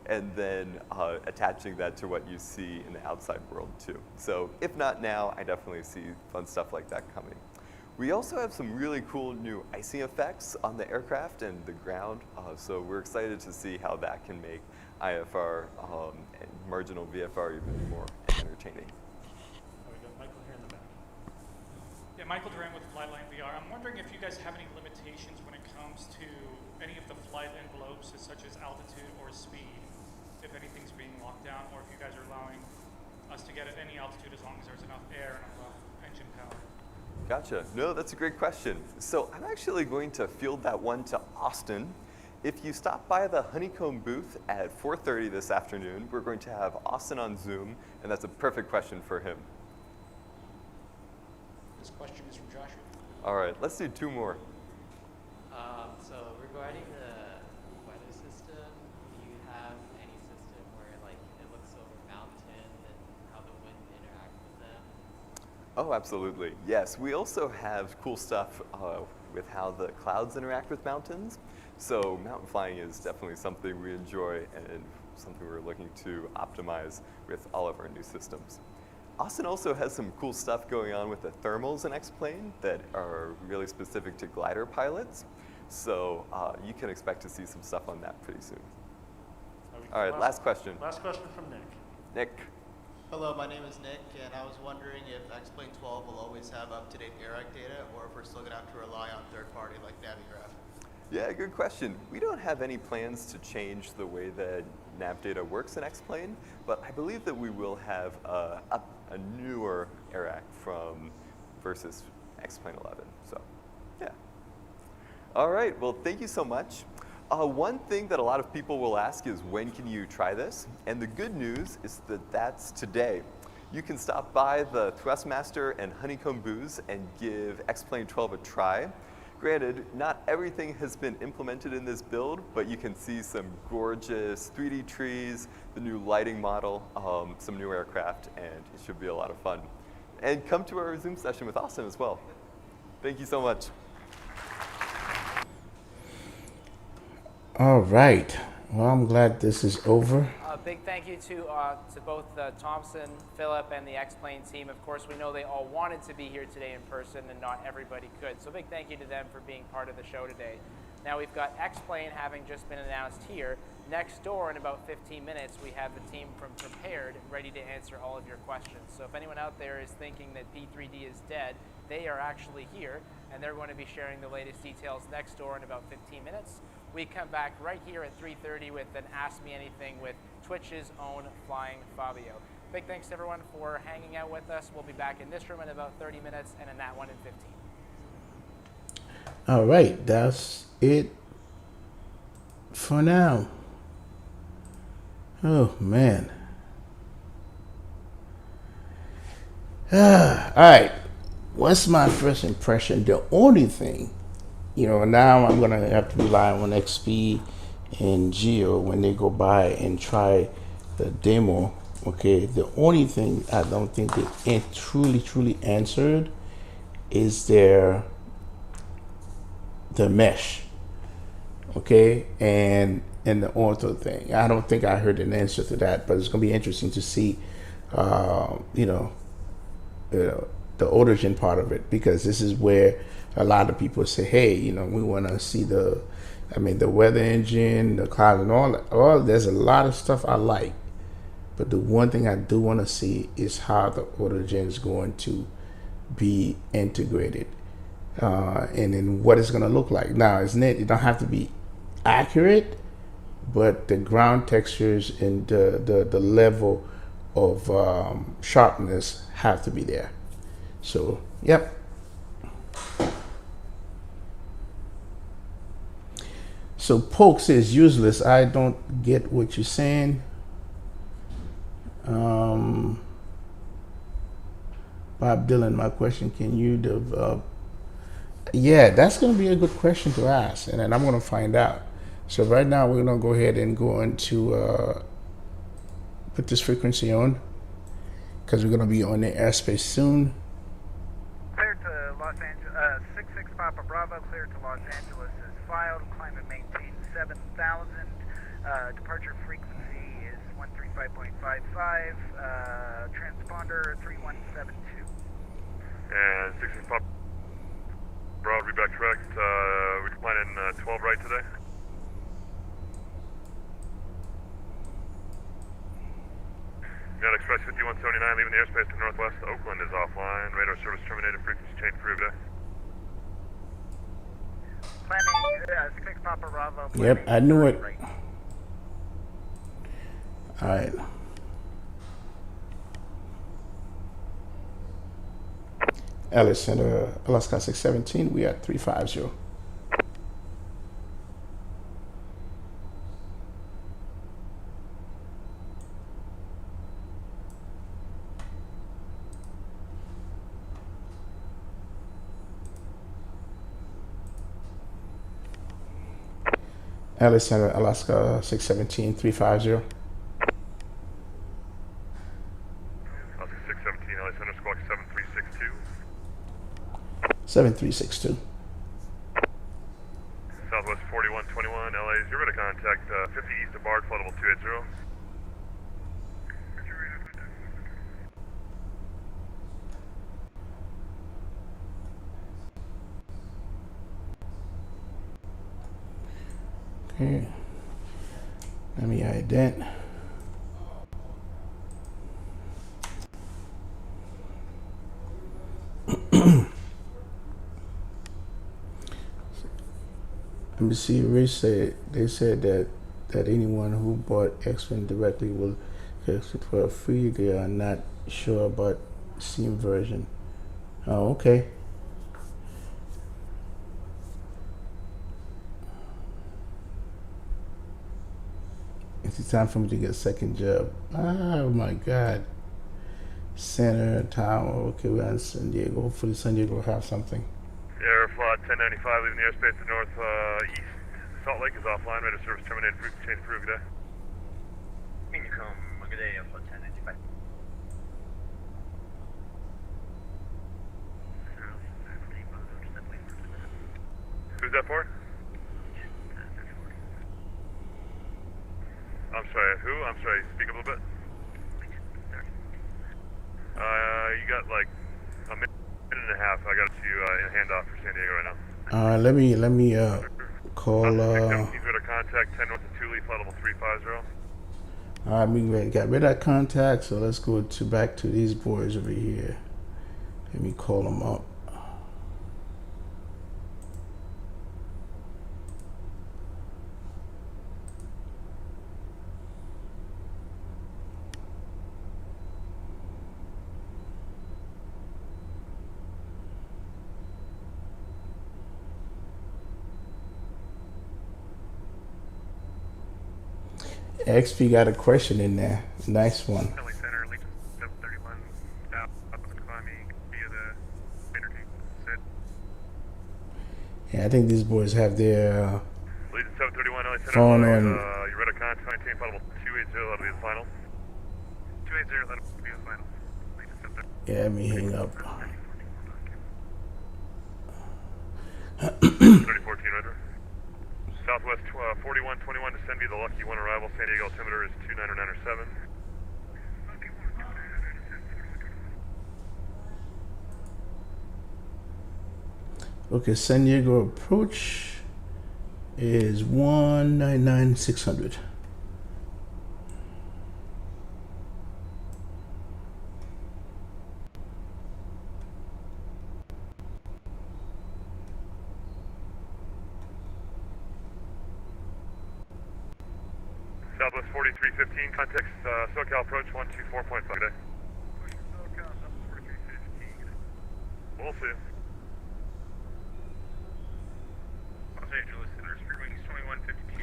And then attaching that to what you see in the outside world too. So if not now, I definitely see fun stuff like that coming. We also have some really cool new icing effects on the aircraft and the ground. So we're excited to see how that can make IFR and marginal VFR even more entertaining. We got Michael here in the back. Yeah, Michael Duran with Flightline VR. I'm wondering if you guys have any limitations when it comes to any of the flight envelopes, such as altitude or speed, if anything's being locked down, or if you guys are allowing us to get at any altitude as long as there's enough air and enough engine power. Gotcha. No, that's a great question. So I'm actually going to field that one to Austin. If you stop by the Honeycomb booth at 4:30 this afternoon, we're going to have Austin on Zoom, and that's a perfect question for him. This question is from Joshua. All right, let's do 2 more. So regarding the weather system, do you have any system where like it looks over mountains and how the wind interacts with them? Oh, absolutely. Yes, we also have cool stuff with how the clouds interact with mountains. So mountain flying is definitely something we enjoy and something we're looking to optimize with all of our new systems. Austin also has some cool stuff going on with the thermals in X-Plane that are really specific to glider pilots. So you can expect to see some stuff on that pretty soon. All right, last question. Last question from Nick. Nick. Hello, my name is Nick, and I was wondering if X-Plane 12 will always have up-to-date AirAct data, or if we're still going to have to rely on third-party like Navigraph. Yeah, good question. We don't have any plans to change the way that nav data works in X-Plane, but I believe that we will have a newer AirAct from versus X-Plane 11. So, yeah. All right, well, thank you so much. One thing that a lot of people will ask is, when can you try this? And the good news is that that's today. You can stop by the Thrustmaster and Honeycomb booths and give X-Plane 12 a try. Granted, not everything has been implemented in this build, but you can see some gorgeous 3D trees, the new lighting model, some new aircraft, and it should be a lot of fun. And come to our Zoom session with Austin as well. Thank you so much. All right. Well, I'm glad this is over. Big thank you to both Thompson, Philip, and the X-Plane team. Of course, we know they all wanted to be here today in person, and not everybody could. So big thank you to them for being part of the show today. Now we've got X-Plane having just been announced here. Next door, in about 15 minutes, we have the team from Prepared ready to answer all of your questions. So if anyone out there is thinking that P3D is dead, they are actually here, and they're going to be sharing the latest details next door in about 15 minutes. We come back right here at 3:30 with an Ask Me Anything with Twitch's own Flying Fabio. Big thanks to everyone for hanging out with us. We'll be back in this room in about 30 minutes and in that one in 15. All right, that's it for now. Oh, man. All right, what's my first impression? The only thing, now I'm going to have to rely on XP and Geo when they go by and try the demo. Okay, the only thing I don't think they truly answered is the mesh. Okay, and the ortho thing. I don't think I heard an answer to that, but it's going to be interesting to see, the origin part of it, because this is where a lot of people say, hey, we want to see the weather engine, the cloud, and all. There's a lot of stuff I like, but the one thing I do want to see is how the origin is going to be integrated, and then what it's going to look like. Now, it don't have to be accurate, but the ground textures and the level of sharpness have to be there. So, yep. So Poke says useless. I don't get what you're saying. Bob Dylan, my question, can you develop? Yeah, that's going to be a good question to ask, and then I'm going to find out. So right now we're going to go ahead and go into put this frequency on, because we're going to be on the airspace soon. Clear to Los Angeles, 66 Papa Bravo, clear to Los Angeles is filed, climb and maintain 7,000, departure frequency is 135.55, transponder 3172. And 66 Papa Bravo, read back correct, we're planning 12 right today? Got Express 5179 leaving the airspace to northwest. Oakland is offline. Radar service terminated. Frequency change for today. Planning 6 Papa Bravo. Yep, I knew it. All right. Ellis Center, Alaska 617. We are 350. Ellis Center, Alaska 617, 350. Alaska 617, LA Center, squawk 7362. 7362. Southwest 4121, LA, 0 to contact 50 east of Bard, flight level 280. Okay. Let me ident. Let me see. Rich said they said that anyone who bought X-Men directly will get it for free. They are not sure about Steam version. Oh, okay. It's time for me to get a second job. Oh my God. Center, town. Okay, we're in San Diego. Hopefully San Diego will have something. Aeroflot 1095 leaving the airspace to northeast. Salt Lake is offline. Radar service terminated. Frequency change approved. Good day. Good day, Airflow 1095. Who's that for? I'm sorry, who? I'm sorry, speak up a little bit. You got like a minute and a half. I got you in handoff for San Diego right now. Let me call. 17 radar contact 10 north of 2 leaf flight level 350. All right, we got rid of contact, so let's go to back to these boys over here. Let me call them up. XP got a question in there. Nice one. Yeah, I think these boys have their phone on. You read a contact 19 level 280, that'll be the final. 280, that'll be the final. Yeah, let me hang up. 3014, Roger. Southwest 4121, descend via the Lucky 1 arrival. San Diego altimeter is 29907. Okay, San Diego approach is 199,600. Southwest 4315, context SoCal approach 124.5 today. We'll see you. Los Angeles, there's free wings 2152.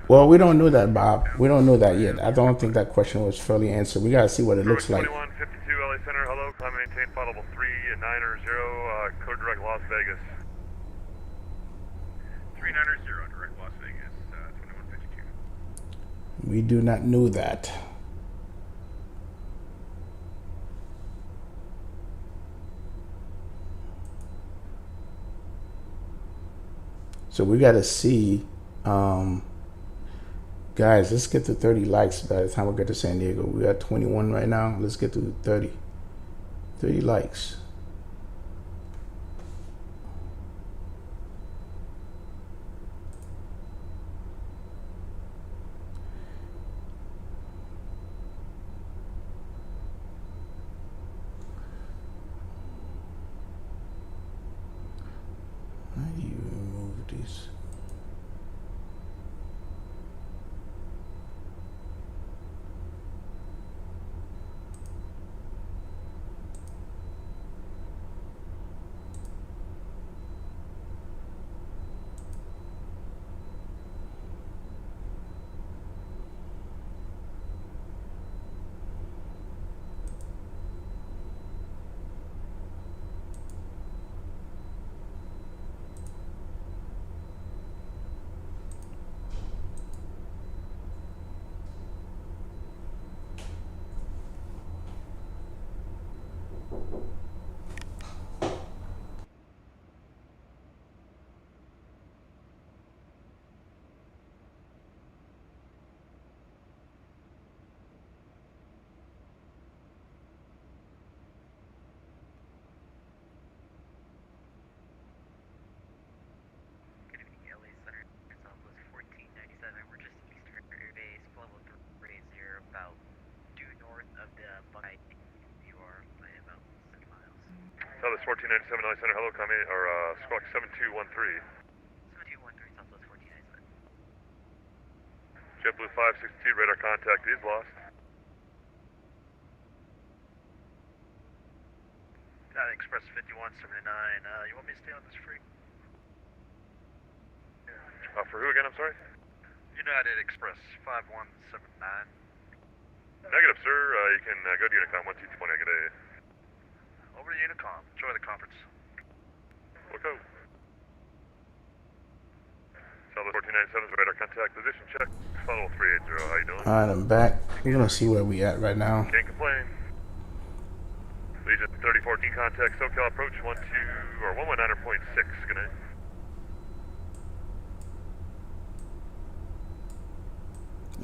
Well, we don't know that, Bob. We don't know that yet. I don't think that question was fully answered. We gotta see what it looks like. 2152 LA Center, hello, climb maintain flight level 390, code direct Las Vegas. 390, direct Las Vegas, 2152. We do not know that. So we got to see, guys, let's get to 30 likes by the time we get to San Diego. We got 21 right now. Let's get to 30. 30 likes. How do you remove these? Southwest 1497 LA Center, hello, come in, or Squawk 7213. 7213, Southwest 1497. JetBlue 562, radar contact is lost. United Express 5179, you want me to stay on this freak? For who again, I'm sorry? United Express 5179. Negative, sir. You can go to Unicom 122 negative. Over to Unicom. Enjoy the conference. Look out. Southwest 1497's radar contact position check. Follow 380. How you doing? Alright, I'm back. We're gonna see where we at right now. Can't complain. Legion 3014 contact SoCal approach 119.6. Good night.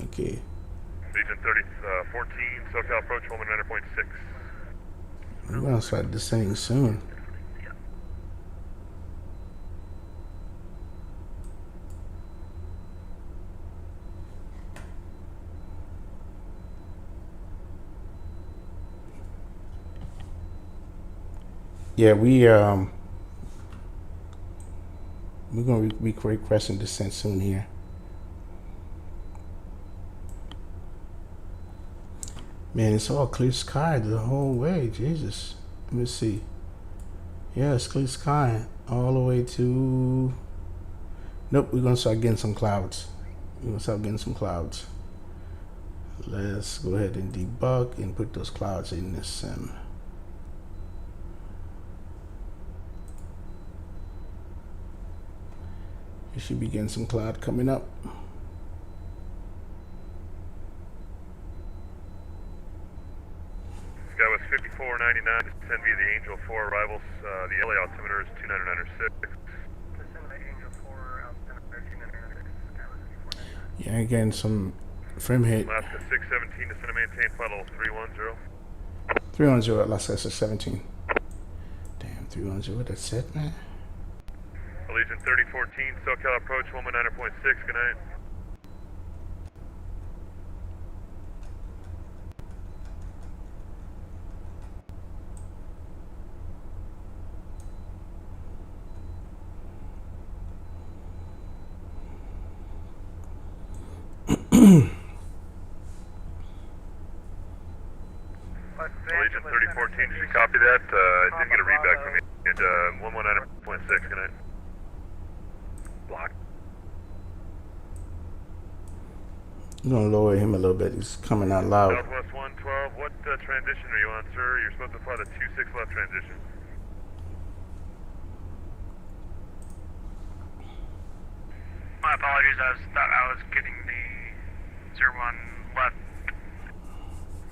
Okay. Legion 3014 SoCal approach 119.6. We're gonna start descending soon. Yeah, we're gonna be requesting descent soon here. Man, it's all clear sky the whole way. Jesus. Let me see. Yeah, it's clear sky all the way to... Nope, we're gonna start getting some clouds. Let's go ahead and debug and put those clouds in this sim. You should be getting some cloud coming up. Skywest 5499, descend via the Angel 4 arrivals. The LA altimeter is 2906. Descend by Angel 4, altimeter 2906. Yeah, getting some frame hit. Alaska 617, descend and maintain flight level 310. 310 Alaska 617. Damn, 310, that's it, man. Legion 3014, SoCal approach 119.6. Good night. Legion 3014, did you copy that? I did get a readback from you at 119.6. Good night. Block. I'm gonna lower him a little bit. He's coming out loud. Southwest 112, what transition are you on, sir? You're supposed to fly the 26 left transition. My apologies, I thought I was getting the 01 left.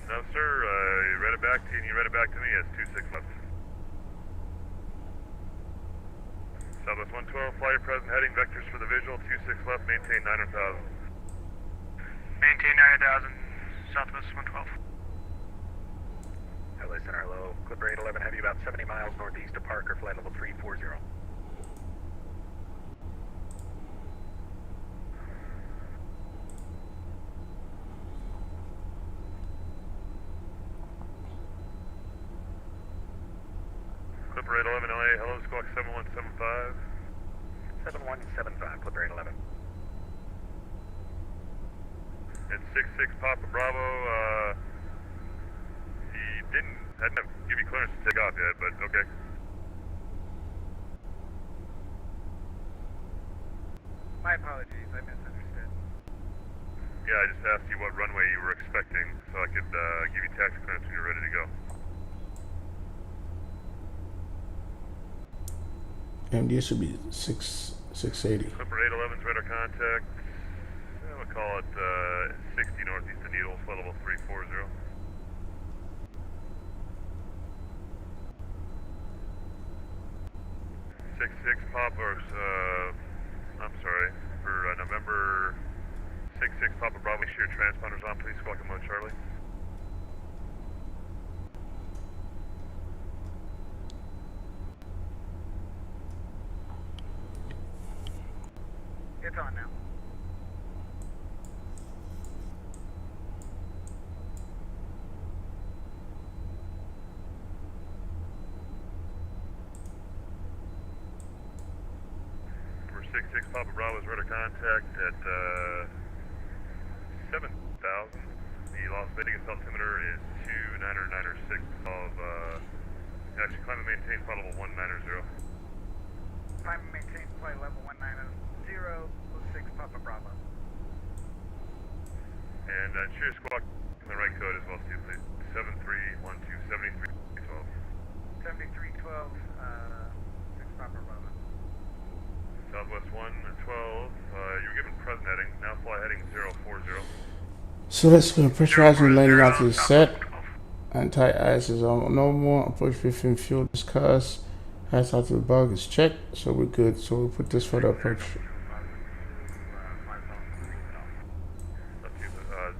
No, sir, you read it back to you and you read it back to me as 26 left. Southwest 112, fly your present heading, vectors for the visual, 26 left, maintain 900,000. Maintain 900,000, Southwest 112. LA Center, hello. Clipper 811, have you about 70 miles northeast of Parker, flight level 340. Clipper 811 LA, hello, squawk 7175. 7175, Clipper 811. And 66 Papa Bravo, he didn't give you clearance to take off yet, but okay. My apologies, I misunderstood. Yeah, I just asked you what runway you were expecting so I could give you taxi clearance when you're ready to go. MD should be 680. Clipper 811's radar contact. We'll call it 60 northeast of Needles, flight level 340. Six Papa, I'm sorry, for November 66 Papa Bravo, make sure your transponder's on, please, squawk mode Charlie. It's on now. Number 66 Papa Bravo's radar contact at 7,000. The Las Vegas altimeter is 29906 of, actually climb and maintain flight level 190. Climb and maintain flight level 190, 6 Papa Bravo. And cheer squawk in the right code as well, Steve, please. 7312, 7312. 7312, 6 Papa Bravo. Southwest 112, you were given present heading, now fly heading 040. So let's go. Pressurizing landing onto the set. Anti-ice is on normal. Approach 15 fuel discuss. Pass out to the bug is checked. So we're good. So we'll put this for the approach.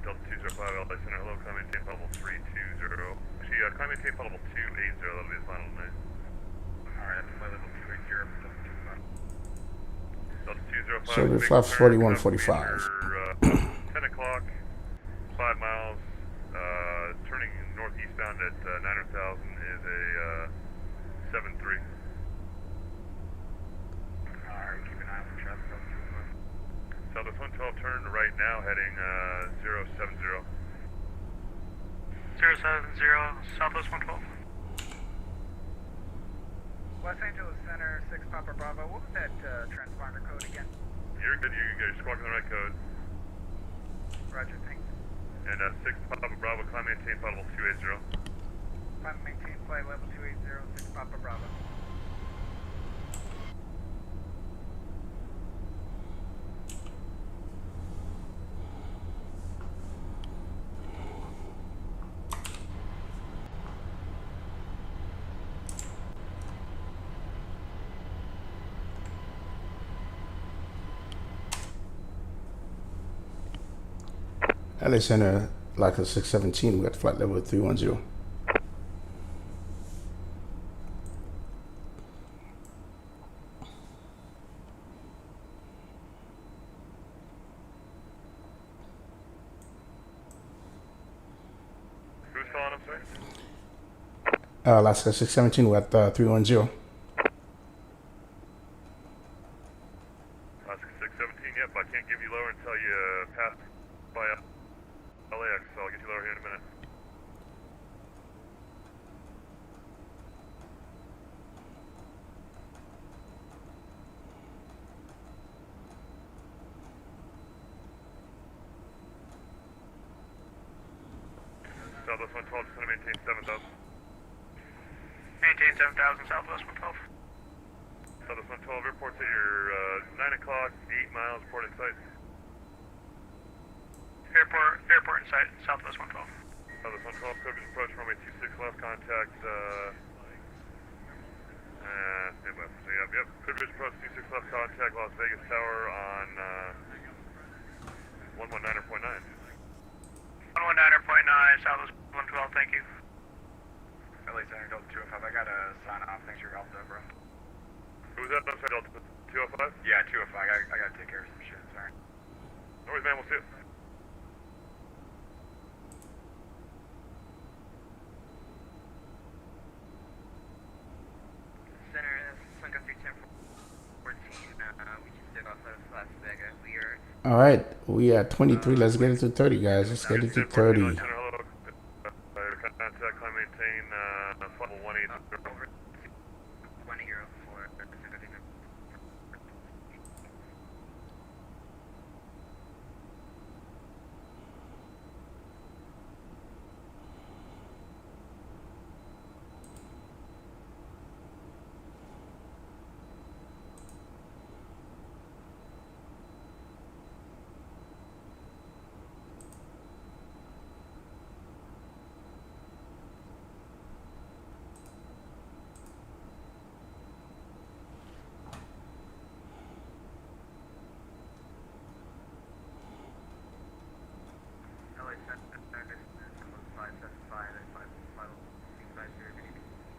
Delta 205, LA Center, hello, climb maintain flight level 320. Actually, climb maintain flight level 280, that'll be the final tonight. Alright, flight level 280, Delta 205. So we fly 4145. 10 o'clock, 5 miles, turning northeastbound at 900,000 is a 7-3. Alright, keep an eye on the traffic. Southwest 112, turn right now, heading 070. 070, Southwest 112. Los Angeles Center, 6 Papa Bravo. What was that transponder code again? You're good, you're squawking the right code. Roger, thanks. And 6 Papa Bravo, climb maintain flight level 280. Climb maintain flight level 280, 6 Papa Bravo. LA Center, like a 617, we got flight level 310. Who's calling, I'm sorry? Alaska 617, we're at 310. Alaska 617, yep, I can't give you lower until you pass by LAX, so I'll get you lower here in a minute. Southwest 112, just want to maintain 7,000. Maintain 7,000, Southwest 112. Southwest 112, reports at your 9 o'clock, 8 miles, report in sight. Airport in sight, Southwest 112. Southwest 112, Coverage approach, runway 26 left, contact, Midwest. So, yep, Coverage approach, 26 left, contact, Las Vegas Tower on, 119.9. 119.9, Southwest 112, thank you. LA Center, Delta 205, I gotta sign off. Thanks for your help, though, bro. Who was that? I'm sorry, Delta 205? Yeah, 205. I gotta take care of some shit, sorry. No worries, man, we'll see you. Center, Sunka 310-14, we just took off out of Las Vegas. We are... All right, we at 23. Let's get it to 30, guys. Let's get it to 30. Contact, climb, maintain, flight level 180. Over 1 hero for Sunka 310.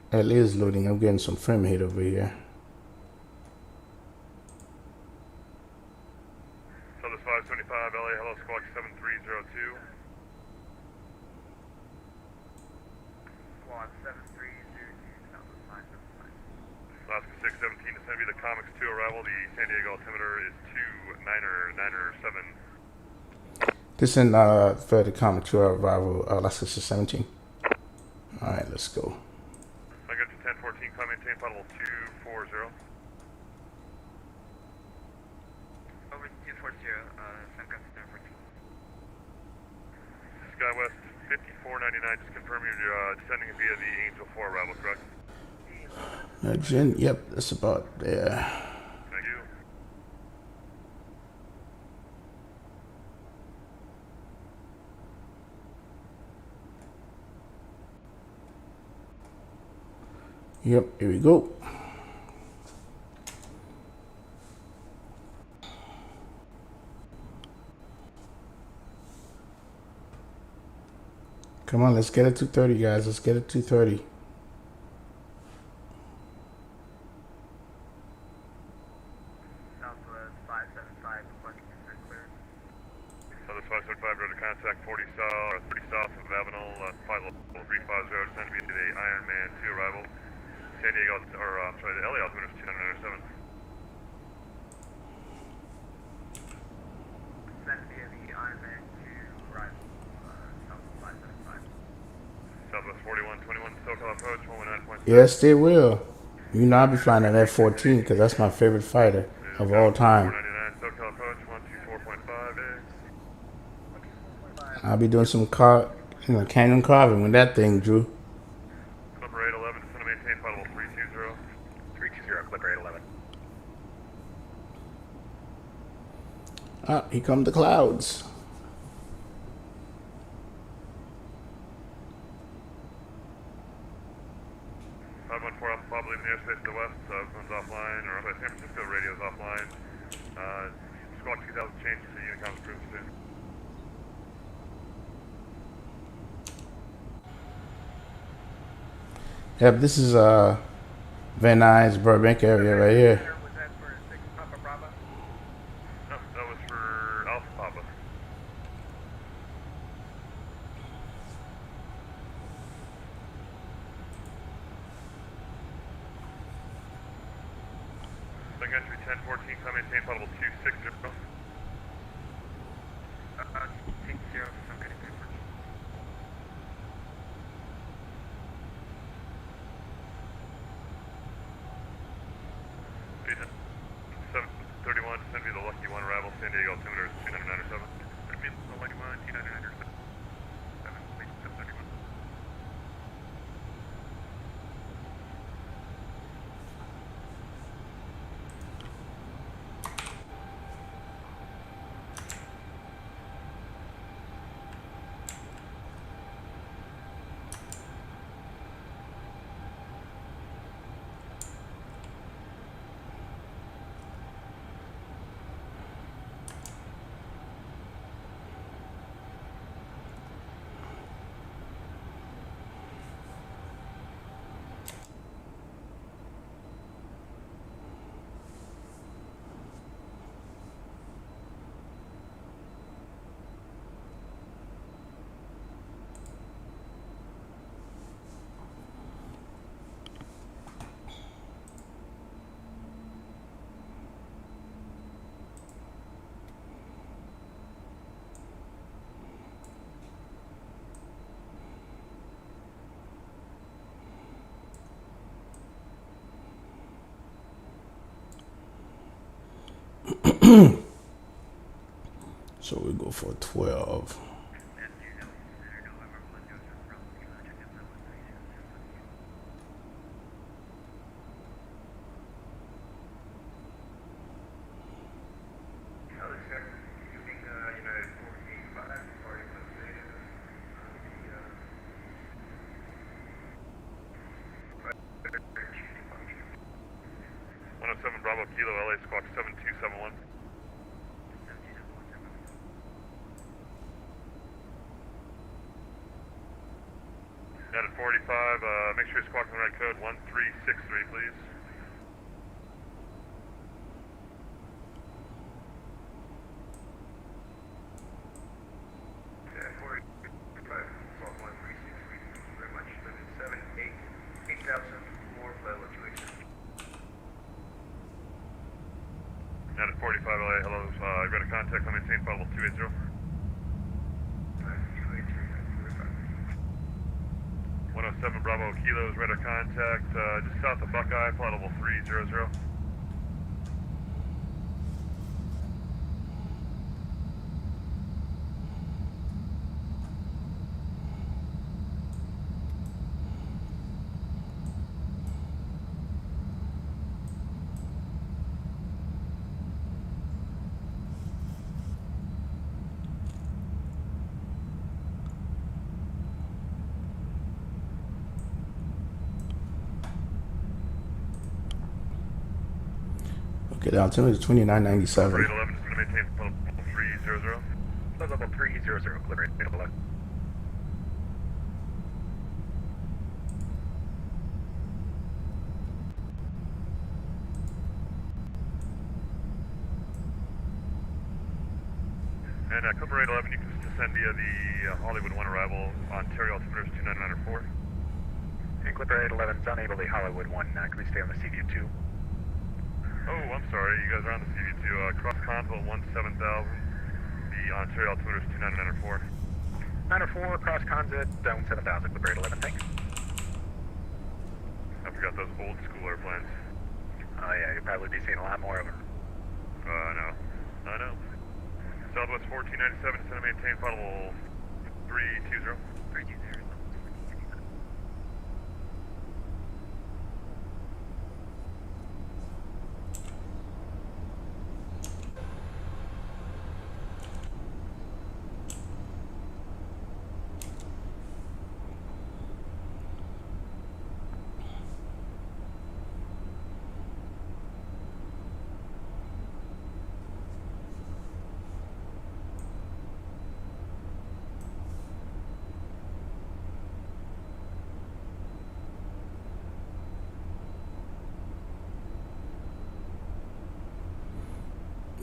It is loading. I'm getting some frame hit over here. So this 575 LA, hello, squawk 7302. Squawk 7302, Southwest 575. Alaska 617 to send me the Comics 2 arrival. The San Diego altimeter is 29907. This in for the common to arrival, Alaska 17. All right, let's go. I got to 1014, climb maintain potable 240. Over 240, San Francisco 1014. SkyWest 5499, just confirm you're descending via the Angel 4 arrival, correct? Jen, yep, that's about there. Thank you. Yep, here we go. Come on, let's get it to 30, guys. Let's get it to 30. Southwest 575, requesting consent clearance. Southwest 575, road to contact 40 south, 30 south of Avenal, 50350, descend via the Ironman 2 arrival. San Diego, or sorry, the LA altimeter is 297. Send via the Ironman 2 arrival, Southwest 575. Southwest 4121, SoCal approach, 119.6. Yes, they will. You know, I'll be flying an F-14 because that's my favorite fighter of all time. 499, SoCal approach, 124.5. I'll be doing some canyon carving with that thing, Drew. Clipper 811, descend to maintain potable 320. 320, Clipper 811. Ah, here come the clouds. Probably in the airspace to the west, one's offline, or San Francisco radio's offline. Squawk 2000 changes to Unicom's group soon. Yep, this is Van Nuys, Burbank area right here. Was that for 6 Papa Bravo? No, that was for Alpha Papa. Link entry 1014, come maintain potable 260. Take 0 for some kind of paper. 731, send me the Lucky 1 arrival, San Diego altimeter is 2997. Send me the Lucky 1, 2997. 731. So we go for 12. Bravo Kilo LA Squawk 7271. At 45, make sure you're squawking the right code, 1363, please. Yeah, 45, Squawk 1363, thank you very much. 8,004, flight evacuation. At 45 LA, hello, you got a contact on maintain potable 280. 107 Bravo Kilos, radar contact, just south of Buckeye, flight level 300. Okay, the altimeter is 2997. 11 is going to maintain flight level 300. Flight level 300, clear rate 11. And Clipper rate 11, you can descend via the Hollywood 1 arrival, Ontario altimeter is 29904. And Clipper 811 is unable to Hollywood 1. Can we stay on the CView 2? Oh, I'm sorry, you guys are on the CV2. Cross Continental 17000, the Ontario altimeter is 29904. 904, cross Conzit, down 7000, Clipper 811, thanks. I forgot those old school airplanes. Oh yeah, you'll probably be seeing a lot more of them. I know. Southwest 1497, descend and maintain flight level 320. 320.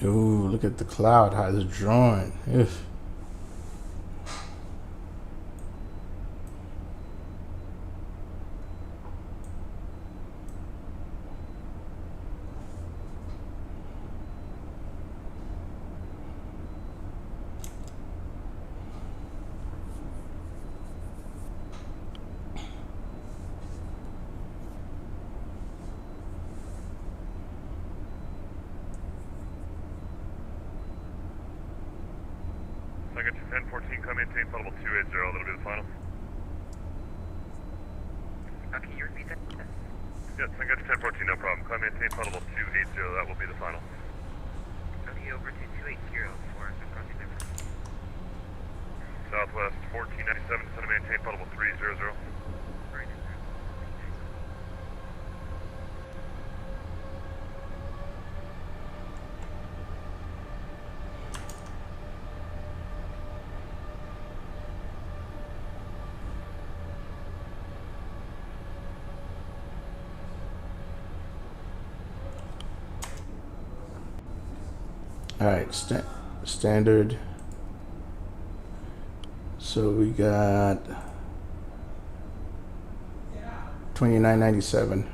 Ooh, look at the cloud, how it's drawing. Ugh. So I got you 1014, come maintain flight level 280, that'll be the final. Can you repeat that? Yes, I got you 1014, no problem. Come maintain flight level 280, that will be the final. Okay, over to 280 for approaching number. Southwest 1497, descend and maintain flight level 300. Right. All right, standard. So we got 2997.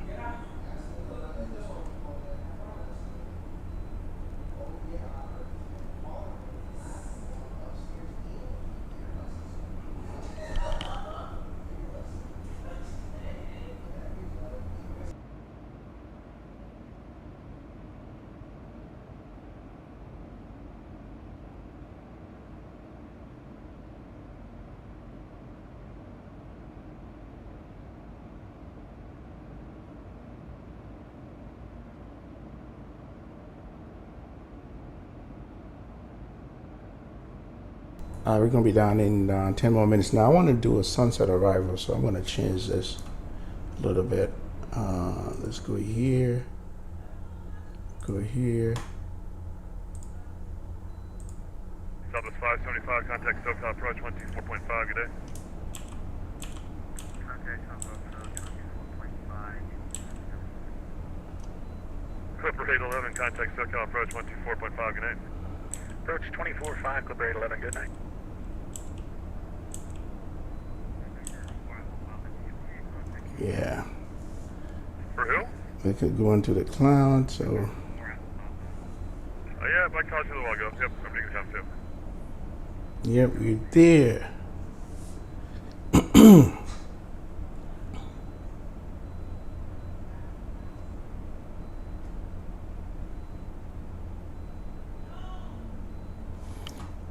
We're gonna be down in 10 more minutes. Now I want to do a sunset arrival, so I'm gonna change this a little bit. Let's go here, go here. Southwest 575, contact SoCal approach 124.5, good day. Contact Southwest approach 124.5. Clipper 811, contact SoCal approach 124.5, good night. Approach 24.5, Clipper 811, good night. Yeah. For who? They could go into the cloud, so. Yeah, I called you a little while ago. Yep, I'm taking time too. Yep, we're there.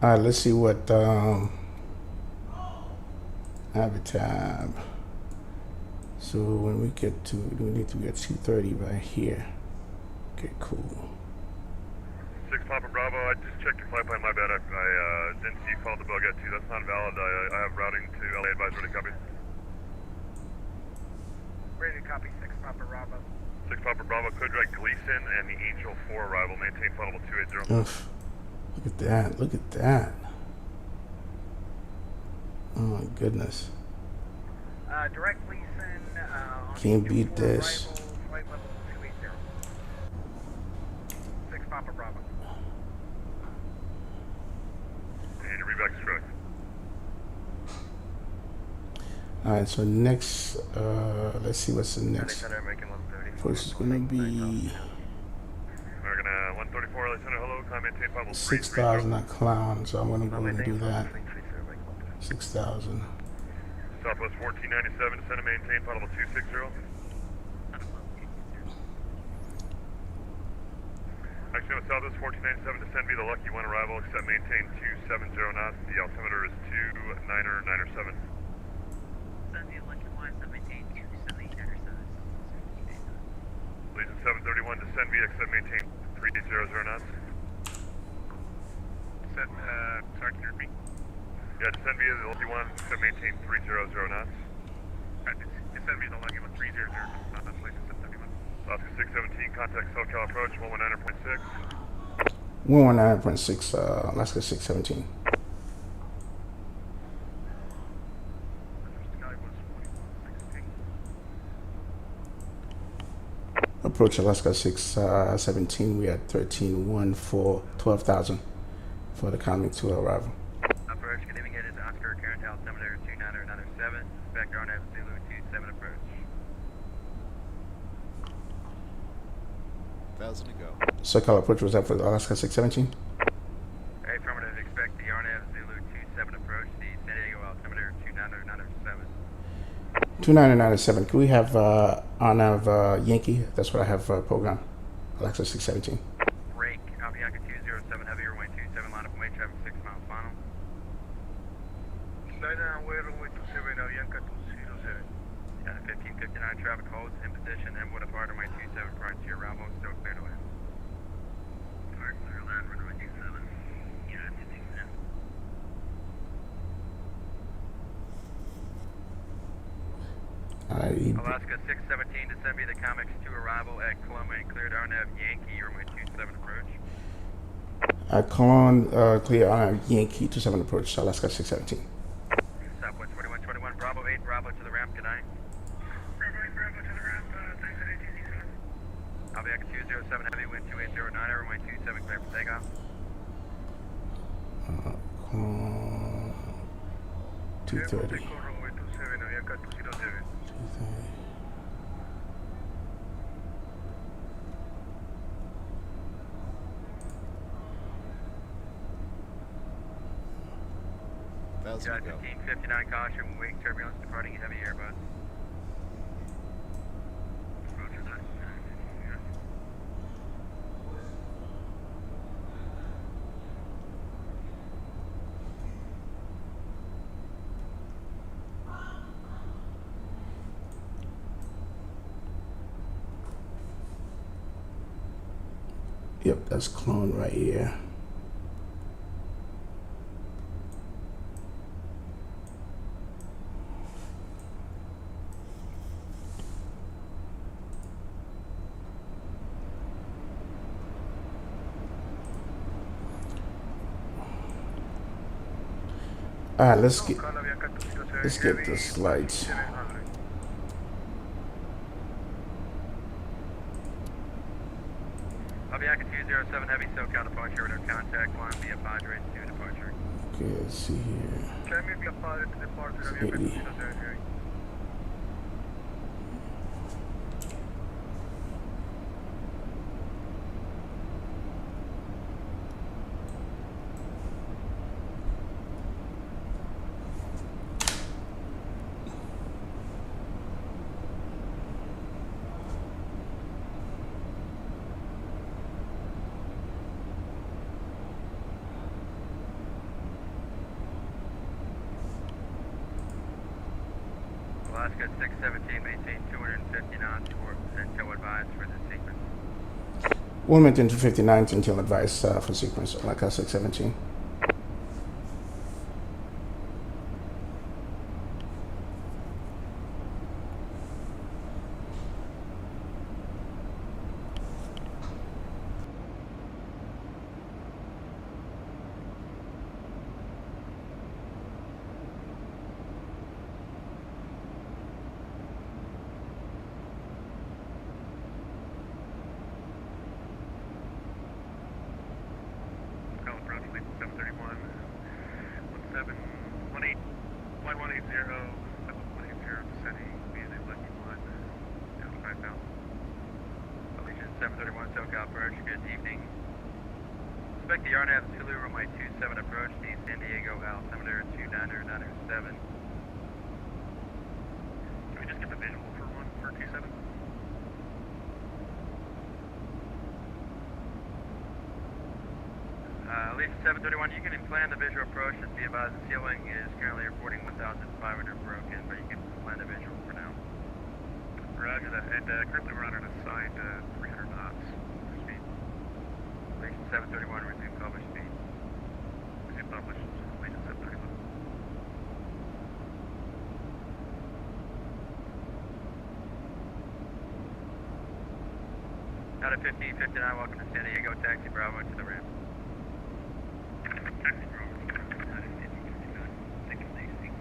All right, let's see what Avatab. So when we get to, we need to be at 2:30 right here. Okay, cool. 6 Papa Bravo, I just checked your flight plan, my bad. I didn't see you called the bug at 2. That's not valid. I have routing to LA advisory to copy. Ready to copy 6 Papa Bravo. 6 Papa Bravo, code direct Gleason and the Angel 4 arrival. Maintain flight level 280. Oof. Look at that. Look at that. Oh my goodness. Direct Gleason. Can't beat this. Arrival, flight level 280. 6 Papa Bravo. And your reback is correct. All right, so next, let's see what's the next. First is gonna be American 134, LA Center, hello, climb maintain flight level 6,000 at Clown, so I'm gonna go and do that. 6,000. Southwest 1497, descend and maintain flight level 260. Actually, no, Southwest 1497, descend via the Lucky 1 arrival, except maintain 270 knots. The altimeter is 2997. Legion 731, descend via except maintain 300 knots. Descend, sorry, can you repeat? Yeah, descend via the Lucky 1, except maintain 300 knots. Descend via the Lucky 1, 300 knots, Legion 731. Alaska 617, contact SoCal approach, 119.6. 119.6, Alaska 617. Approach Alaska 617. We at 13-1 for 12,000 for the coming to arrival. Approach, good evening, it is Oscar, current altimeter 29097. Expect RNF Zulu 27 approach. 1,000 to go. SoCal approach was up for Alaska 617. Affirmative, expect the RNF Zulu 27 approach, the San Diego altimeter 29097. 2997. Can we have Arnav Yankee? That's what I have programmed. Alexa 617. Break, Avianca 207 heavy, runway 27, line up and wait, traffic 6 miles final. Runway 27, Avianca 207. 1559 traffic holds in position, and would depart runway 27 prior to your arrival, still clear to land. Clear to land, runway 27. Unit 15 minutes. Alaska 617, descend via the Comex 2 arrival at Columbia and cleared RNF Yankee, runway 27 approach. At Cologne, clear Arnav Yankee 27 approach, Alaska 617. Southwest 4121, Bravo 8, Bravo to the ramp, good night. Bravo 8, Bravo to the ramp, thanks at ATC 7. Avianca 207 heavy, wind 2809, runway 27, clear for takeoff. Cologne 230. Runway 27, Avianca 207. 1,000 to go. 1559 caution, wing turbulence departing heavy Airbus. Roger that. Yep, that's Clone right here. All right, let's get the slides. Avianca 207 heavy SoCal departure with our contact line via Padres to departure. Okay, let's see here. Can we be a pilot to departure of It's 80. Avianca 207? Alaska 617, maintain 250 knots until advised for the sequence. Wilmington 259 until advice for sequence, Alaska 617. Approximately 731, 1718, flight 180, 7180, descending, music lucky 1, down 5,000. Allegiant 731 SoCal approach, good evening. Expect the RNAV Zulu runway 27 approach, the San Diego altimeter 29097. Can we just get the visual for 27? Allegiant 731, you can plan the visual approach. Just be advised the ceiling is currently reporting 1,500 broken, but you can plan the visual for now. Roger that. And currently we're on an assigned 300 knots speed. Allegiant 731, resume published speed. Resume published. Allegiant 731. Out of 1559, welcome to San Diego, taxi Bravo to the ramp. Taxi Bravo, out of 1559, thank you, Stacy.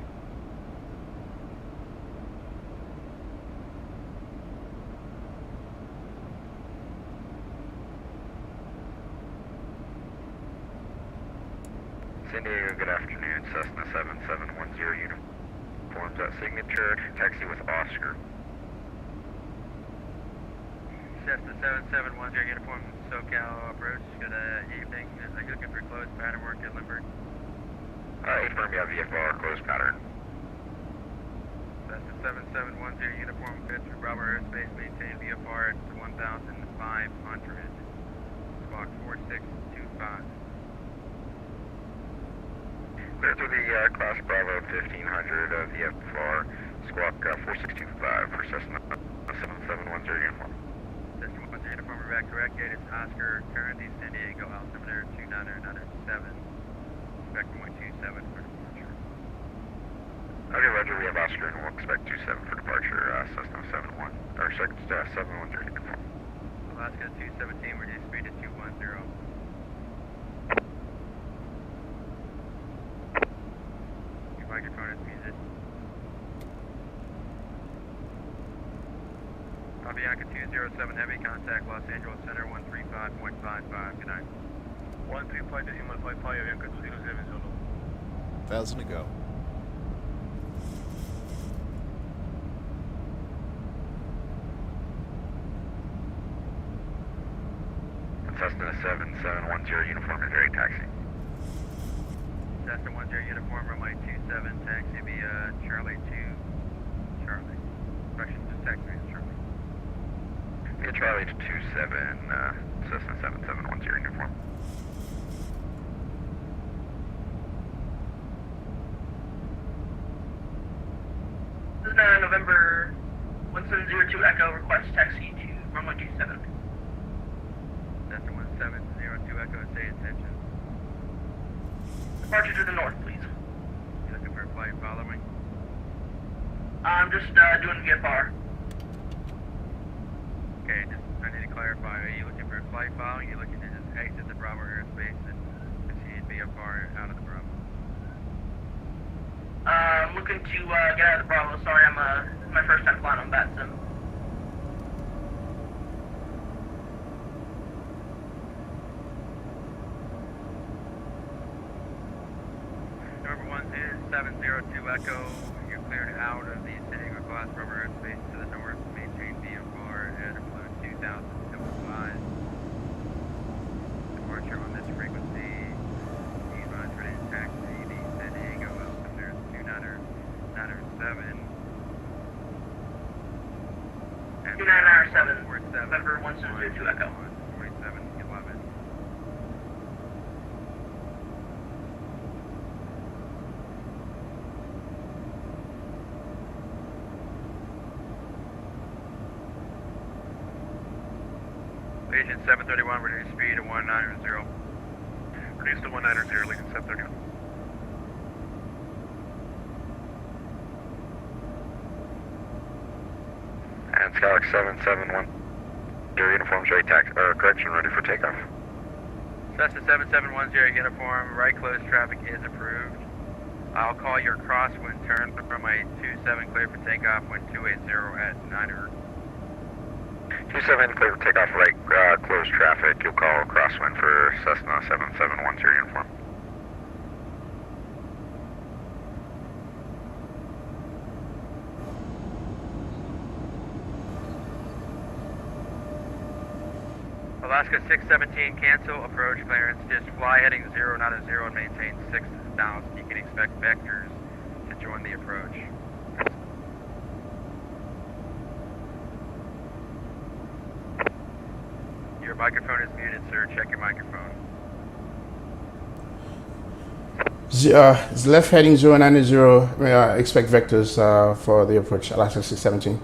San Diego, good afternoon. Cessna 7710 uniforms at signature. Taxi with Oscar. Cessna 7710 uniform SoCal approach. Good evening. Are you looking for closed pattern work at Lindbergh? Affirm, yeah, VFR, close pattern. Cessna 7710 uniform good through Bravo airspace. Maintain VFR at 1,500. Squawk 4625. Clear through the class Bravo 1500 VFR, squawk 4625 for Cessna 7710 uniform. Cessna 10 uniform, we're back correct. Gate is Oscar, currently San Diego, altimeter 29097. Expect 127 for departure. Okay, Roger, we have Oscar and we'll expect 27 for departure, Cessna 71, or 710 uniform. Alaska 217, reduce speed to 210. Your microphone is muted. Avianca 207 Heavy, contact Los Angeles Center 135.55. Good night. 135.55, Avianca 207 Zulu. 1,000 to go. Cessna 7710 uniform is very taxi. Cessna 10 uniform, runway 27, taxi via Charlie 2 Charlie. Correction, just taxi via Charlie. Via Charlie to 27, Cessna 7710 uniform. Cessna November 1702 Echo, request taxi to runway 27. Cessna 1702 Echo, stay attention. Departure to the north, please. You looking for a flight following? I'm just doing VFR. Okay, I need to clarify. Are you looking for a flight following? Are you looking to just exit the Bravo airspace and proceed VFR out of the Bravo? I'm looking to get out of the Bravo. Sorry, this is my first time flying on Vatsim. Number 10702 Echo, you're cleared out of the San Diego class Bravo airspace to the north. Maintain VFR at altitude 2005. Departure on this frequency. Advise ready to taxi the San Diego altimeter 29097. 2997, November 1702 Echo. 4711. Legion 731, reduce speed to 190. Reduce to 190, Legion 731. And Skylark 771, your uniform's ready, correction, ready for takeoff. Cessna 7710 uniform, right close traffic is approved. I'll call your crosswind turn from my 27 clear for takeoff, wind 280 at 9er. 27 clear for takeoff, right close traffic, you'll call crosswind for Cessna 7710 uniform. Alaska 617, cancel approach clearance. Just fly heading 0, not a 0, and maintain 6,000. You can expect vectors to join the approach. Your microphone is muted, sir. Check your microphone. It's left heading 090. Expect vectors for the approach. Alaska 617.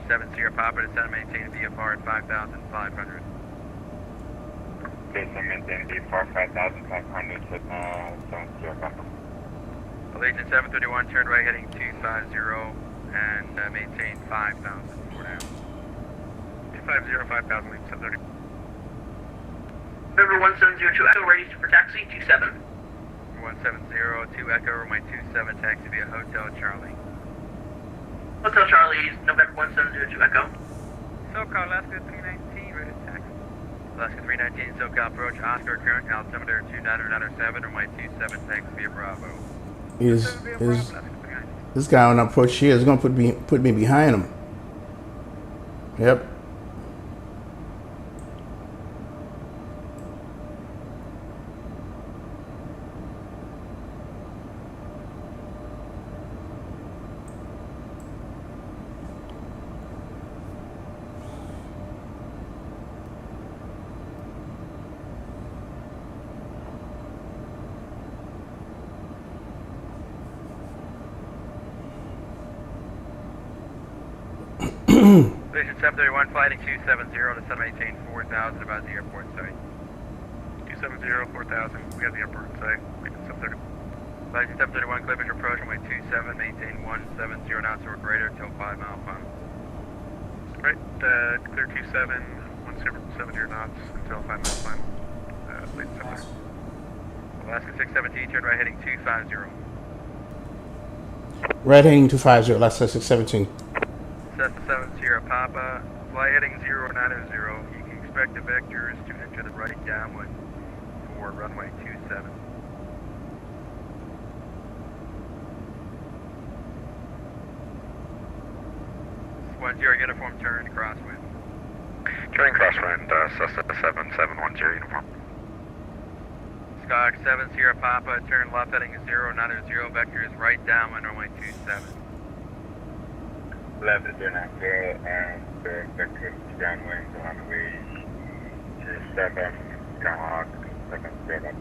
70 Papa, descend and maintain VFR at 5,500. Descend and maintain VFR 5,500, 70 Papa. Legion 731, turn right heading 250 and maintain 5,000 for now. 250, 5,000, Legion 730. River 1702 Echo, ready for taxi, 27. 1702 Echo, runway 27, taxi via Hotel Charlie. Hotel Charlie, November 1702 Echo. SoCal, Alaska 319, ready to taxi. Alaska 319, SoCal approach, Oscar, current altimeter 29097, runway 27, taxi via Bravo. This guy on approach here is going to put me behind him. Yep. Vision 731, flighting 270 to 718, 4,000 about the airport site. 270, 4,000, we have the airport site, Legion 730. Vision 731, clear visual approach, runway 27, maintain 170 knots or greater till 5 mile final. Right, clear 27, 170 knots until 5 mile final. Legion 730. Alaska 617, turn right heading 250. Right heading 250, Alaska 617. Cessna 70 Papa, fly heading 090. You can expect the vectors to enter the right downwind for runway 27. 10 uniform, turn crosswind. Turning crosswind, Cessna 7710 uniform. Skylark 7 Sierra Papa, turn left heading 090, vectors right downwind, runway 27. Left is 090 and vectors downwind on the way to 7, Tomahawk, 7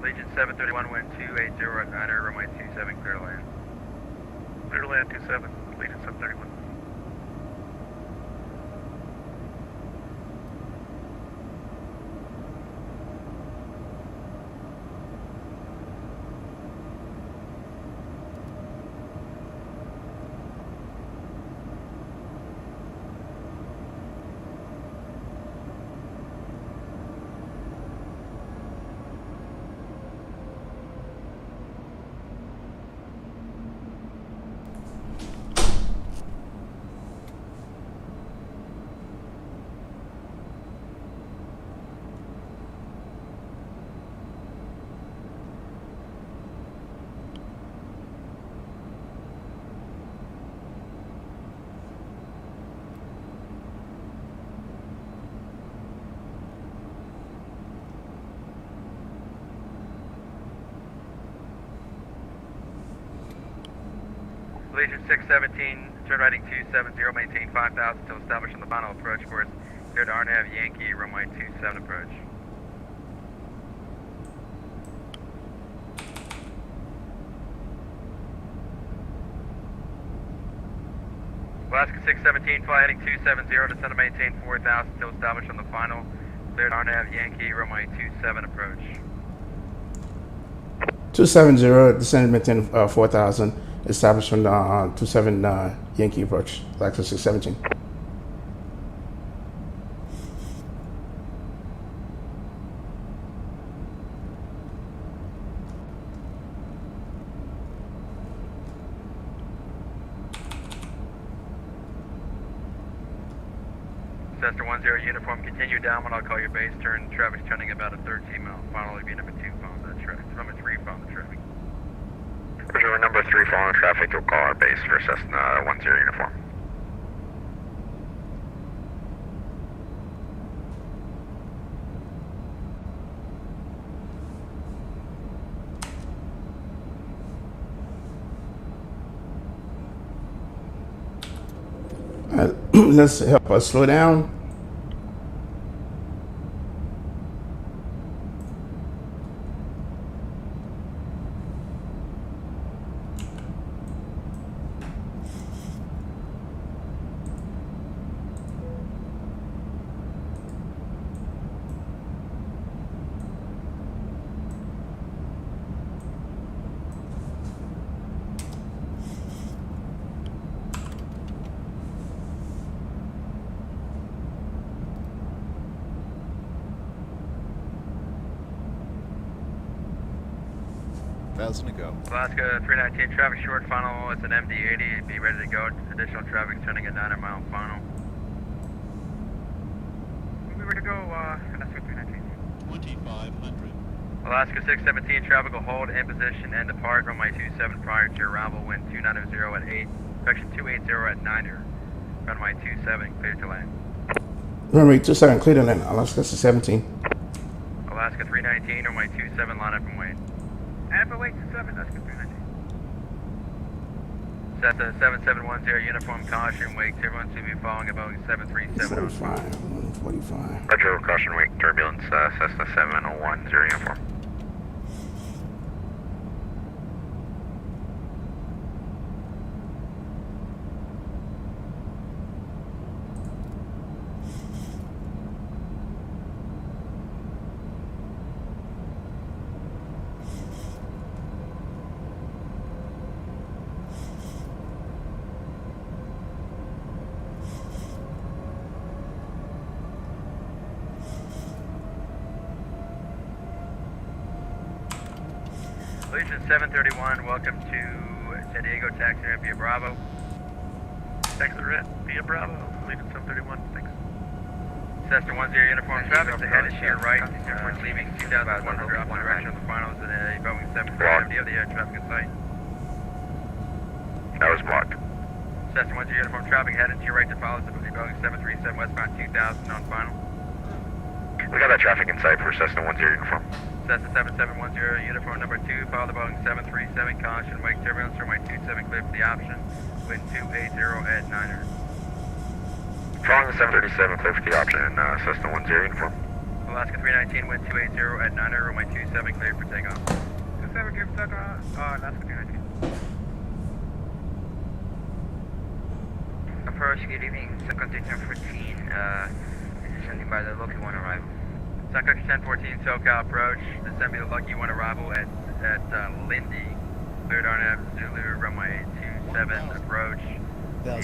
Legion 731, wind 280 at 9er, runway 27, clear to land. Clear to land 27, Legion 731. Legion 617, turn righting 270, maintain 5,000 until established on the final approach course. Clear to Arnav Yankee, runway 27 approach. Alaska 617, fly heading 270, descend to maintain 4,000 till established on the final. Cleared RNAV Yankee, runway 27 approach. 270, descend maintain 4,000, established on 27 Yankee approach, Alaska 617. Cessna 10 uniform, continue downwind, I'll call your base turn, traffic's turning about a 13 mile, final will be number 2 following the traffic, number 3 following the traffic. Roger, number 3 following traffic, you'll call our base for Cessna 10 uniform. Let's help us slow down. To go. Alaska 319, traffic short final, it's an MD-80, be ready to go, additional traffic turning at 9 mile final. We'll be ready to go, Alaska 319. 2500. Alaska 617, traffic will hold in position and depart, runway 27 prior to arrival, wind 290 at 8, correction 280 at 9er, runway 27, clear to land. Runway 27, clear to land, Alaska 617. Alaska 319, runway 27, line up and wait. And for wait 7, Alaska 319. Cessna 7710, uniform caution, wake, everyone to be following a Boeing 737 on 145. Roger, caution, wake, turbulence, Cessna 7010 uniform. Legion 731, welcome to San Diego, taxi via Bravo. Taxi red via Bravo, Legion 731, thanks. Cessna 10 uniform traffic, ahead is to your right, airport leaving 2,100 off the direction of the finals and a Boeing 770 of the air traffic in sight. That was blocked. Cessna 10 uniform traffic, headed to your right to follow the Boeing 737 westbound 2000 on final. We got that traffic in sight for Cessna 10 uniform. Cessna 7710, uniform number 2, follow the Boeing 737, caution, wake turbulence, runway 27, clear for the option, wind 280 at 9er. Following the 737, clear for the option, Cessna 10 uniform. Alaska 319, wind 280 at 9er, runway 27, clear for takeoff. 27, clear for takeoff, Alaska 319. Approach, good evening, Suncoast 1014, descending by the Loki 1 arrival. Suncoast 1014, SoCal approach, descend by the Lucky 1 arrival at Lindy, cleared RNAV Zulu, runway 27 approach,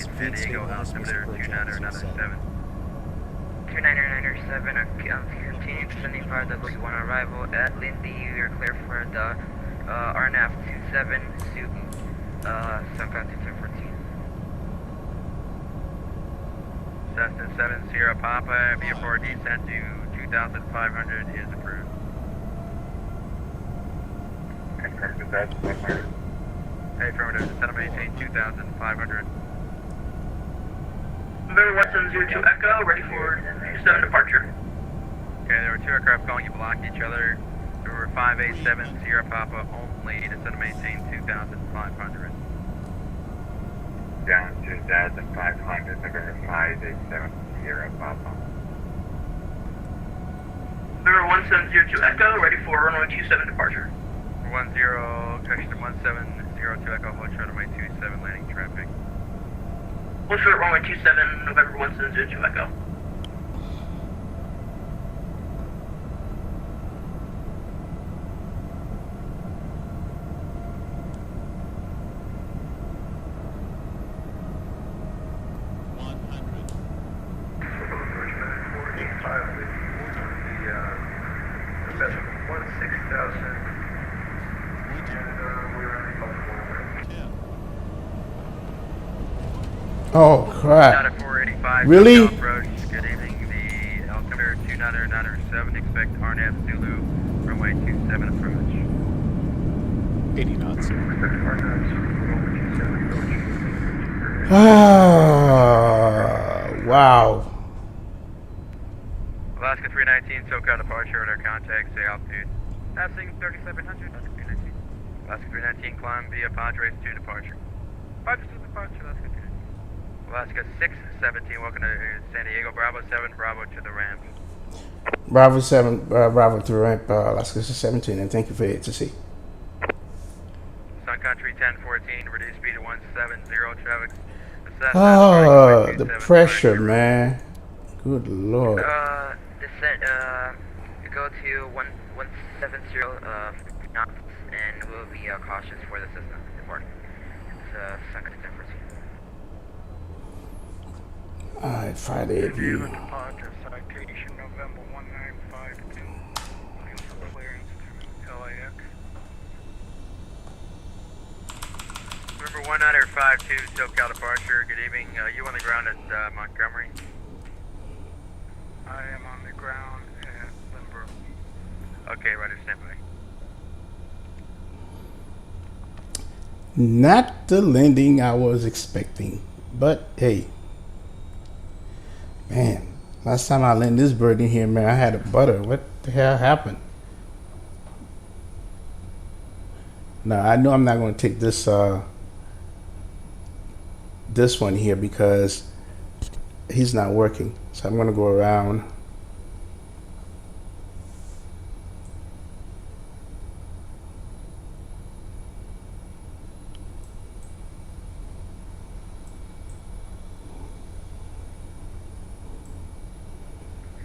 San Diego, altimeter 29097. 29097, continue descending by the Lucky 1 arrival at Lindy, we are clear for the RNAV 27, Sudan, Suncoast 1014. Cessna 7 Sierra Papa, via for descent to 2,500 is approved. Affirmative, descend to maintain 2,500. November 1702 Echo, ready for 27 departure. Okay, there were 2 aircraft calling you blocked each other. There were 587 Sierra Papa only, descend to maintain 2,500. Down 2,500, November 587 Sierra Papa. November 1702 Echo, ready for runway 27 departure. 10, correction 1702 Echo, hold short of my 27 landing traffic. Full short, runway 27, November 1702 Echo. Oh crap! Really? Approach. Good evening. The altimeter 29907. Expect RNAV Zulu. Runway 27 approach. 80 knots. Wow. Alaska 319, SoCal departure at our contact, say altitude. Passing 3700, Alaska 319. Alaska 319, climb via Padres to departure. Padres to departure, Alaska 319. Alaska 617, welcome to San Diego, Bravo 7, Bravo to the ramp. Bravo 7, Bravo to ramp, Alaska 17, and thank you for ATC. Sun Country 1014, reduce speed to 170, traffic. The pressure, man. Good lord. Descent, go to 170 knots, and we'll be cautious for the system departing. It's Sun Country 1014. Alright, Friday view. Departure citation November 1952. Looking for clearance to LAX. November 1952, SoCal departure. Good evening. You on the ground at Montgomery? I am on the ground at Limber. Okay, right, stand by. Not the landing I was expecting, but hey, man, last time I landed this bird in here, man, I had a butter. What the hell happened? Now I know I'm not going to take this this one here because he's not working, so I'm going to go around.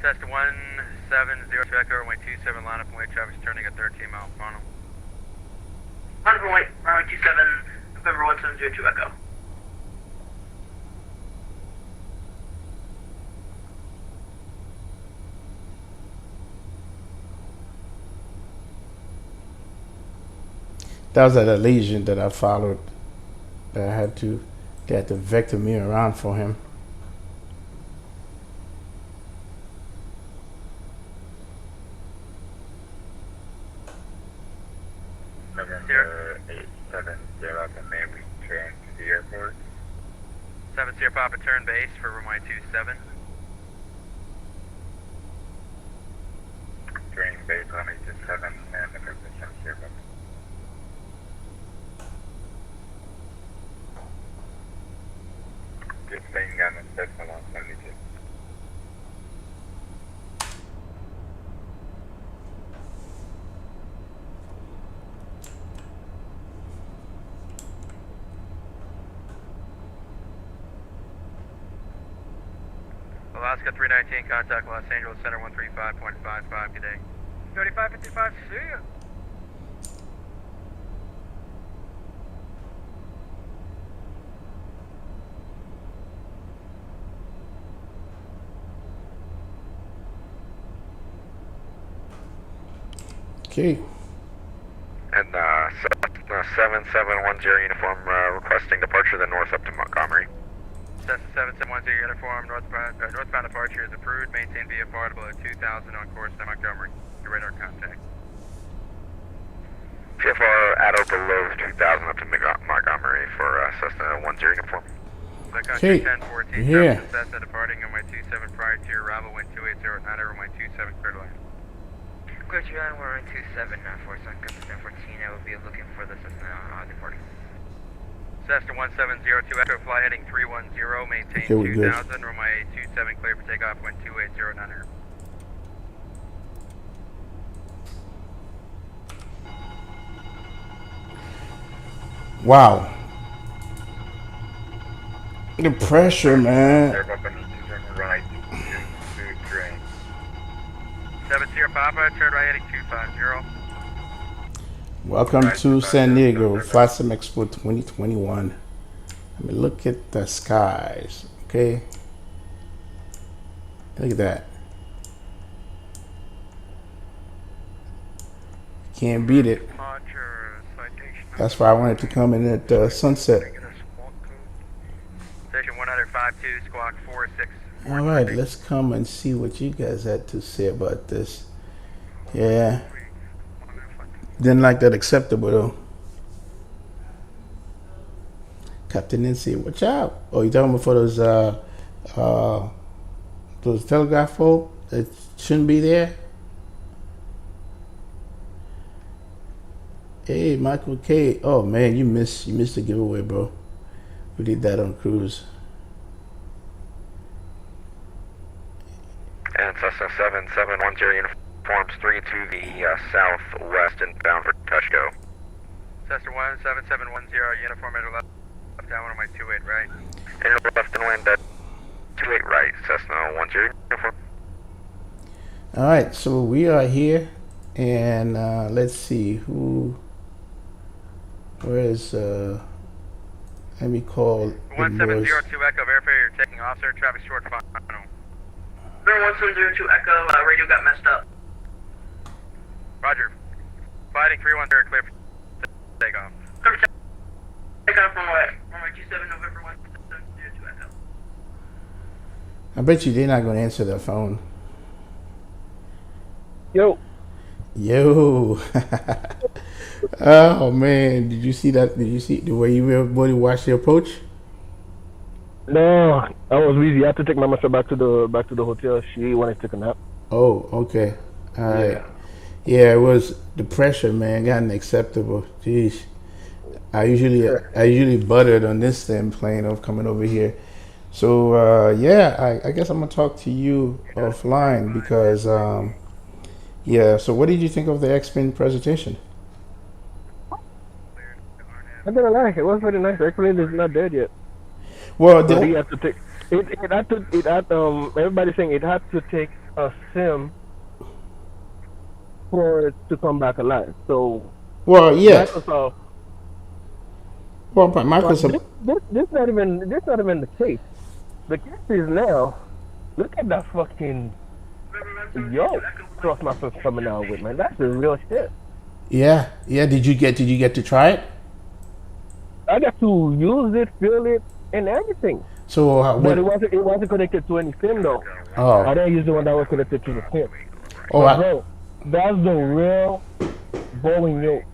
Cessna 170 Echo, runway 27, line up and wait, traffic's turning at 13 mile final. Line up and wait, runway 27, November 1702 Echo. That was that lesion that I followed. That I had to vector me around for him. November 870, may we turn to the airport? 70 Papa, turn base for runway 27. Turning base on 827 and November 70 Papa. Good staying on the Cessna 172. Alaska 319, contact Los Angeles Center 135.55, good day. 3555, see ya. Okay. And 7710 uniform requesting departure then north up to Montgomery. Cessna 7710 uniform, northbound departure is approved. Maintain via portable at 2000 on course to Montgomery. Your radar contact. VFR at or below 2000 up to Montgomery for Cessna 10 uniform. Okay, yeah. Cessna departing on my 27 prior to your arrival, wind 280 at night over my 27 clear to land. Clear to land, we're on 27 for Sun Country 1014. I will be looking for the Cessna departing. Cessna 1702 Echo, fly heading 310, maintain Okay, 2000, runway 27 clear for takeoff, wind 280 900. Wow. The pressure, man. Right. 70 Papa, turn right heading 250. Welcome to San Diego, FlightSimExpo 2021. Let me look at the skies, okay? Look at that. Can't beat it. That's why I wanted to come in at sunset. Station 152, squawk 46. All right, let's come and see what you guys had to say about this. Yeah. Didn't like that acceptable though. Captain Nancy, watch out. Oh, you talking about for those telegraph folk that shouldn't be there? Hey, Michael K. Oh man, you missed the giveaway, bro. We did that on cruise. And Cessna 7710 uniforms 3 to the southwest and bound for Tushko. Cessna 17710, uniform at left down on my 28 right. And left and wind at 28 right, Cessna 10 uniform. All right, so we are here, and let's see where's let me call 1702 Echo, verify you're taking officer, traffic short final. 1702 Echo, radio got messed up. Roger. Fighting 310, clear for takeoff. Takeoff from what? Runway 27 November 1702 Echo. I bet you they're not going to answer their phone. Yo. Oh man, did you see that? Did you see the way everybody watched the approach? No, I was busy. I had to take my master back to the hotel. She wanted to take a nap. Oh, okay. All right. Yeah, it was the pressure, man. Got unacceptable. Jeez. I usually buttered on this thing plane of coming over here. So yeah, I guess I'm gonna talk to you offline because yeah. So what did you think of the X-Men presentation? I didn't like it. It was very nice. Actually, it's not dead yet. Well, so you have to take everybody's saying it had to take a sim for it to come back alive. So well, yeah. Microsoft. Well, Microsoft. This not even the case. The case is now. Look at that fucking Crossmaster's coming out with, man. That's the real shit. Yeah. Did you get to try it? I got to use it, feel it, and everything. So, but it wasn't connected to any SIM though. Oh. I didn't use the one that was connected to the SIM. Oh, bro, that's the real Boeing yoke.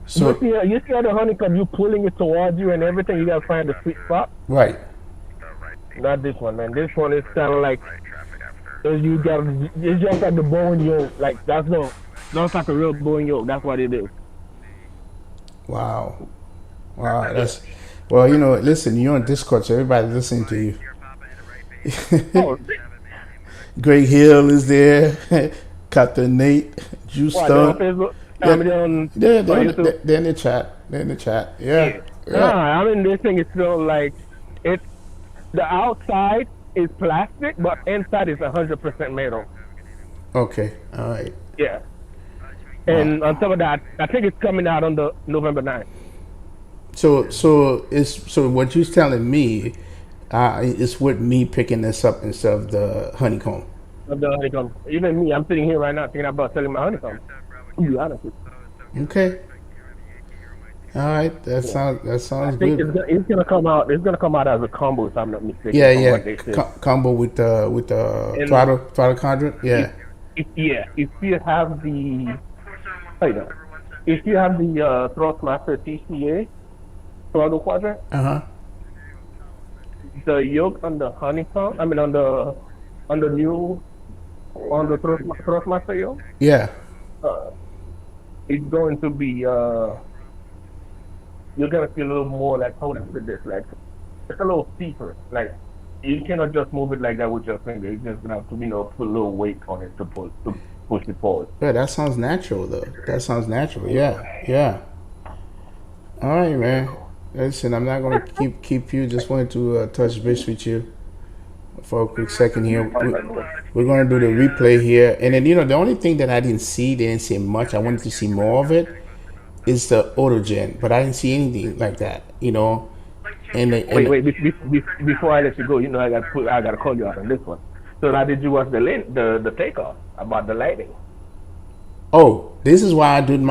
So you see how the honeycomb, you pulling it towards you and everything. You gotta find the sweet spot. Right. Not this one, man. This one is kind of like it's just like the Boeing yoke. Like that's like a real Boeing yoke. That's what it is. Wow. That's well, you know. Listen, you're on Discord, so everybody's listening to you. Greg Hill is there. Captain Nate, Juice Stone. They're in the chat. They're in the chat. Yeah. Nah, I mean this thing is still like it's the outside is plastic, but inside is 100% metal. Okay. All right. Yeah. And on top of that, I think it's coming out on the November 9th. So what you're telling me is with me picking this up instead of the honeycomb. Of the honeycomb. Even me, I'm sitting here right now thinking about selling my honeycomb. To be honest with you. Okay. All right. That sounds I think good. It's gonna come out. It's gonna come out as a combo, if I'm not mistaken. Yeah. Combo with the throttle quadrant. Yeah. If you have the if you have the Thrustmaster TCA throttle quadrant, the yoke on the honeycomb, on the Thrustmaster yoke, it's going to be you're gonna feel a little more like how to put this, like it's a little steeper. Like you cannot just move it like that with your finger. You're just gonna have to put a little weight on it to push it forward. Yeah, that sounds natural though. That sounds natural. Yeah. All right, man. Listen, I'm not gonna keep you. Just wanted to touch base with you for a quick second here. We're gonna do the replay here, and then the only thing that I didn't see much. I wanted to see more of it. Is the autogen, but I didn't see anything like that. Wait, before I let you go, I got to call you out on this one. So now, did you watch the takeoff about the lighting? Oh, this is why I did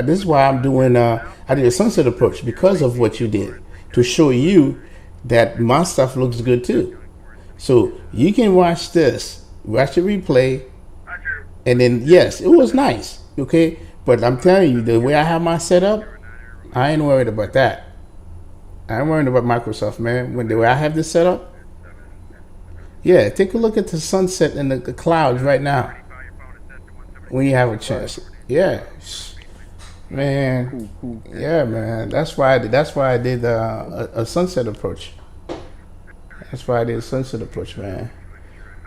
this is why I'm doing I did a sunset approach because of what you did to show you that my stuff looks good too. So you can watch this, watch the replay, and then yes, it was nice. Okay, but I'm telling you, the way I have my setup, I ain't worried about that. I ain't worried about Microsoft, man. When the way I have this set up, yeah, take a look at the sunset and the clouds right now. When you have a chance, yeah, man, yeah, man. That's why I did a sunset approach. That's why I did a sunset approach, man.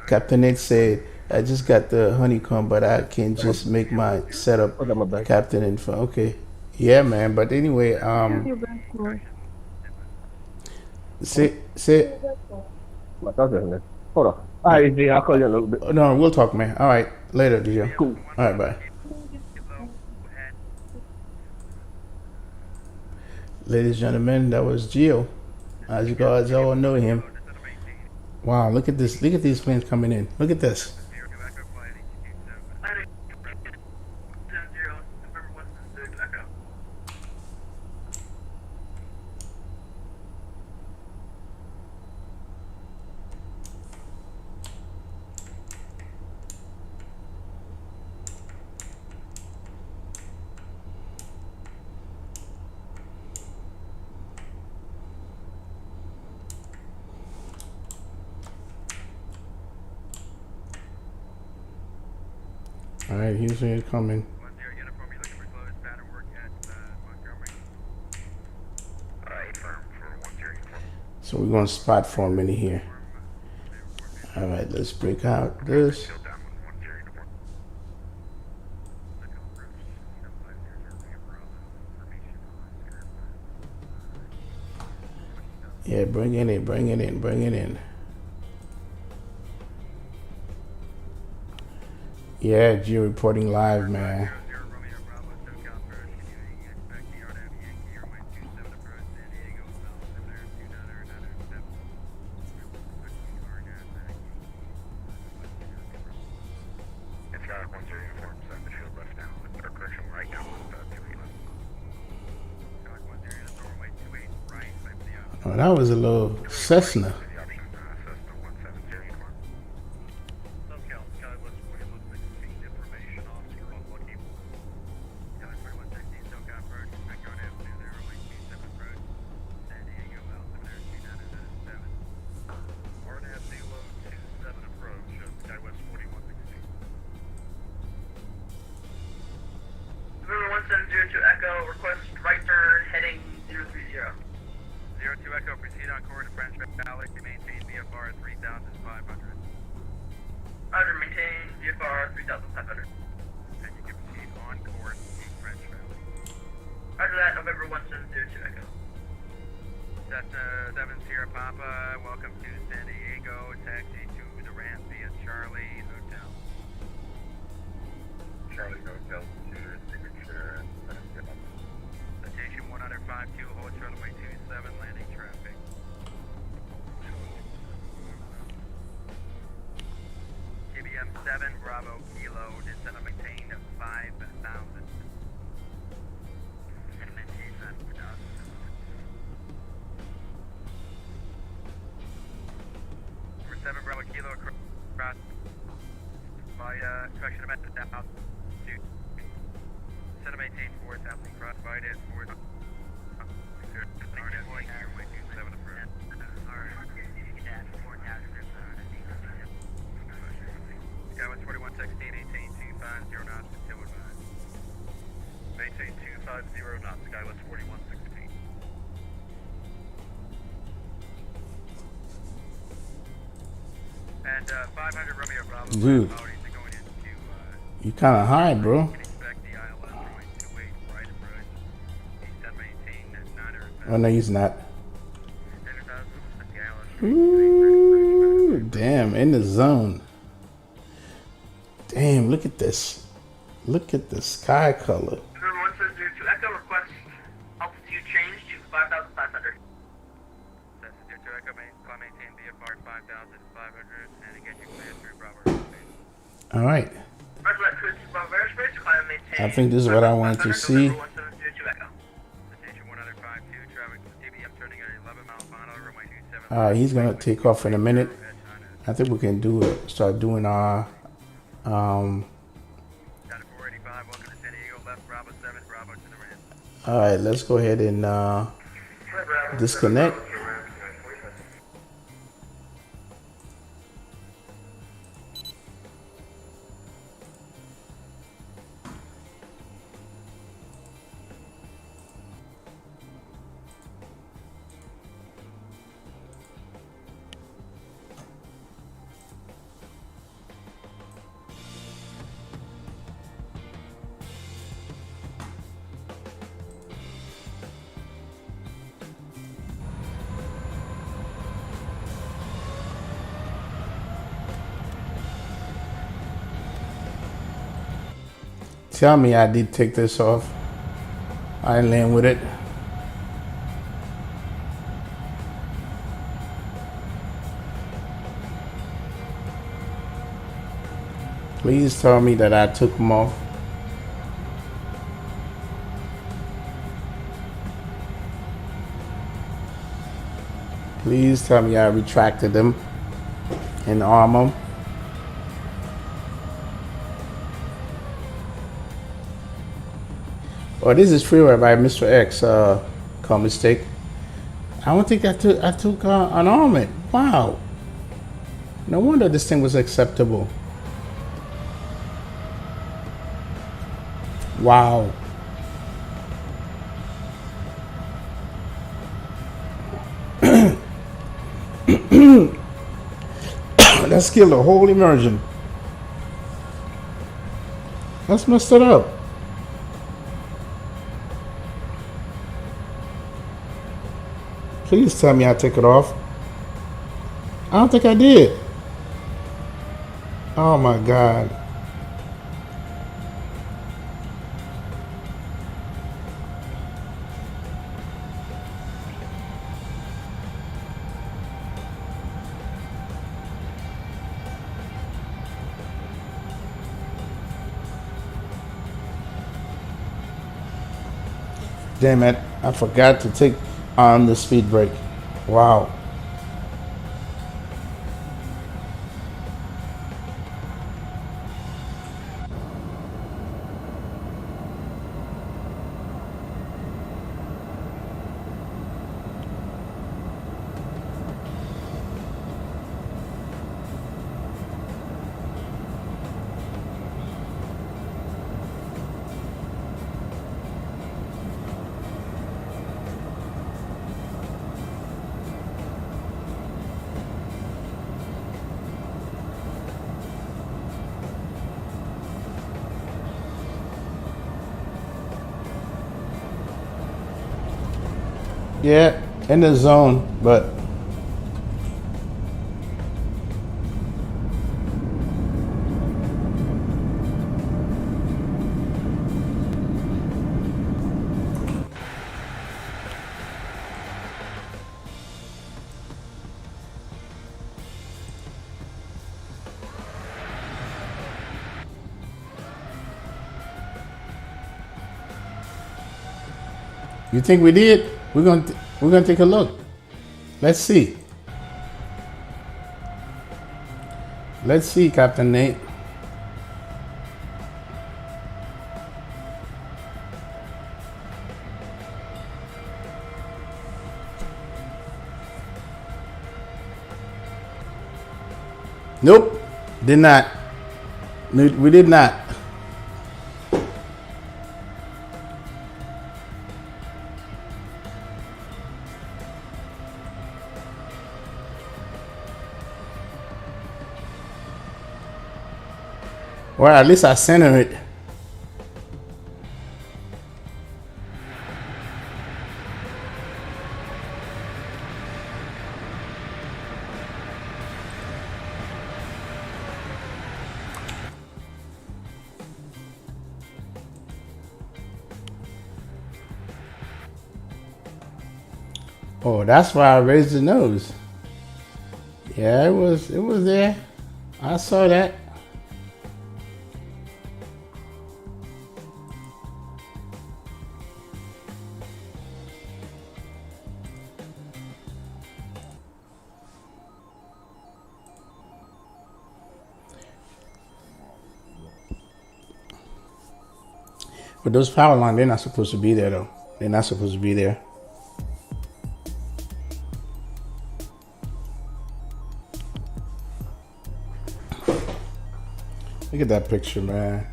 Captain Nate said, "I just got the honeycomb, but I can just make my setup." Captain Info, okay, yeah, man. But anyway, Sit. Hold on. All right, G, I'll call you in a little bit. No, we'll talk, man. All right, later, DJ. Cool. All right, bye. Ladies and gentlemen, that was Gio. As you guys all know him. Wow, look at this. Look at these planes coming in. Look at this. All right, Houston is coming. So we're going to spot for a minute here. All right, let's break out this. Yeah, bring it in, bring it in, bring it in. Yeah, Geo reporting live, man. Oh, that was a little Cessna. Dude, you kind of high, bro. Oh no, he's not. Ooh, damn, in the zone. Damn, look at this. Look at the sky color. Number 1702, Echo request altitude change to 5,500. That's 02 Echo, maintain VFR 5,500, and again, you're clear through Bravo airspace. All right. Roger that, clear through Bravo airspace, climb maintain. I think this is what I wanted to see. November 1702 Echo. Station 1052, traffic DBM turning at 11 miles per hour, runway 27. He's gonna take off in a minute. I think we can do it. Start doing our all right, let's go ahead and disconnect. Tell me I did take this off. I land with it. Please tell me that I took them off. Please tell me I retracted them and arm them. Oh, this is freeware by Mr. X. Call mistake. I don't think I took an armament. Wow. No wonder this thing was acceptable. Wow. That's killed the whole immersion. That's messed it up. Please tell me I took it off. I don't think I did. Oh my God. Damn it, I forgot to take on the speed brake. Wow. Yeah, in the zone, but you think we did? We're gonna take a look. Let's see. Let's see, Captain Nate. Nope, did not. We did not. Well, at least I center it. Oh, that's why I raised the nose. Yeah, it was there. I saw that. But those power lines, they're not supposed to be there though. They're not supposed to be there. Look at that picture, man.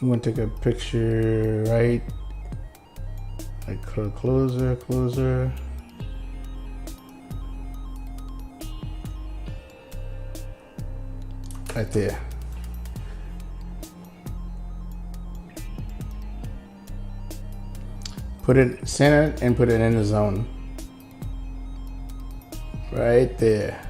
You want to take a picture, right? Like closer. Right there. Put it centered and put it in the zone. Right there.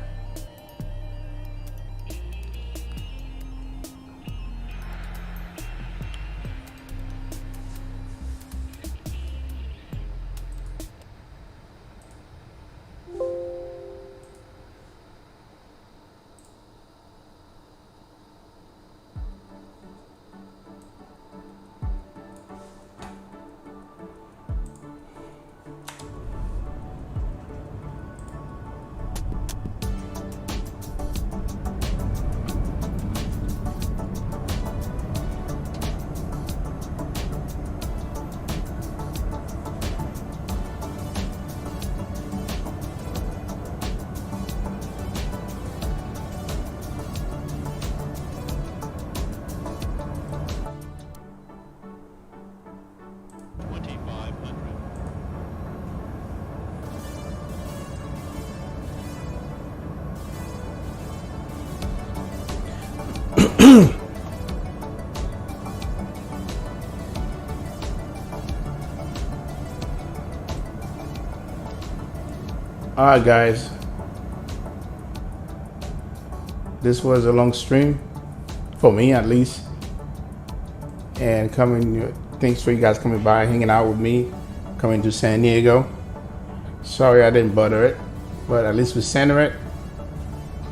All right, guys. This was a long stream, for me at least. And thanks for you guys coming by, hanging out with me, coming to San Diego. Sorry I didn't butter it, but at least we center it.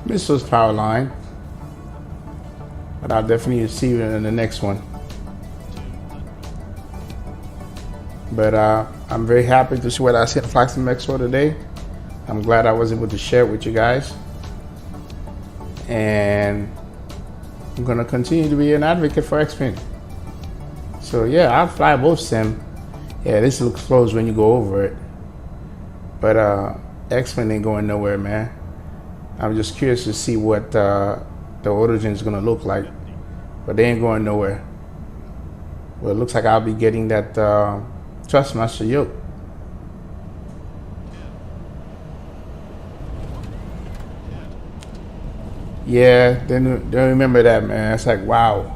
Missed those power line. But I'll definitely see you in the next one. But I'm very happy to see what I see at FlightSimExpo today. I'm glad I was able to share it with you guys. And I'm gonna continue to be an advocate for X-Plane. So yeah, I'll fly both sim. Yeah, this looks close when you go over it. But X-Plane ain't going nowhere, man. I'm just curious to see what the Origin is gonna look like. But they ain't going nowhere. Well, it looks like I'll be getting that Thrustmaster yoke. Yeah, don't remember that, man. It's like, wow.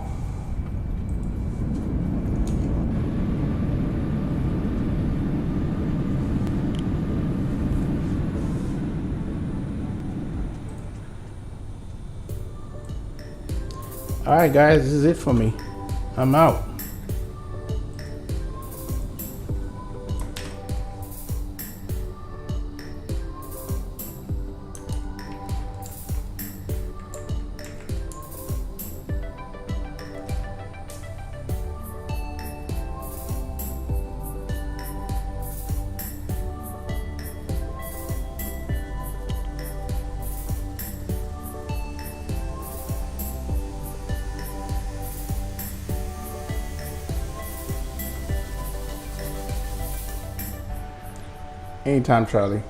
All right, guys, this is it for me. I'm out. Anytime, Charlie.